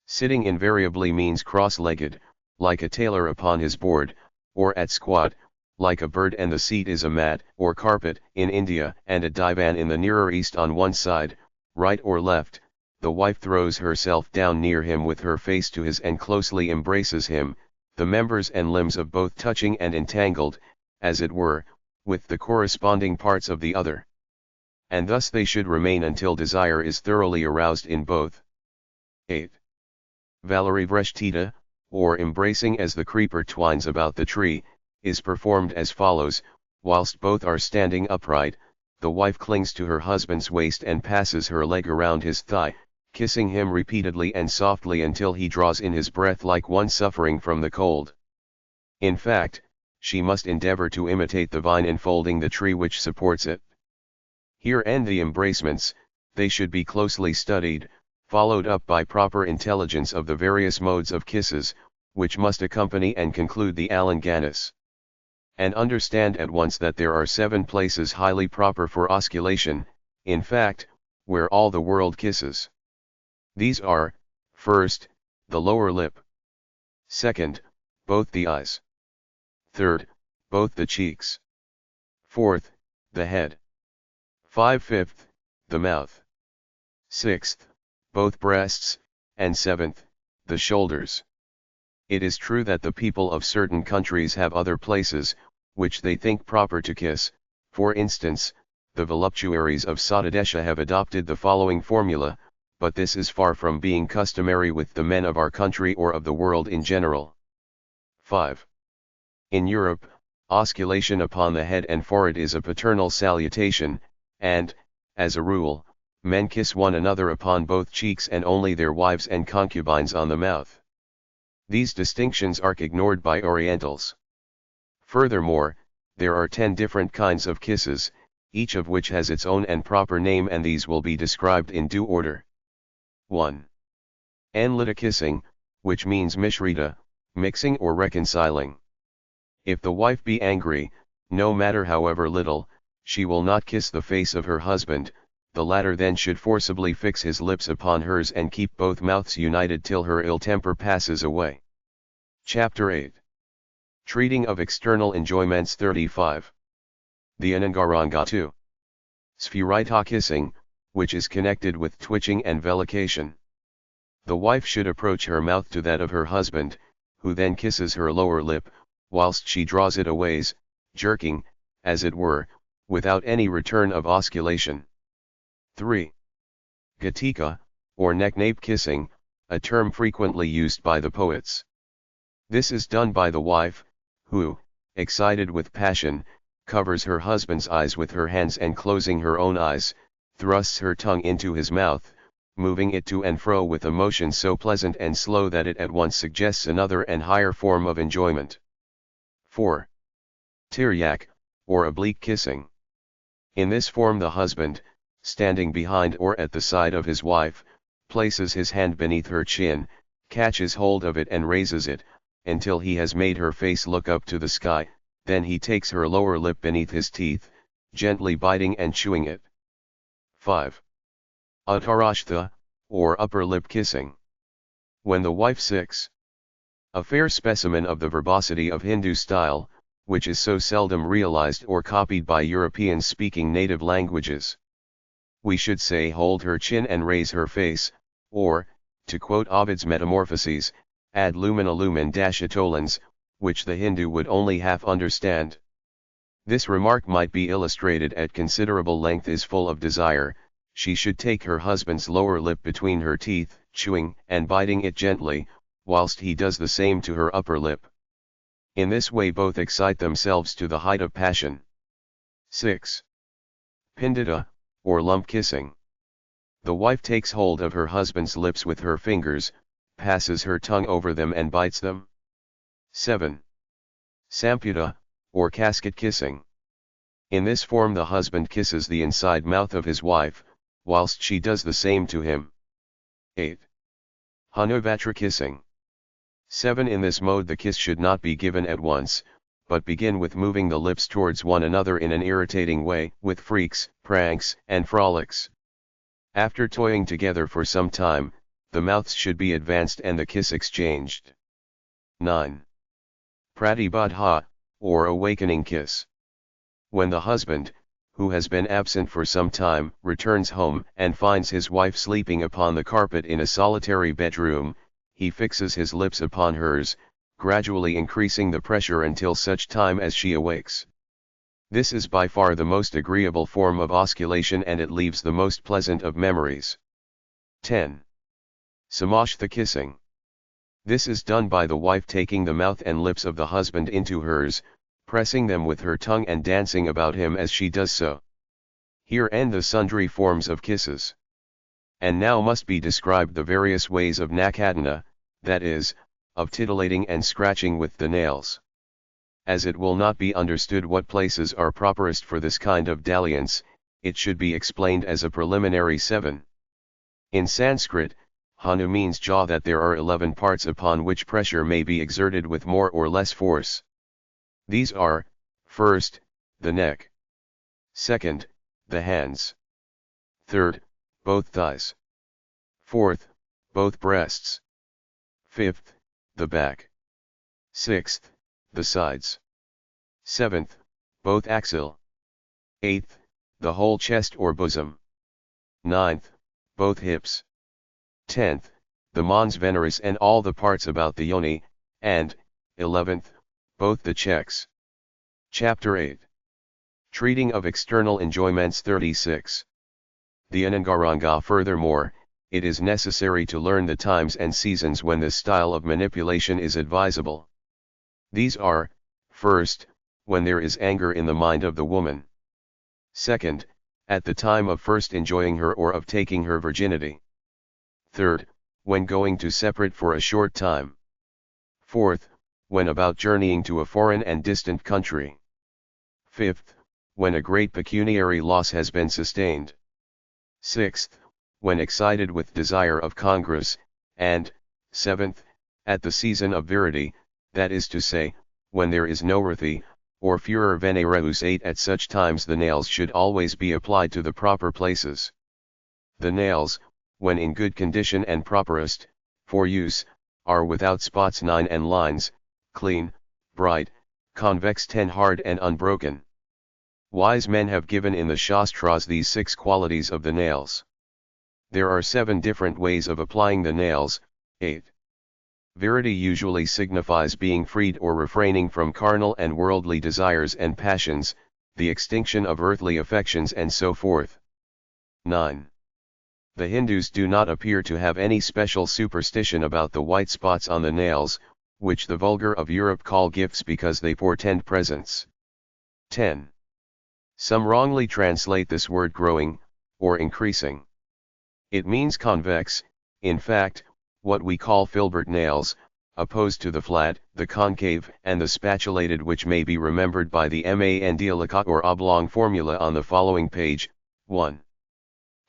Sitting invariably means cross-legged, like a tailor upon his board, or at squat, like a bird, and the seat is a mat, or carpet, in India, and a divan in the Nearer East on one side, right or left. The wife throws herself down near him with her face to his and closely embraces him, the members and limbs of both touching and entangled, as it were, with the corresponding parts of the other. And thus they should remain until desire is thoroughly aroused in both. 8. Valerie Vreshtita, or embracing as the creeper twines about the tree, is performed as follows: whilst both are standing upright, the wife clings to her husband's waist and passes her leg around his thigh, kissing him repeatedly and softly until he draws in his breath like one suffering from the cold. In fact, she must endeavor to imitate the vine enfolding the tree which supports it. Here end the embracements. They should be closely studied, followed up by proper intelligence of the various modes of kisses, which must accompany and conclude the Alinganas. And understand at once that there are 7 places highly proper for osculation, in fact, where all the world kisses. These are, first, the lower lip. Second, both the eyes. Third, both the cheeks. Fourth, the head. 5/5, the mouth. Sixth, both breasts, and 7th, the shoulders. It is true that the people of certain countries have other places, which they think proper to kiss. For instance, the voluptuaries of Saudadesha have adopted the following formula, but this is far from being customary with the men of our country or of the world in general. 5. In Europe, osculation upon the head and forehead is a paternal salutation, and, as a rule, men kiss one another upon both cheeks and only their wives and concubines on the mouth. These distinctions are ignored by Orientals. Furthermore, there are 10 different kinds of kisses, each of which has its own and proper name, and these will be described in due order. 1. Anlita kissing, which means Mishrita, mixing or reconciling. If the wife be angry, no matter however little, she will not kiss the face of her husband, the latter then should forcibly fix his lips upon hers and keep both mouths united till her ill temper passes away. Chapter 8. Treating of External Enjoyments 35. The Ananga 2. Spherita kissing, which is connected with twitching and velication. The wife should approach her mouth to that of her husband, who then kisses her lower lip, whilst she draws it away, jerking, as it were, without any return of osculation. 3. Gatika, or neck-nape kissing, a term frequently used by the poets. This is done by the wife, who, excited with passion, covers her husband's eyes with her hands and closing her own eyes, thrusts her tongue into his mouth, moving it to and fro with a motion so pleasant and slow that it at once suggests another and higher form of enjoyment. 4. Tiryak, or oblique kissing. In this form the husband, standing behind or at the side of his wife, places his hand beneath her chin, catches hold of it and raises it, until he has made her face look up to the sky, then he takes her lower lip beneath his teeth, gently biting and chewing it. 5. Uttarashtha, or upper lip kissing. When the wife 6. A fair specimen of the verbosity of Hindu style, which is so seldom realized or copied by Europeans speaking native languages. We should say hold her chin and raise her face, or, to quote Ovid's Metamorphoses, ad lumina lumen dashatolans, which the Hindu would only half understand. This remark might be illustrated at considerable length. Is full of desire, she should take her husband's lower lip between her teeth, chewing and biting it gently, whilst he does the same to her upper lip. In this way both excite themselves to the height of passion. 6. Pindita, or lump kissing. The wife takes hold of her husband's lips with her fingers, passes her tongue over them and bites them. 7. Samputa, or casket kissing. In this form the husband kisses the inside mouth of his wife, whilst she does the same to him. 8. Hanuvatra kissing. 7. In this mode the kiss should not be given at once, but begin with moving the lips towards one another in an irritating way, with freaks, pranks, and frolics. After toying together for some time, the mouths should be advanced and the kiss exchanged. 9. Pratibadha, or awakening kiss. When the husband, who has been absent for some time, returns home and finds his wife sleeping upon the carpet in a solitary bedroom, he fixes his lips upon hers, gradually increasing the pressure until such time as she awakes. This is by far the most agreeable form of osculation and it leaves the most pleasant of memories. 10. Samashtha kissing. This is done by the wife taking the mouth and lips of the husband into hers, pressing them with her tongue and dancing about him as she does so. Here end the sundry forms of kisses. And now must be described the various ways of nakadana, that is, of titillating and scratching with the nails. As it will not be understood what places are properest for this kind of dalliance, it should be explained as a preliminary. 7. In Sanskrit, hanu means jaw, that there are 11 parts upon which pressure may be exerted with more or less force. These are, first, the neck. Second, the hands. Third, both thighs. Fourth, both breasts. Fifth, the back. Sixth, the sides. Seventh, both axil. Eighth, the whole chest or bosom. Ninth, both hips. 10th, the mons veneris and all the parts about the yoni, and, 11th, both the checks. Chapter 8. Treating of External Enjoyments 36. The Ananga. Furthermore, it is necessary to learn the times and seasons when this style of manipulation is advisable. These are, first, when there is anger in the mind of the woman. Second, at the time of first enjoying her or of taking her virginity. Third, when going to separate for a short time. Fourth, when about journeying to a foreign and distant country. Fifth, when a great pecuniary loss has been sustained. Sixth, when excited with desire of congress, and, seventh, at the season of virity, that is to say, when there is no rati, or furor venereus 8 at such times the nails should always be applied to the proper places. The nails, when in good condition and properest, for use, are without spots 9 and lines, clean, bright, convex 10 hard and unbroken. Wise men have given in the Shastras these 6 qualities of the nails. There are 7 different ways of applying the nails. 8. Virati usually signifies being freed or refraining from carnal and worldly desires and passions, the extinction of earthly affections and so forth. 9. The Hindus do not appear to have any special superstition about the white spots on the nails, which the vulgar of Europe call gifts because they portend presents. 10. Some wrongly translate this word growing, or increasing. It means convex, in fact, what we call filbert nails, opposed to the flat, the concave, and the spatulated, which may be remembered by the mandalika or oblong formula on the following page. 1.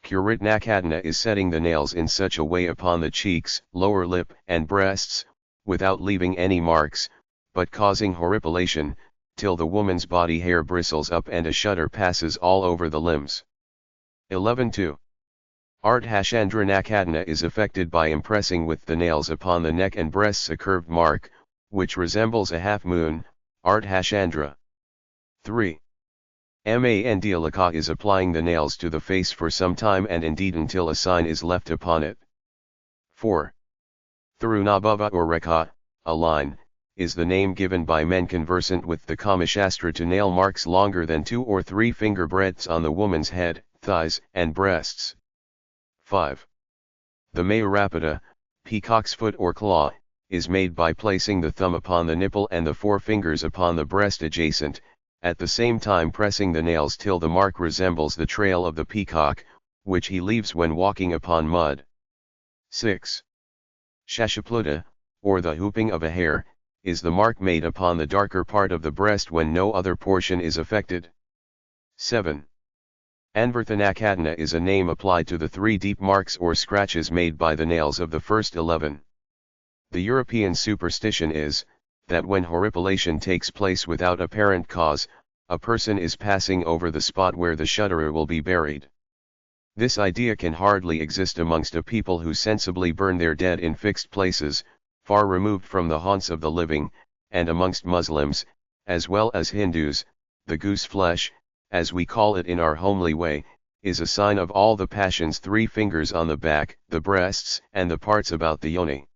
Kuritnakadana is setting the nails in such a way upon the cheeks, lower lip, and breasts, without leaving any marks, but causing horripilation, till the woman's body hair bristles up and a shudder passes all over the limbs. 11.2. Ardhashandranakadana is effected by impressing with the nails upon the neck and breasts a curved mark, which resembles a half-moon, Ardhashandra. 3. Mandalika is applying the nails to the face for some time and indeed until a sign is left upon it. 4. Thirunabhava or Rekha, a line, is the name given by men conversant with the Kamashastra to nail marks longer than 2 or 3 finger breadths on the woman's head, thighs, and breasts. 5. The Mayurapata, peacock's foot or claw, is made by placing the thumb upon the nipple and the 4 fingers upon the breast adjacent, at the same time pressing the nails till the mark resembles the trail of the peacock, which he leaves when walking upon mud. 6. Shashapluta, or the hooping of a hare, is the mark made upon the darker part of the breast when no other portion is affected. 7. Anvarthanakadana is a name applied to the 3 deep marks or scratches made by the nails of the first 11. The European superstition is, that when horripilation takes place without apparent cause, a person is passing over the spot where the shudderer will be buried. This idea can hardly exist amongst a people who sensibly burn their dead in fixed places, far removed from the haunts of the living, and amongst Muslims, as well as Hindus, the goose flesh, as we call it in our homely way, is a sign of all the passions 3 fingers on the back, the breasts, and the parts about the yoni.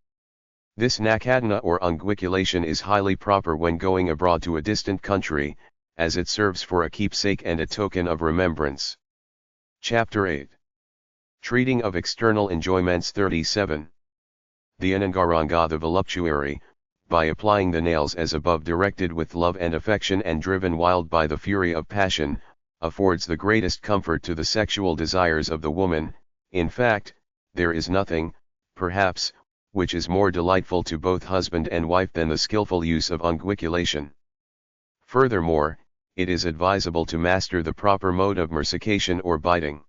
This nakadana or unguiculation is highly proper when going abroad to a distant country, as it serves for a keepsake and a token of remembrance. Chapter 8. Treating of External Enjoyments 37. The Ananga the voluptuary, by applying the nails as above directed with love and affection and driven wild by the fury of passion, affords the greatest comfort to the sexual desires of the woman. In fact, there is nothing, perhaps, which is more delightful to both husband and wife than the skillful use of unguiculation. Furthermore, it is advisable to master the proper mode of mercication or biting.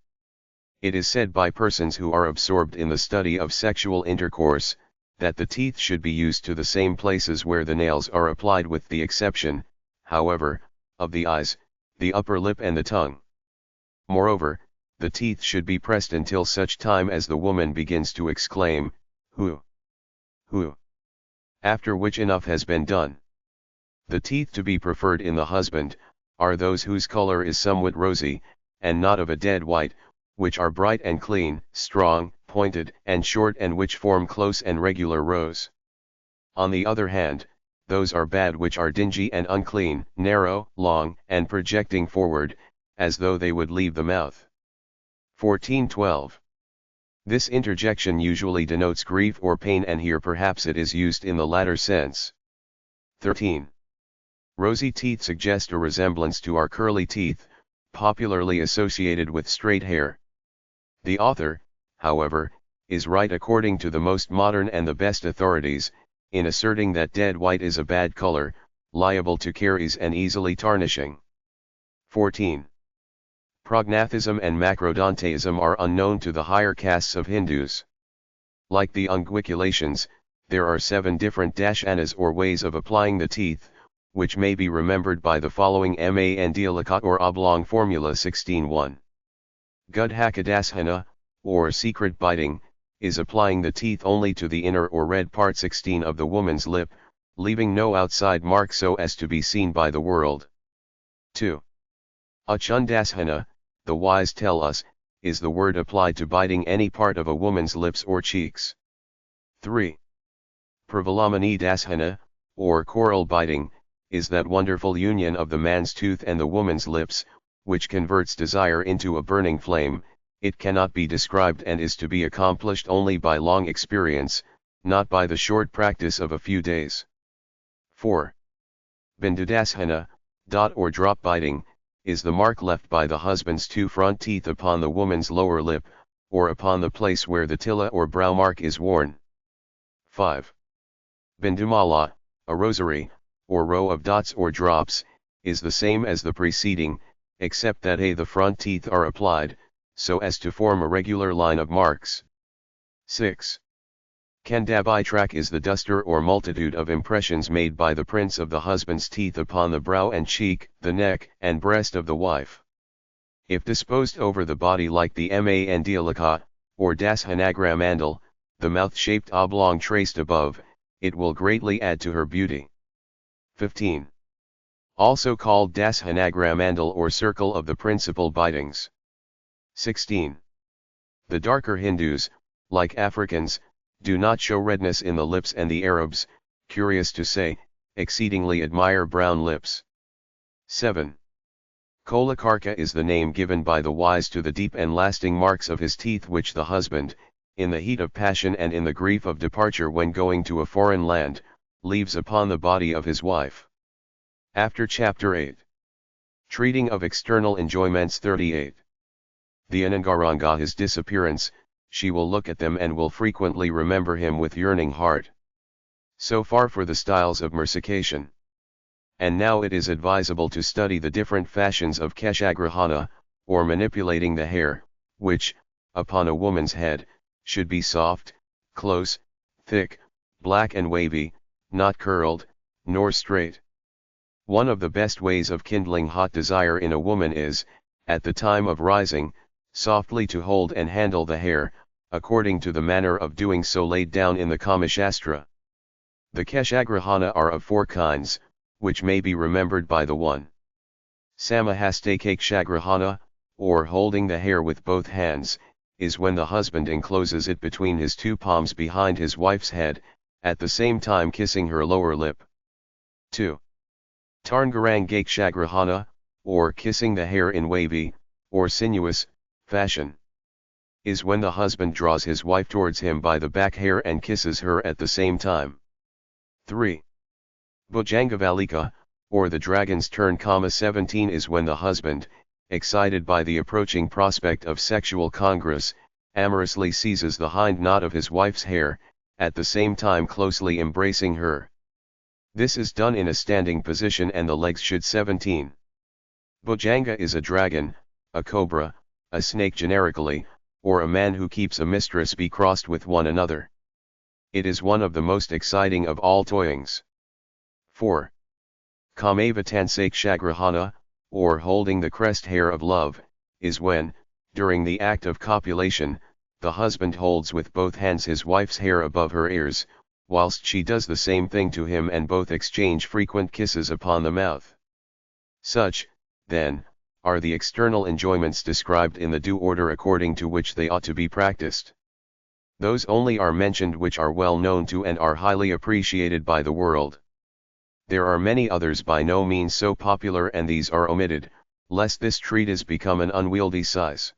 It is said by persons who are absorbed in the study of sexual intercourse, that the teeth should be used to the same places where the nails are applied with the exception, however, of the eyes, the upper lip and the tongue. Moreover, the teeth should be pressed until such time as the woman begins to exclaim, "Who? Who?" after which enough has been done. The teeth to be preferred in the husband, are those whose color is somewhat rosy, and not of a dead white, which are bright and clean, strong, pointed and short and which form close and regular rows. On the other hand, those are bad which are dingy and unclean, narrow, long, and projecting forward, as though they would leave the mouth. 1412. This interjection usually denotes grief or pain, and here perhaps it is used in the latter sense. 13. Rosy teeth suggest a resemblance to our curly teeth, popularly associated with straight hair. The author, however, is right according to the most modern and the best authorities, in asserting that dead white is a bad color, liable to caries and easily tarnishing. 14. Prognathism and macrodontaism are unknown to the higher castes of Hindus. Like the unguiculations, There are 7 different dashanas or ways of applying the teeth, which may be remembered by the following mandalika or oblong formula 16-1. Gudhakadashana, or secret biting, is applying the teeth only to the inner or red part 16 of the woman's lip, leaving no outside mark so as to be seen by the world. 2. Achundashana, the wise tell us, is the word applied to biting any part of a woman's lips or cheeks. 3. Pravalamani dashana, or coral biting, is that wonderful union of the man's tooth and the woman's lips, which converts desire into a burning flame. It cannot be described and is to be accomplished only by long experience, not by the short practice of a few days. 4. Bindudashana, dot or drop biting, is the mark left by the husband's 2 front teeth upon the woman's lower lip, or upon the place where the tilla or brow mark is worn. 5. Bindumala, a rosary, or row of dots or drops, is the same as the preceding, except that the front teeth are applied, so as to form a regular line of marks. 6. Kandabitrak is the duster or multitude of impressions made by the prints of the husband's teeth upon the brow and cheek, the neck and breast of the wife. If disposed over the body like the mandalika, or dashanagramandal, the mouth-shaped oblong traced above, it will greatly add to her beauty. 15. Also called dashanagramandal or circle of the principal bitings. 16. The darker Hindus, like Africans, do not show redness in the lips, and the Arabs, curious to say, exceedingly admire brown lips. 7. Kolakarka is the name given by the wise to the deep and lasting marks of his teeth which the husband, in the heat of passion and in the grief of departure when going to a foreign land, leaves upon the body of his wife. After Chapter 8. Treating of external enjoyments 38. The Ananga his disappearance, she will look at them and will frequently remember him with yearning heart. So far for the styles of mersication. And now it is advisable to study the different fashions of keshagrahana, or manipulating the hair, which, upon a woman's head, should be soft, close, thick, black and wavy, not curled, nor straight. One of the best ways of kindling hot desire in a woman is, at the time of rising, softly to hold and handle the hair, according to the manner of doing so laid down in the Kamashastra. The keshagrahana are of 4 kinds, which may be remembered by the 1. Samahastakeshagrahana, or holding the hair with both hands, is when the husband encloses it between his 2 palms behind his wife's head, at the same time kissing her lower lip. 2. Tarngarangakeshagrahana, or kissing the hair in wavy, or sinuous, fashion, is when the husband draws his wife towards him by the back hair and kisses her at the same time. 3. Bhujangavalika, or the dragon's turn, 17 is when the husband, excited by the approaching prospect of sexual congress, amorously seizes the hind knot of his wife's hair, at the same time closely embracing her. This is done in a standing position and the legs should 17. Bhujanga is a dragon, a cobra, a snake generically, or a man who keeps a mistress be crossed with one another. It is one of the most exciting of all toyings. 4. Kamavatansakshagrahana, or holding the crest hair of love, is when, during the act of copulation, the husband holds with both hands his wife's hair above her ears, whilst she does the same thing to him and both exchange frequent kisses upon the mouth. Such, then, are the external enjoyments described in the due order according to which they ought to be practiced. Those only are mentioned which are well known to and are highly appreciated by the world. There are many others by no means so popular, and these are omitted, lest this treatise become an unwieldy size.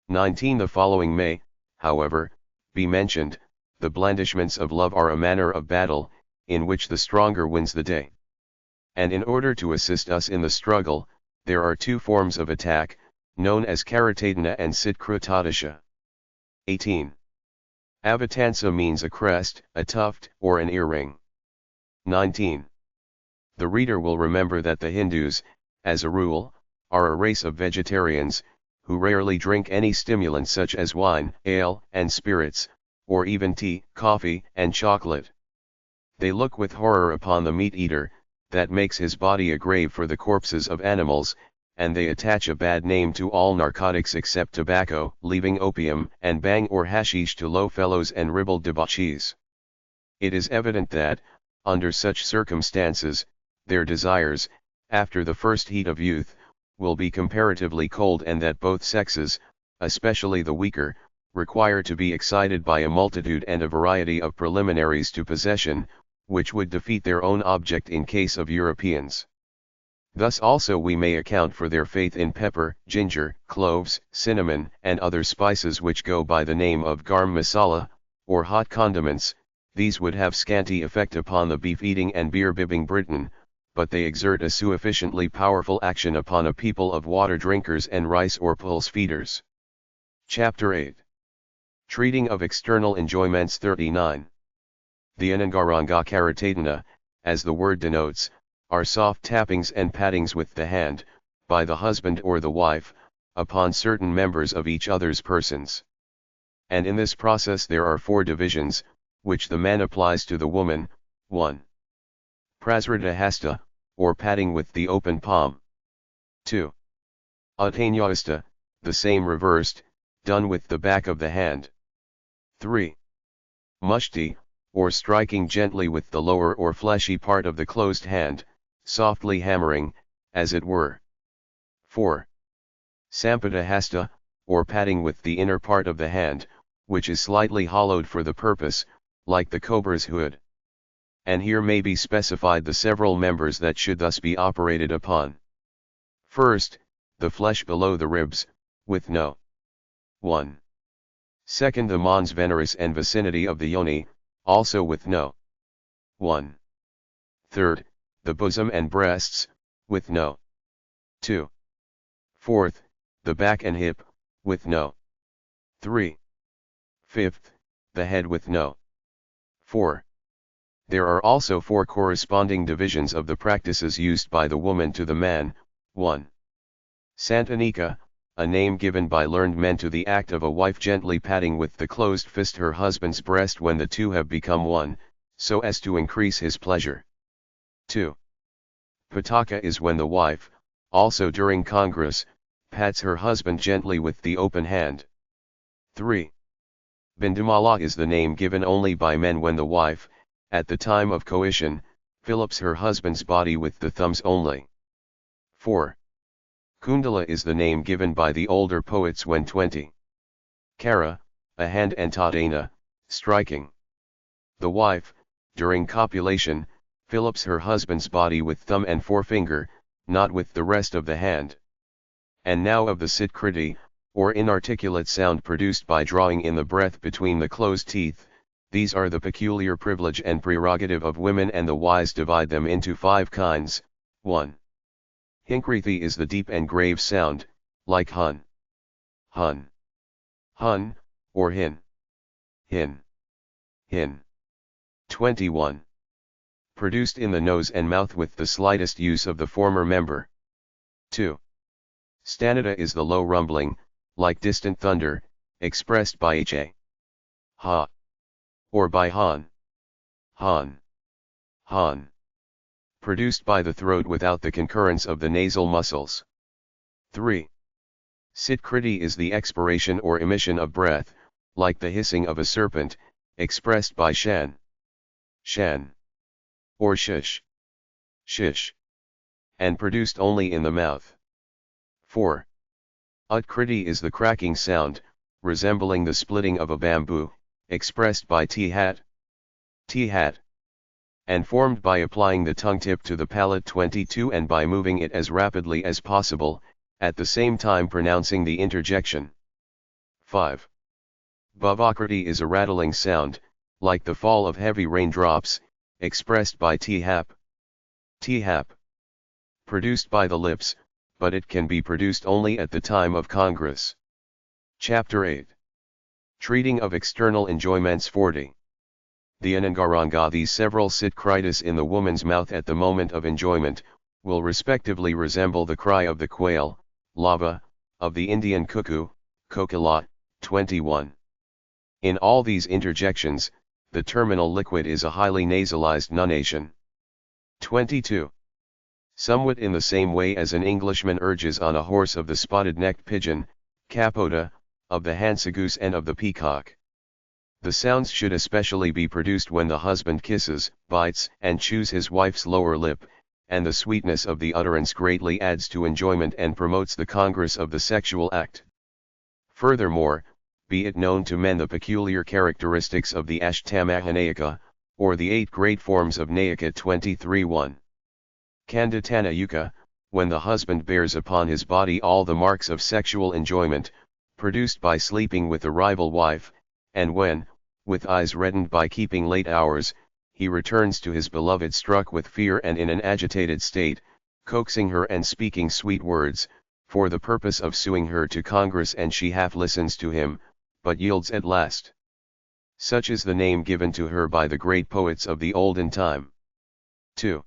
19. The following may, however, be mentioned. The blandishments of love are a manner of battle, in which the stronger wins the day. And in order to assist us in the struggle, there are 2 forms of attack, known as karatadana and sitkritadasha. 18. Avatansa means a crest, a tuft, or an earring. 19. The reader will remember that the Hindus, as a rule, are a race of vegetarians, who rarely drink any stimulants such as wine, ale, and spirits, or even tea, coffee, and chocolate. They look with horror upon the meat-eater, that makes his body a grave for the corpses of animals, and they attach a bad name to all narcotics except tobacco, leaving opium and bhang or hashish to low fellows and ribald debauchees. It is evident that, under such circumstances, their desires, after the first heat of youth, will be comparatively cold, and that both sexes, especially the weaker, require to be excited by a multitude and a variety of preliminaries to possession, which would defeat their own object in case of Europeans. Thus also we may account for their faith in pepper, ginger, cloves, cinnamon, and other spices which go by the name of garam masala, or hot condiments. These would have scanty effect upon the beef-eating and beer-bibbing Briton, but they exert a sufficiently powerful action upon a people of water drinkers and rice or pulse feeders. Chapter 8. Treating of External Enjoyments 39. The Ananga Karatatana, as the word denotes, are soft tappings and pattings with the hand, by the husband or the wife, upon certain members of each other's persons. And in this process there are 4 divisions, which the man applies to the woman. 1. Prasradahasta, or patting with the open palm. 2. Atanyasta, the same reversed, done with the back of the hand. 3. Mushti, or striking gently with the lower or fleshy part of the closed hand, softly hammering, as it were. 4. Sampadahasta, or patting with the inner part of the hand, which is slightly hollowed for the purpose, like the cobra's hood. And here may be specified the several members that should thus be operated upon. First, the flesh below the ribs, with no 1. Second, the mons veneris and vicinity of the yoni, also with no 1. Third, the bosom and breasts, with no 2. Fourth, the back and hip, with no 3. Fifth, the head with no 4. There are also 4 corresponding divisions of the practices used by the woman to the man. 1. Santanika, a name given by learned men to the act of a wife gently patting with the closed fist her husband's breast when the two have become one, so as to increase his pleasure. 2. Pataka is when the wife, also during congress, pats her husband gently with the open hand. 3. Bindamala is the name given only by men when the wife, at the time of coition, fillips her husband's body with the thumbs only. 4. Kundala is the name given by the older poets when 20. Kara, a hand, and Tadana, striking. The wife, during copulation, fillips her husband's body with thumb and forefinger, not with the rest of the hand. And now of the Sitkriti, or inarticulate sound produced by drawing in the breath between the closed teeth. These are the peculiar privilege and prerogative of women, and the wise divide them into 5 kinds. 1. Hinkrithi is the deep and grave sound, like hun, hun, hun, or hin, hin, hin. 21. Produced in the nose and mouth with the slightest use of the former member. 2. Stanada is the low rumbling, like distant thunder, expressed by ha, ha, or by han, han, han. Produced by the throat without the concurrence of the nasal muscles. 3. Sitkriti is the expiration or emission of breath, like the hissing of a serpent, expressed by shan, shan, or shish, shish, and produced only in the mouth. 4. Utkriti is the cracking sound, resembling the splitting of a bamboo, expressed by t-hat, t-hat, and formed by applying the tongue tip to the palate. 22. And by moving it as rapidly as possible, at the same time pronouncing the interjection. 5. Bhavakriti is a rattling sound, like the fall of heavy raindrops, expressed by t-hap, t-hap, produced by the lips, but it can be produced only at the time of congress. Chapter 8. Treating of External Enjoyments 40. The Anangaranga. These several Sitkritis in the woman's mouth at the moment of enjoyment, will respectively resemble the cry of the quail, lava, of the Indian cuckoo, kokila. 21. In all these interjections, the terminal liquid is a highly nasalized nunation. 22. Somewhat in the same way as an Englishman urges on a horse of the spotted-necked pigeon, capota, of the hansegoose and of the peacock. The sounds should especially be produced when the husband kisses, bites, and chews his wife's lower lip, and the sweetness of the utterance greatly adds to enjoyment and promotes the congress of the sexual act. Furthermore, be it known to men the peculiar characteristics of the Ashtamahanayika, or the 8 great forms of Nayika 23:1. Kandatana Yuka, when the husband bears upon his body all the marks of sexual enjoyment, produced by sleeping with the rival wife, and when, with eyes reddened by keeping late hours, he returns to his beloved struck with fear and in an agitated state, coaxing her and speaking sweet words, for the purpose of suing her to Congress, and she half listens to him, but yields at last. Such is the name given to her by the great poets of the olden time. 2.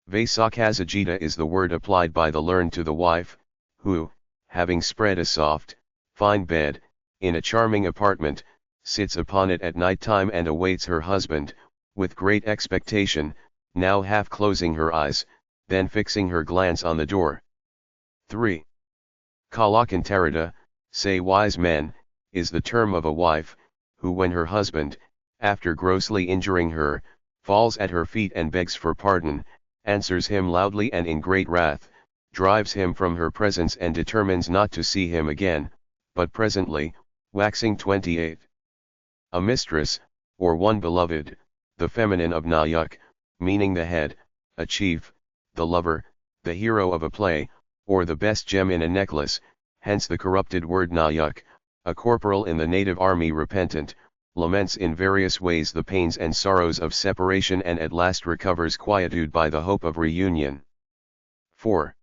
Vaisakazajita is the word applied by the learned to the wife, who, having spread a soft, fine bed, in a charming apartment, sits upon it at night time and awaits her husband, with great expectation, now half closing her eyes, then fixing her glance on the door. 3. Kalakantarada, say wise men, is the term of a wife, who when her husband, after grossly injuring her, falls at her feet and begs for pardon, answers him loudly and in great wrath, drives him from her presence and determines not to see him again, but presently, waxing 28. A mistress, or one beloved, the feminine of Nayuk, meaning the head, a chief, the lover, the hero of a play, or the best gem in a necklace, hence the corrupted word Nayuk, a corporal in the native army repentant, laments in various ways the pains and sorrows of separation and at last recovers quietude by the hope of reunion. 4.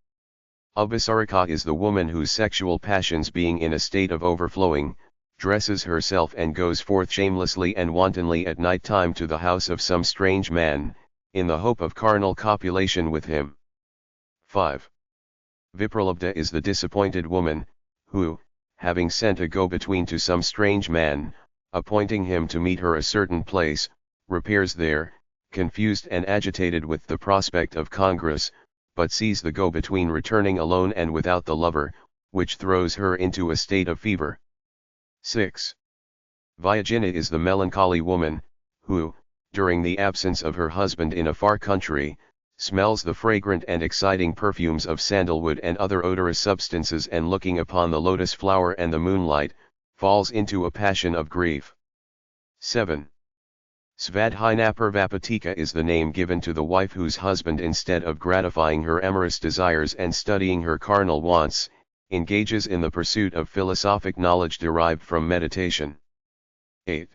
Abhisarika is the woman whose sexual passions being in a state of overflowing, dresses herself and goes forth shamelessly and wantonly at night time to the house of some strange man, in the hope of carnal copulation with him. 5. Vipralabdha is the disappointed woman, who, having sent a go-between to some strange man, appointing him to meet her a certain place, repairs there, confused and agitated with the prospect of congress, but sees the go-between returning alone and without the lover, which throws her into a state of fever. 6. Vyajina is the melancholy woman, who, during the absence of her husband in a far country, smells the fragrant and exciting perfumes of sandalwood and other odorous substances, and looking upon the lotus flower and the moonlight, falls into a passion of grief. 7. Svadhyanaparvapatika is the name given to the wife whose husband, instead of gratifying her amorous desires and studying her carnal wants, engages in the pursuit of philosophic knowledge derived from meditation. 8.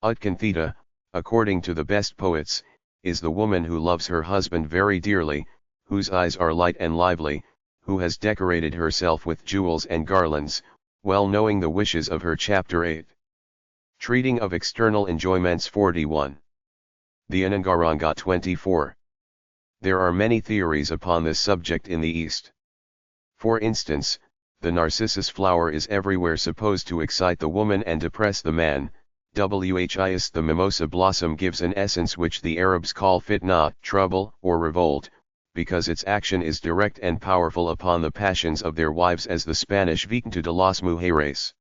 Utkanthita, according to the best poets, is the woman who loves her husband very dearly, whose eyes are light and lively, who has decorated herself with jewels and garlands, well knowing the wishes of her. Chapter 8. Treating of external enjoyments 41. The Ananga 24. There are many theories upon this subject in the East. For instance, the narcissus flower is everywhere supposed to excite the woman and depress the man. Whilst the mimosa blossom gives an essence which the Arabs call fitna, trouble or revolt, because its action is direct and powerful upon the passions of their wives, as the Spanish Viento de las Mujeres.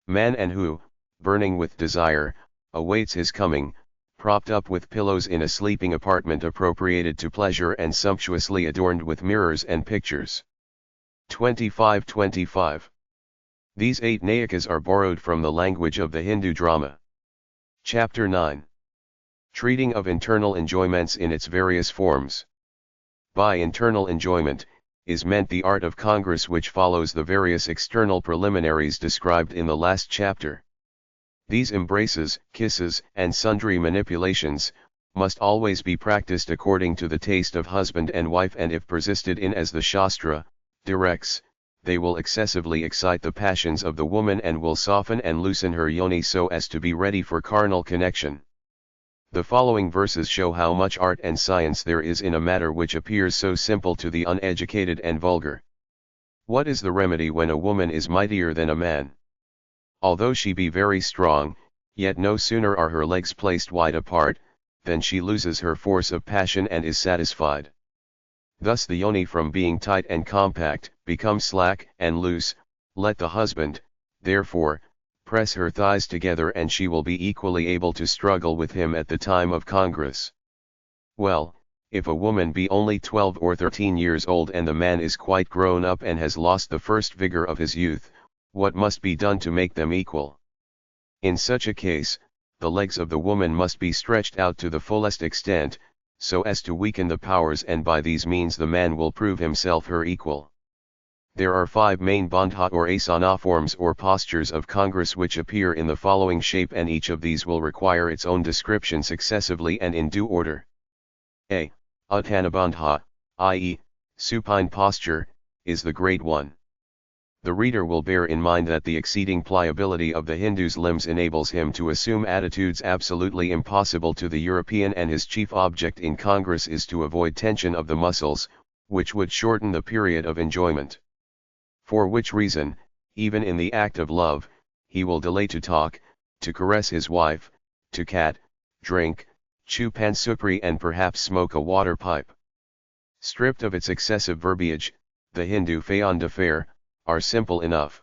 Man, and who, burning with desire, awaits his coming, propped up with pillows in a sleeping apartment appropriated to pleasure and sumptuously adorned with mirrors and pictures. 25. These 8 Nayakas are borrowed from the language of the Hindu drama. Chapter 9. Treating of internal enjoyments in its various forms. By internal enjoyment, is meant the art of congress which follows the various external preliminaries described in the last chapter. These embraces, kisses, and sundry manipulations, must always be practiced according to the taste of husband and wife, and if persisted in as the Shastra directs, they will excessively excite the passions of the woman and will soften and loosen her yoni so as to be ready for carnal connection. The following verses show how much art and science there is in a matter which appears so simple to the uneducated and vulgar. What is the remedy when a woman is mightier than a man? Although she be very strong, yet no sooner are her legs placed wide apart, than she loses her force of passion and is satisfied. Thus the yoni from being tight and compact, becomes slack and loose. Let the husband, therefore, press her thighs together and she will be equally able to struggle with him at the time of congress. Well, if a woman be only 12 or 13 years old and the man is quite grown up and has lost the first vigor of his youth, what must be done to make them equal? In such a case, the legs of the woman must be stretched out to the fullest extent, so as to weaken the powers, and by these means the man will prove himself her equal. There are 5 main bandha or asana forms or postures of congress which appear in the following shape, and each of these will require its own description successively and in due order. A. Uttana bandha, i.e., supine posture, is the great one. The reader will bear in mind that the exceeding pliability of the Hindu's limbs enables him to assume attitudes absolutely impossible to the European, and his chief object in congress is to avoid tension of the muscles, which would shorten the period of enjoyment. For which reason, even in the act of love, he will delay to talk, to caress his wife, to cat, drink, chew pansupri, and perhaps smoke a water pipe. Stripped of its excessive verbiage, the Hindu faits d'affaires are simple enough.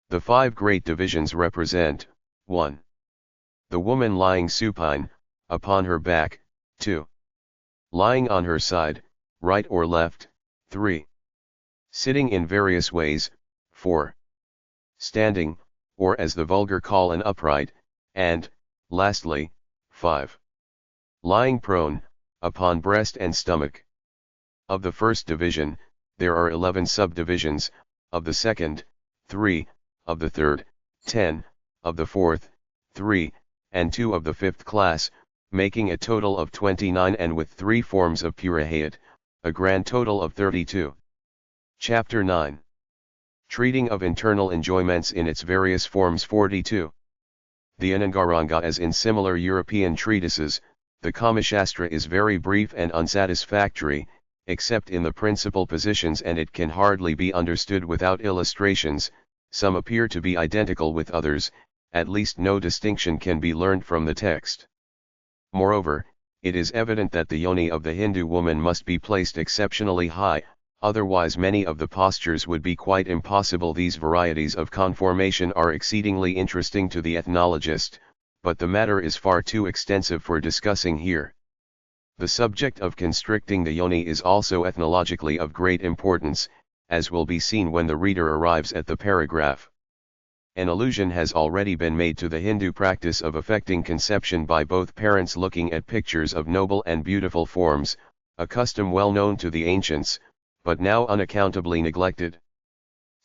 The 5 great divisions represent: 1. The woman lying supine, upon her back; 2. Lying on her side, right or left; 3. Sitting in various ways; 4. Standing, or as the vulgar call an upright; and, lastly, 5. Lying prone, upon breast and stomach. Of the first division, there are 11 subdivisions; of the second, 3, of the third, 10, of the fourth, 3, and 2 of the fifth class, making a total of 29, and with 3 forms of purahayat, a grand total of 32. Chapter 9. Treating of internal enjoyments in its various forms. 42. The Ananga, as in similar European treatises, the Kamashastra is very brief and unsatisfactory, except in the principal positions, and it can hardly be understood without illustrations. Some appear to be identical with others, at least no distinction can be learned from the text. Moreover, it is evident that the yoni of the Hindu woman must be placed exceptionally high, otherwise many of the postures would be quite impossible. These varieties of conformation are exceedingly interesting to the ethnologist, but the matter is far too extensive for discussing here. The subject of constricting the yoni is also ethnologically of great importance, as will be seen when the reader arrives at the paragraph. An allusion has already been made to the Hindu practice of effecting conception by both parents looking at pictures of noble and beautiful forms, a custom well known to the ancients, but now unaccountably neglected.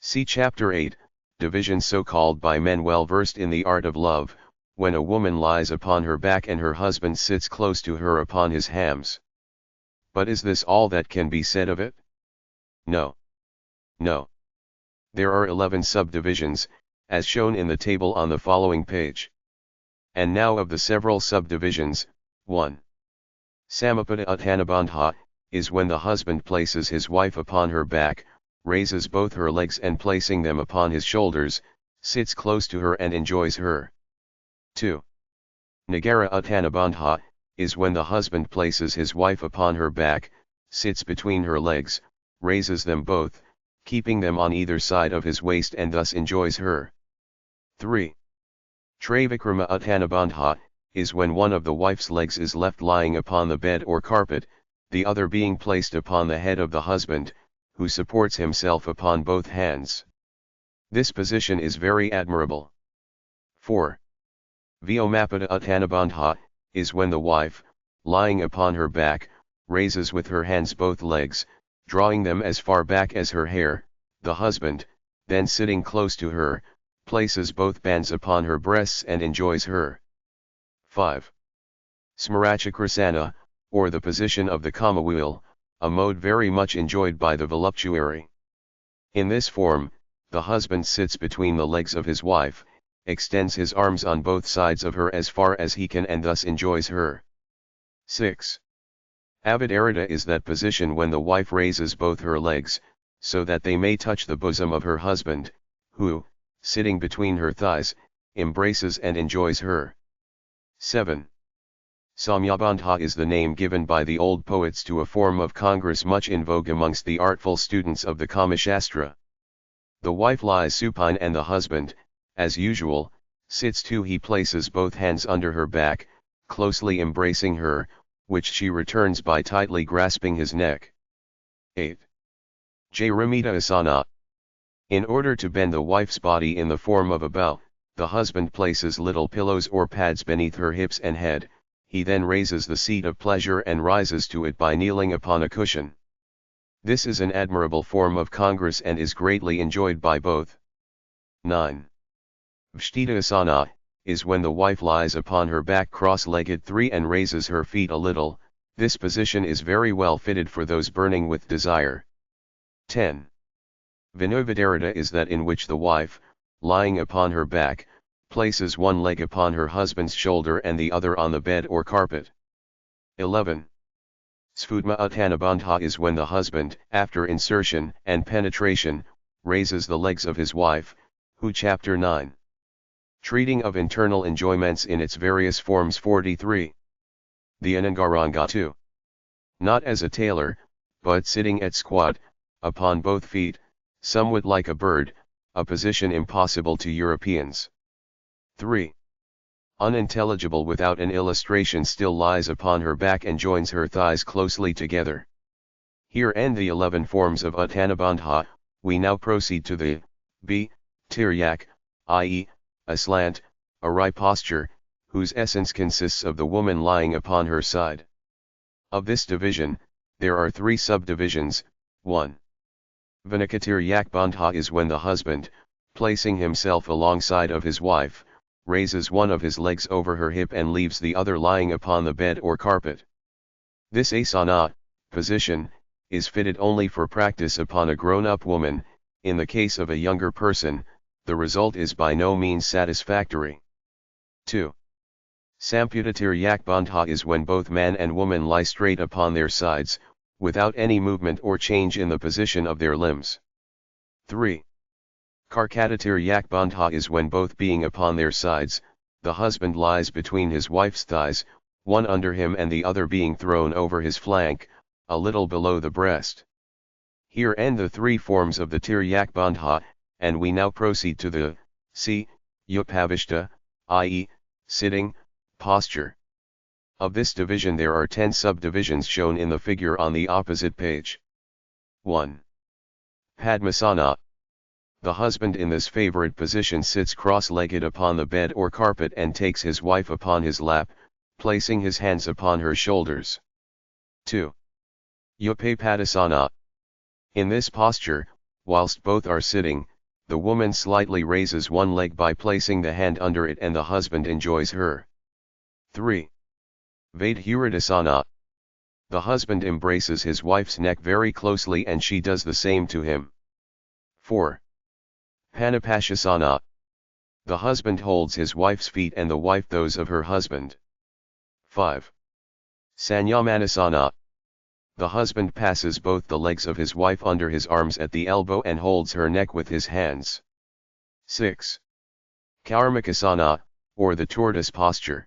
See Chapter 8, division so called by men well versed in the art of love, when a woman lies upon her back and her husband sits close to her upon his hams. But is this all that can be said of it? No. No. There are 11 subdivisions, as shown in the table on the following page. And now of the several subdivisions. 1. Samapada Uttanabandha, is when the husband places his wife upon her back, raises both her legs and placing them upon his shoulders, sits close to her and enjoys her. 2. Nagara Uttanabandha, is when the husband places his wife upon her back, sits between her legs, raises them both, keeping them on either side of his waist, and thus enjoys her. 3. Travikrama Uttanabandha, is when one of the wife's legs is left lying upon the bed or carpet, the other being placed upon the head of the husband, who supports himself upon both hands. This position is very admirable. 4. Vyomapada Uttanabandha, is when the wife, lying upon her back, raises with her hands both legs, drawing them as far back as her hair; the husband, then sitting close to her, places both bands upon her breasts and enjoys her. 5. Smarachakrasana, or the position of the kama wheel, a mode very much enjoyed by the voluptuary. In this form, the husband sits between the legs of his wife, extends his arms on both sides of her as far as he can, and thus enjoys her. 6. Avidarita is that position when the wife raises both her legs, so that they may touch the bosom of her husband, who, sitting between her thighs, embraces and enjoys her. 7. Samyabandha is the name given by the old poets to a form of congress much in vogue amongst the artful students of the Kamashastra. The wife lies supine and the husband, as usual, sits too. He places both hands under her back, closely embracing her, which she returns by tightly grasping his neck. 8. Jairamita Asana. In order to bend the wife's body in the form of a bow, the husband places little pillows or pads beneath her hips and head. He then raises the seat of pleasure and rises to it by kneeling upon a cushion. This is an admirable form of congress and is greatly enjoyed by both. 9. Vshtita is when the wife lies upon her back cross-legged 3 and raises her feet a little. This position is very well fitted for those burning with desire. 10. Vinovadarita is that in which the wife, lying upon her back, places one leg upon her husband's shoulder and the other on the bed or carpet. 11. Sphudma Uttanabandha is when the husband, after insertion and penetration, raises the legs of his wife, who Chapter 9. Treating of internal enjoyments in its various forms 43. The Ananga 2. Not as a tailor, but sitting at squat, upon both feet, somewhat like a bird, a position impossible to Europeans. 3. Unintelligible without an illustration still lies upon her back and joins her thighs closely together. Here end the 11 forms of Uttanabandha. We now proceed to the Tiryak, i.e., aslant, awry posture, whose essence consists of the woman lying upon her side. Of this division, there are 3 subdivisions. 1. Vinakatiryak bandha is when the husband, placing himself alongside of his wife, raises one of his legs over her hip and leaves the other lying upon the bed or carpet. This asana position is fitted only for practice upon a grown-up woman. In the case of a younger person, the result is by no means satisfactory. 2. Sampudatiryak bandha is when both man and woman lie straight upon their sides, without any movement or change in the position of their limbs. 3. Karkatatiryak bandha is when both being upon their sides, the husband lies between his wife's thighs, one under him and the other being thrown over his flank, a little below the breast. Here end the 3 forms of the Tiryak bandha, and we now proceed to the Upavishta, i.e., sitting, posture. Of this division there are 10 subdivisions shown in the figure on the opposite page. 1. Padmasana. The husband in this favorite position sits cross-legged upon the bed or carpet and takes his wife upon his lap, placing his hands upon her shoulders. 2. Upapadasana. In this posture, whilst both are sitting, the woman slightly raises one leg by placing the hand under it and the husband enjoys her. 3. Vadhuridasana. The husband embraces his wife's neck very closely and she does the same to him. 4. Panapashasana. The husband holds his wife's feet and the wife those of her husband. 5. Sanyamanasana. The husband passes both the legs of his wife under his arms at the elbow and holds her neck with his hands. 6. Karmakasana, or the tortoise posture.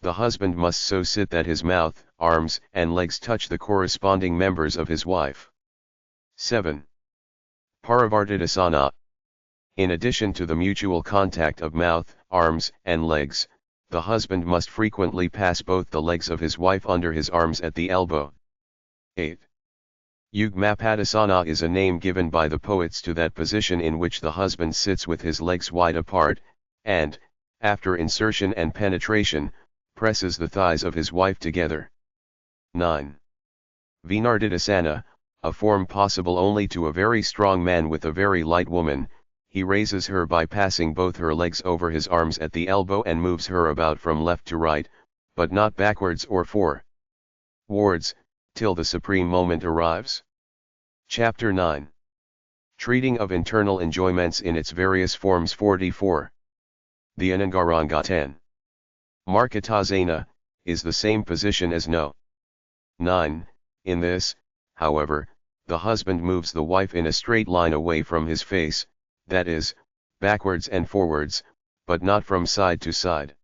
The husband must so sit that his mouth, arms, and legs touch the corresponding members of his wife. 7. Parivartadasana. In addition to the mutual contact of mouth, arms, and legs, the husband must frequently pass both the legs of his wife under his arms at the elbow. 8. Yugmapadasana is a name given by the poets to that position in which the husband sits with his legs wide apart, and, after insertion and penetration, presses the thighs of his wife together. 9. Vinardidasana, a form possible only to a very strong man with a very light woman. He raises her by passing both her legs over his arms at the elbow and moves her about from left to right, but not backwards or forwards, till the supreme moment arrives. Chapter 9. Treating of internal enjoyments in its various forms 44. The Ananga 10. Markatazana, is the same position as No. 9. In this, however, the husband moves the wife in a straight line away from his face, that is, backwards and forwards, but not from side to side.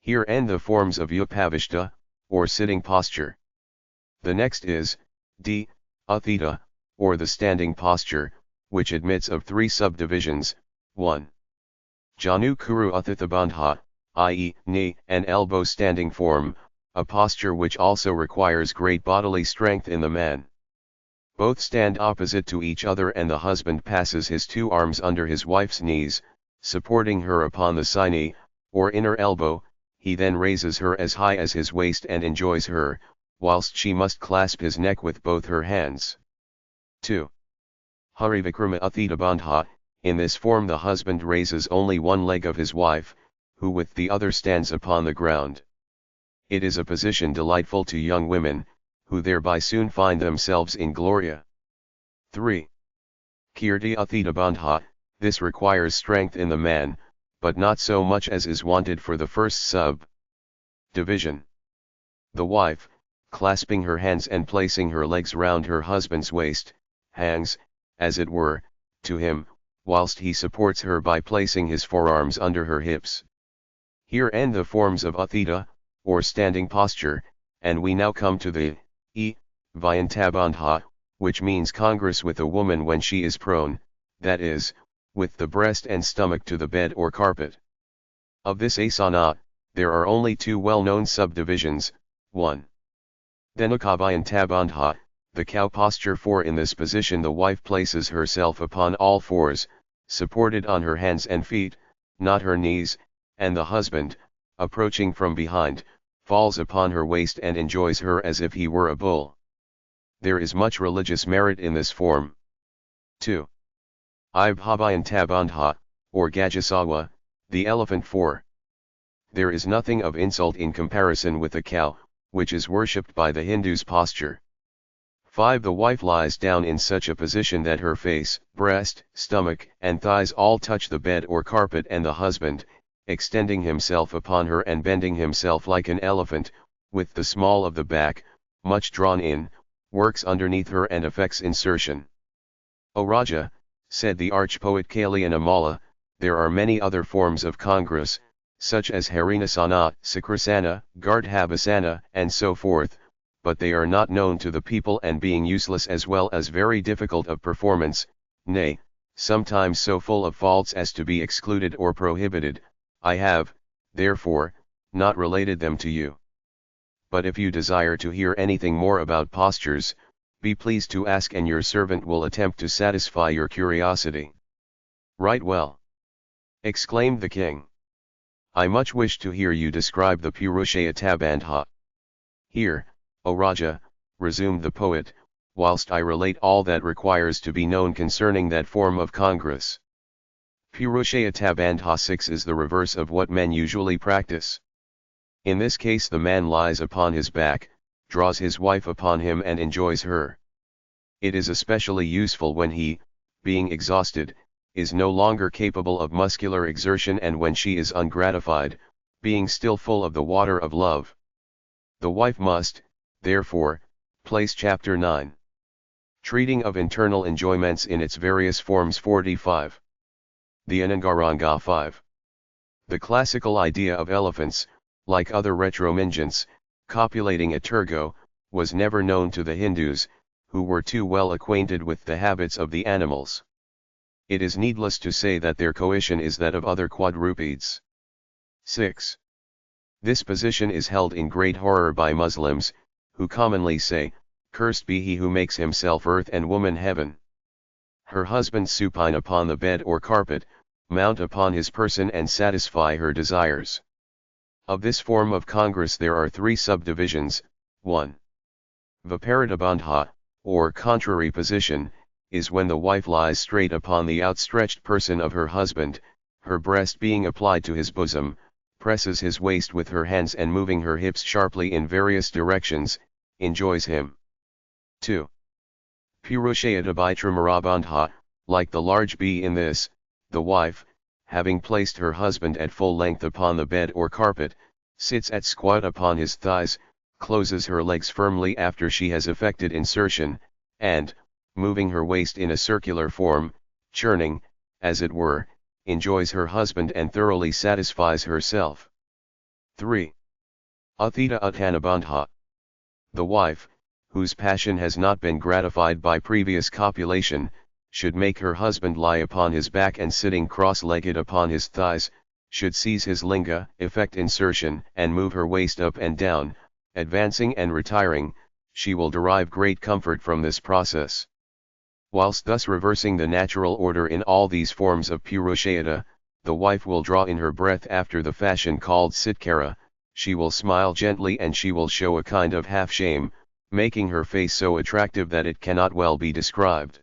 Here end the forms of upavishta, or sitting posture. The next is, d. Uthita, or the standing posture, which admits of three subdivisions. 1. Janu Kuru Uthita Bandha, i.e., knee and elbow standing form, a posture which also requires great bodily strength in the man. Both stand opposite to each other and the husband passes his two arms under his wife's knees, supporting her upon the sine, or inner elbow. He then raises her as high as his waist and enjoys her, whilst she must clasp his neck with both her hands. 2. Harivikrama Uthita Bandha, in this form the husband raises only one leg of his wife, who with the other stands upon the ground. It is a position delightful to young women, who thereby soon find themselves in gloria. 3. Kirti Uthita Bandha, this requires strength in the man, but not so much as is wanted for the first sub-division. The wife, clasping her hands and placing her legs round her husband's waist, hangs, as it were, to him, whilst he supports her by placing his forearms under her hips. Here end the forms of Uthita, or standing posture, and we now come to the Vyantabandha, which means congress with a woman when she is prone, that is, with the breast and stomach to the bed or carpet. Of this asana, there are only two well-known subdivisions. 1. Dhenukavyantabandha, the cow posture, for in this position the wife places herself upon all fours, supported on her hands and feet, not her knees, and the husband, approaching from behind, falls upon her waist and enjoys her as if he were a bull. There is much religious merit in this form. 2. Ibhabhayantabandha, or Gajasawa, the elephant 4. There is nothing of insult in comparison with the cow, which is worshipped by the Hindus posture. 5. The wife lies down in such a position that her face, breast, stomach, and thighs all touch the bed or carpet, and the husband, extending himself upon her and bending himself like an elephant, with the small of the back, much drawn in, works underneath her and effects insertion. O Raja, said the arch-poet Kalyanamala, there are many other forms of congress, such as Harinasana, Sakrasana, Gardhabasana, and so forth, but they are not known to the people, and being useless as well as very difficult of performance, nay, sometimes so full of faults as to be excluded or prohibited, I have, therefore, not related them to you. But if you desire to hear anything more about postures, be pleased to ask, and your servant will attempt to satisfy your curiosity. Right well, exclaimed the king. I much wish to hear you describe the Purushayatabandha. Here, O Raja, resumed the poet, whilst I relate all that requires to be known concerning that form of congress. Purushayatabandha 6 is the reverse of what men usually practice. In this case the man lies upon his back, draws his wife upon him and enjoys her. It is especially useful when he, being exhausted, is no longer capable of muscular exertion, and when she is ungratified, being still full of the water of love. The wife must, therefore, place chapter 9. Treating of internal enjoyments in its various forms 45. The Ananga 5. The classical idea of elephants, like other retromingents, copulating at tergo, was never known to the Hindus, who were too well acquainted with the habits of the animals. It is needless to say that their coition is that of other quadrupeds. 6. This position is held in great horror by Muslims, who commonly say, "Cursed be he who makes himself earth and woman heaven." Her husband supine upon the bed or carpet, mount upon his person and satisfy her desires. Of this form of congress there are three subdivisions. 1. Viparidabandha, or contrary position, is when the wife lies straight upon the outstretched person of her husband, her breast being applied to his bosom, presses his waist with her hands, and moving her hips sharply in various directions, enjoys him. 2. Purushayatabitramarabandha, like the large B in this, the wife, having placed her husband at full length upon the bed or carpet, sits at squat upon his thighs, closes her legs firmly after she has effected insertion, and, moving her waist in a circular form, churning, as it were, enjoys her husband and thoroughly satisfies herself. 3. Athita Uttanabandha. The wife, whose passion has not been gratified by previous copulation, should make her husband lie upon his back and sitting cross-legged upon his thighs, should seize his linga, effect insertion, and move her waist up and down, advancing and retiring. She will derive great comfort from this process. Whilst thus reversing the natural order in all these forms of Purushayata, the wife will draw in her breath after the fashion called Sitkara, she will smile gently and she will show a kind of half-shame, making her face so attractive that it cannot well be described.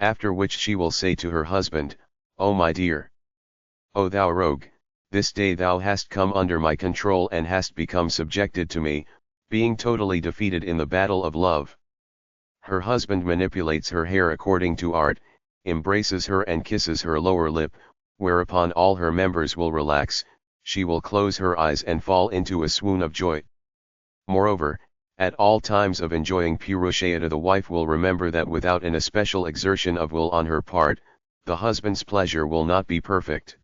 After which she will say to her husband, "O my dear! O thou rogue, this day thou hast come under my control and hast become subjected to me, being totally defeated in the battle of love." Her husband manipulates her hair according to art, embraces her and kisses her lower lip, whereupon all her members will relax, she will close her eyes and fall into a swoon of joy. Moreover, at all times of enjoying Purushayata the wife will remember that without an especial exertion of will on her part, the husband's pleasure will not be perfect.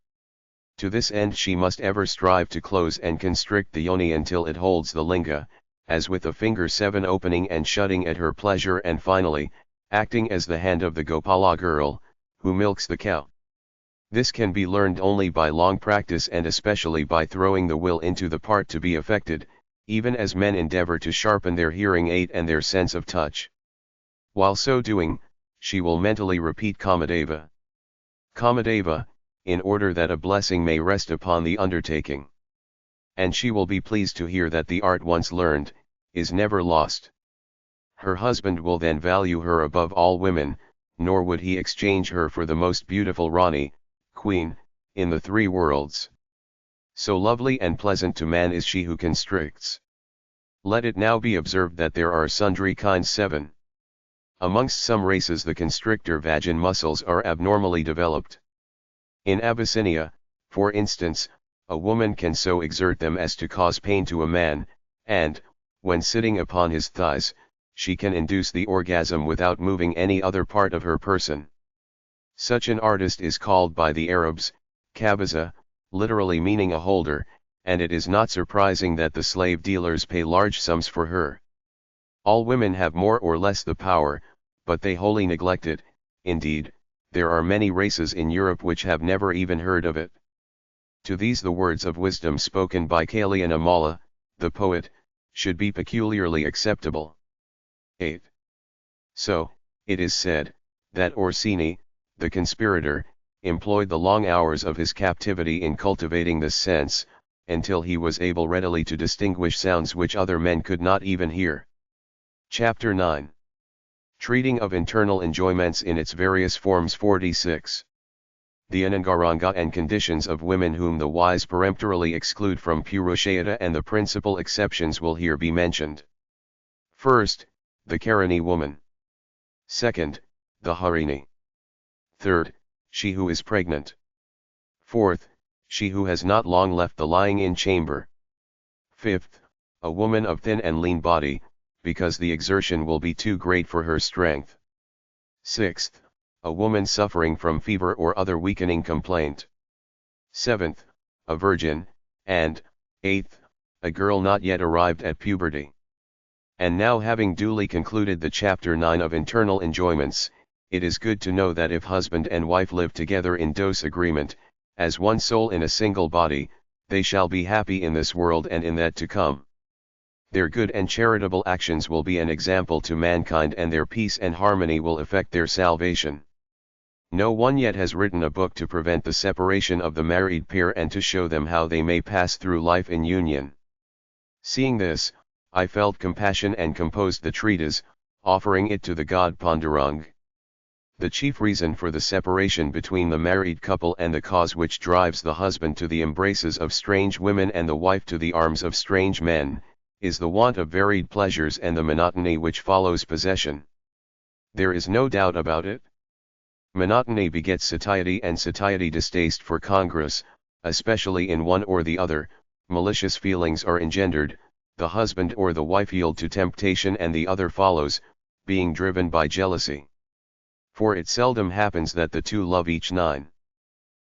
To this end she must ever strive to close and constrict the yoni until it holds the linga, as with the finger 7 opening and shutting at her pleasure, and finally, acting as the hand of the Gopala girl, who milks the cow. This can be learned only by long practice and especially by throwing the will into the part to be affected, even as men endeavor to sharpen their hearing aid and their sense of touch. While so doing, she will mentally repeat Kamadeva. Kamadeva, in order that a blessing may rest upon the undertaking. And she will be pleased to hear that the art once learned, is never lost. Her husband will then value her above all women, nor would he exchange her for the most beautiful Rani, queen, in the 3 worlds. So lovely and pleasant to man is she who constricts. Let it now be observed that there are sundry kinds 7. Amongst some races the constrictor vagin muscles are abnormally developed. In Abyssinia, for instance, a woman can so exert them as to cause pain to a man, and, when sitting upon his thighs, she can induce the orgasm without moving any other part of her person. Such an artist is called by the Arabs, kabaza, literally meaning a holder, and it is not surprising that the slave dealers pay large sums for her. All women have more or less the power, but they wholly neglect it. Indeed, there are many races in Europe which have never even heard of it. To these the words of wisdom spoken by Kalyanamala, the poet, should be peculiarly acceptable. 8. So, it is said, that Orsini, the conspirator, employed the long hours of his captivity in cultivating this sense, until he was able readily to distinguish sounds which other men could not even hear. Chapter 9. Treating of internal enjoyments in its various forms. 46. The Ananga and conditions of women whom the wise peremptorily exclude from Purushayata, and the principal exceptions will here be mentioned. First, the Karani woman. Second, the Harini. Third, she who is pregnant. Fourth, she who has not long left the lying-in chamber. Fifth, a woman of thin and lean body, because the exertion will be too great for her strength. Sixth, a woman suffering from fever or other weakening complaint. Seventh, a virgin, and, eighth, a girl not yet arrived at puberty. And now, having duly concluded the chapter 9 of internal enjoyments, it is good to know that if husband and wife live together in dose agreement, as one soul in a single body, they shall be happy in this world and in that to come. Their good and charitable actions will be an example to mankind, and their peace and harmony will effect their salvation. No one yet has written a book to prevent the separation of the married pair and to show them how they may pass through life in union. Seeing this, I felt compassion and composed the treatise, offering it to the god Pandurang. The chief reason for the separation between the married couple, and the cause which drives the husband to the embraces of strange women and the wife to the arms of strange men, is the want of varied pleasures and the monotony which follows possession. There is no doubt about it. Monotony begets satiety, and satiety distaste for congress, especially in one or the other. Malicious feelings are engendered, the husband or the wife yield to temptation and the other follows, being driven by jealousy. For it seldom happens that the two love each 9.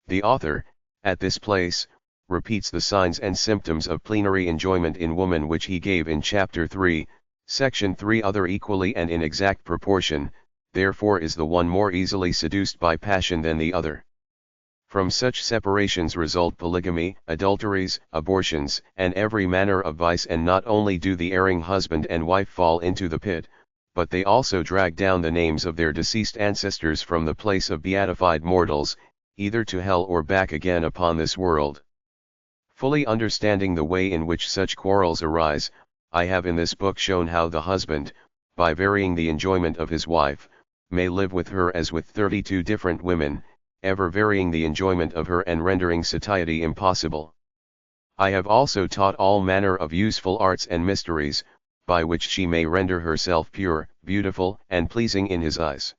The author, at this place, repeats the signs and symptoms of plenary enjoyment in woman which he gave in chapter 3, section 3. Other equally and in exact proportion, therefore is the one more easily seduced by passion than the other. From such separations result polygamy, adulteries, abortions, and every manner of vice, and not only do the erring husband and wife fall into the pit, but they also drag down the names of their deceased ancestors from the place of beatified mortals, either to hell or back again upon this world. Fully understanding the way in which such quarrels arise, I have in this book shown how the husband, by varying the enjoyment of his wife, may live with her as with 32 different women, ever varying the enjoyment of her and rendering satiety impossible. I have also taught all manner of useful arts and mysteries, by which she may render herself pure, beautiful, and pleasing in his eyes.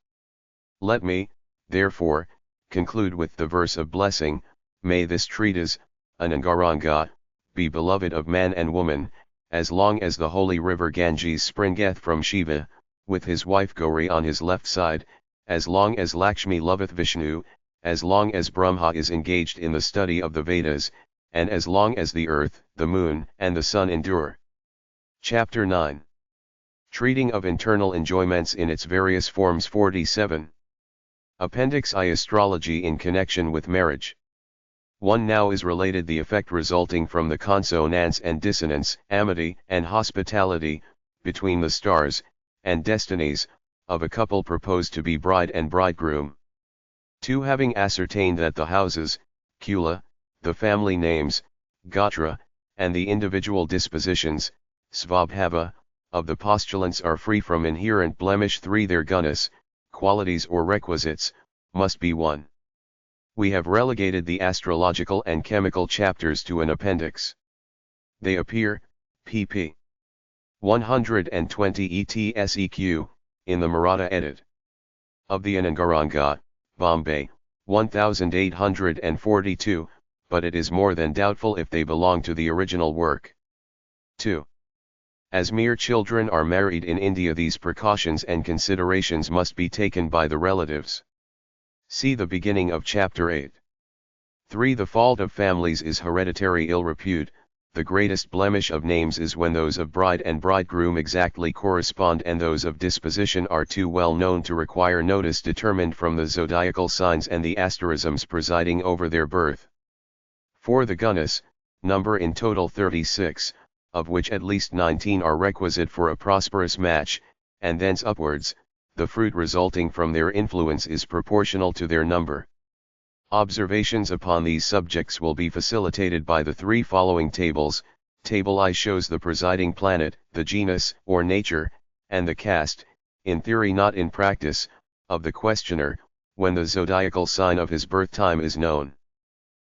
Let me, therefore, conclude with the verse of blessing: may this treatise, Ananga, be beloved of man and woman, as long as the holy river Ganges springeth from Shiva, with his wife Gauri on his left side, as long as Lakshmi loveth Vishnu, as long as Brahma is engaged in the study of the Vedas, and as long as the earth, the moon, and the sun endure. Chapter 9. Treating of internal enjoyments in its various forms. 47. Appendix I. Astrology in connection with marriage. 1. Now is related the effect resulting from the consonance and dissonance, amity and hospitality, between the stars, and destinies, of a couple proposed to be bride and bridegroom. 2. Having ascertained that the houses, kula, the family names, gotra, and the individual dispositions, svabhava, of the postulants are free from inherent blemish. 3. Their gunas, qualities or requisites, must be 1. We have relegated the astrological and chemical chapters to an appendix. They appear, pp. 120 etseq, in the Maratha edit. Of the Ananga, Bombay, 1842, but it is more than doubtful if they belong to the original work. 2. As mere children are married in India, these precautions and considerations must be taken by the relatives. See the beginning of chapter 8. 3. The fault of families is hereditary ill repute. The greatest blemish of names is when those of bride and bridegroom exactly correspond and those of disposition are too well known to require notice, determined from the zodiacal signs and the asterisms presiding over their birth. 4. The gunas, number in total 36, of which at least 19 are requisite for a prosperous match, and thence upwards, the fruit resulting from their influence is proportional to their number. Observations upon these subjects will be facilitated by the 3 following tables. Table I shows the presiding planet, the genus or nature, and the caste, in theory not in practice, of the questioner, when the zodiacal sign of his birth time is known.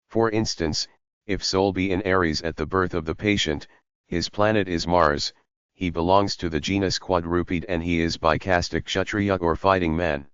For instance, if Sol be in Aries at the birth of the patient, his planet is Mars, he belongs to the genus quadruped and he is by caste Kshatriya or fighting man.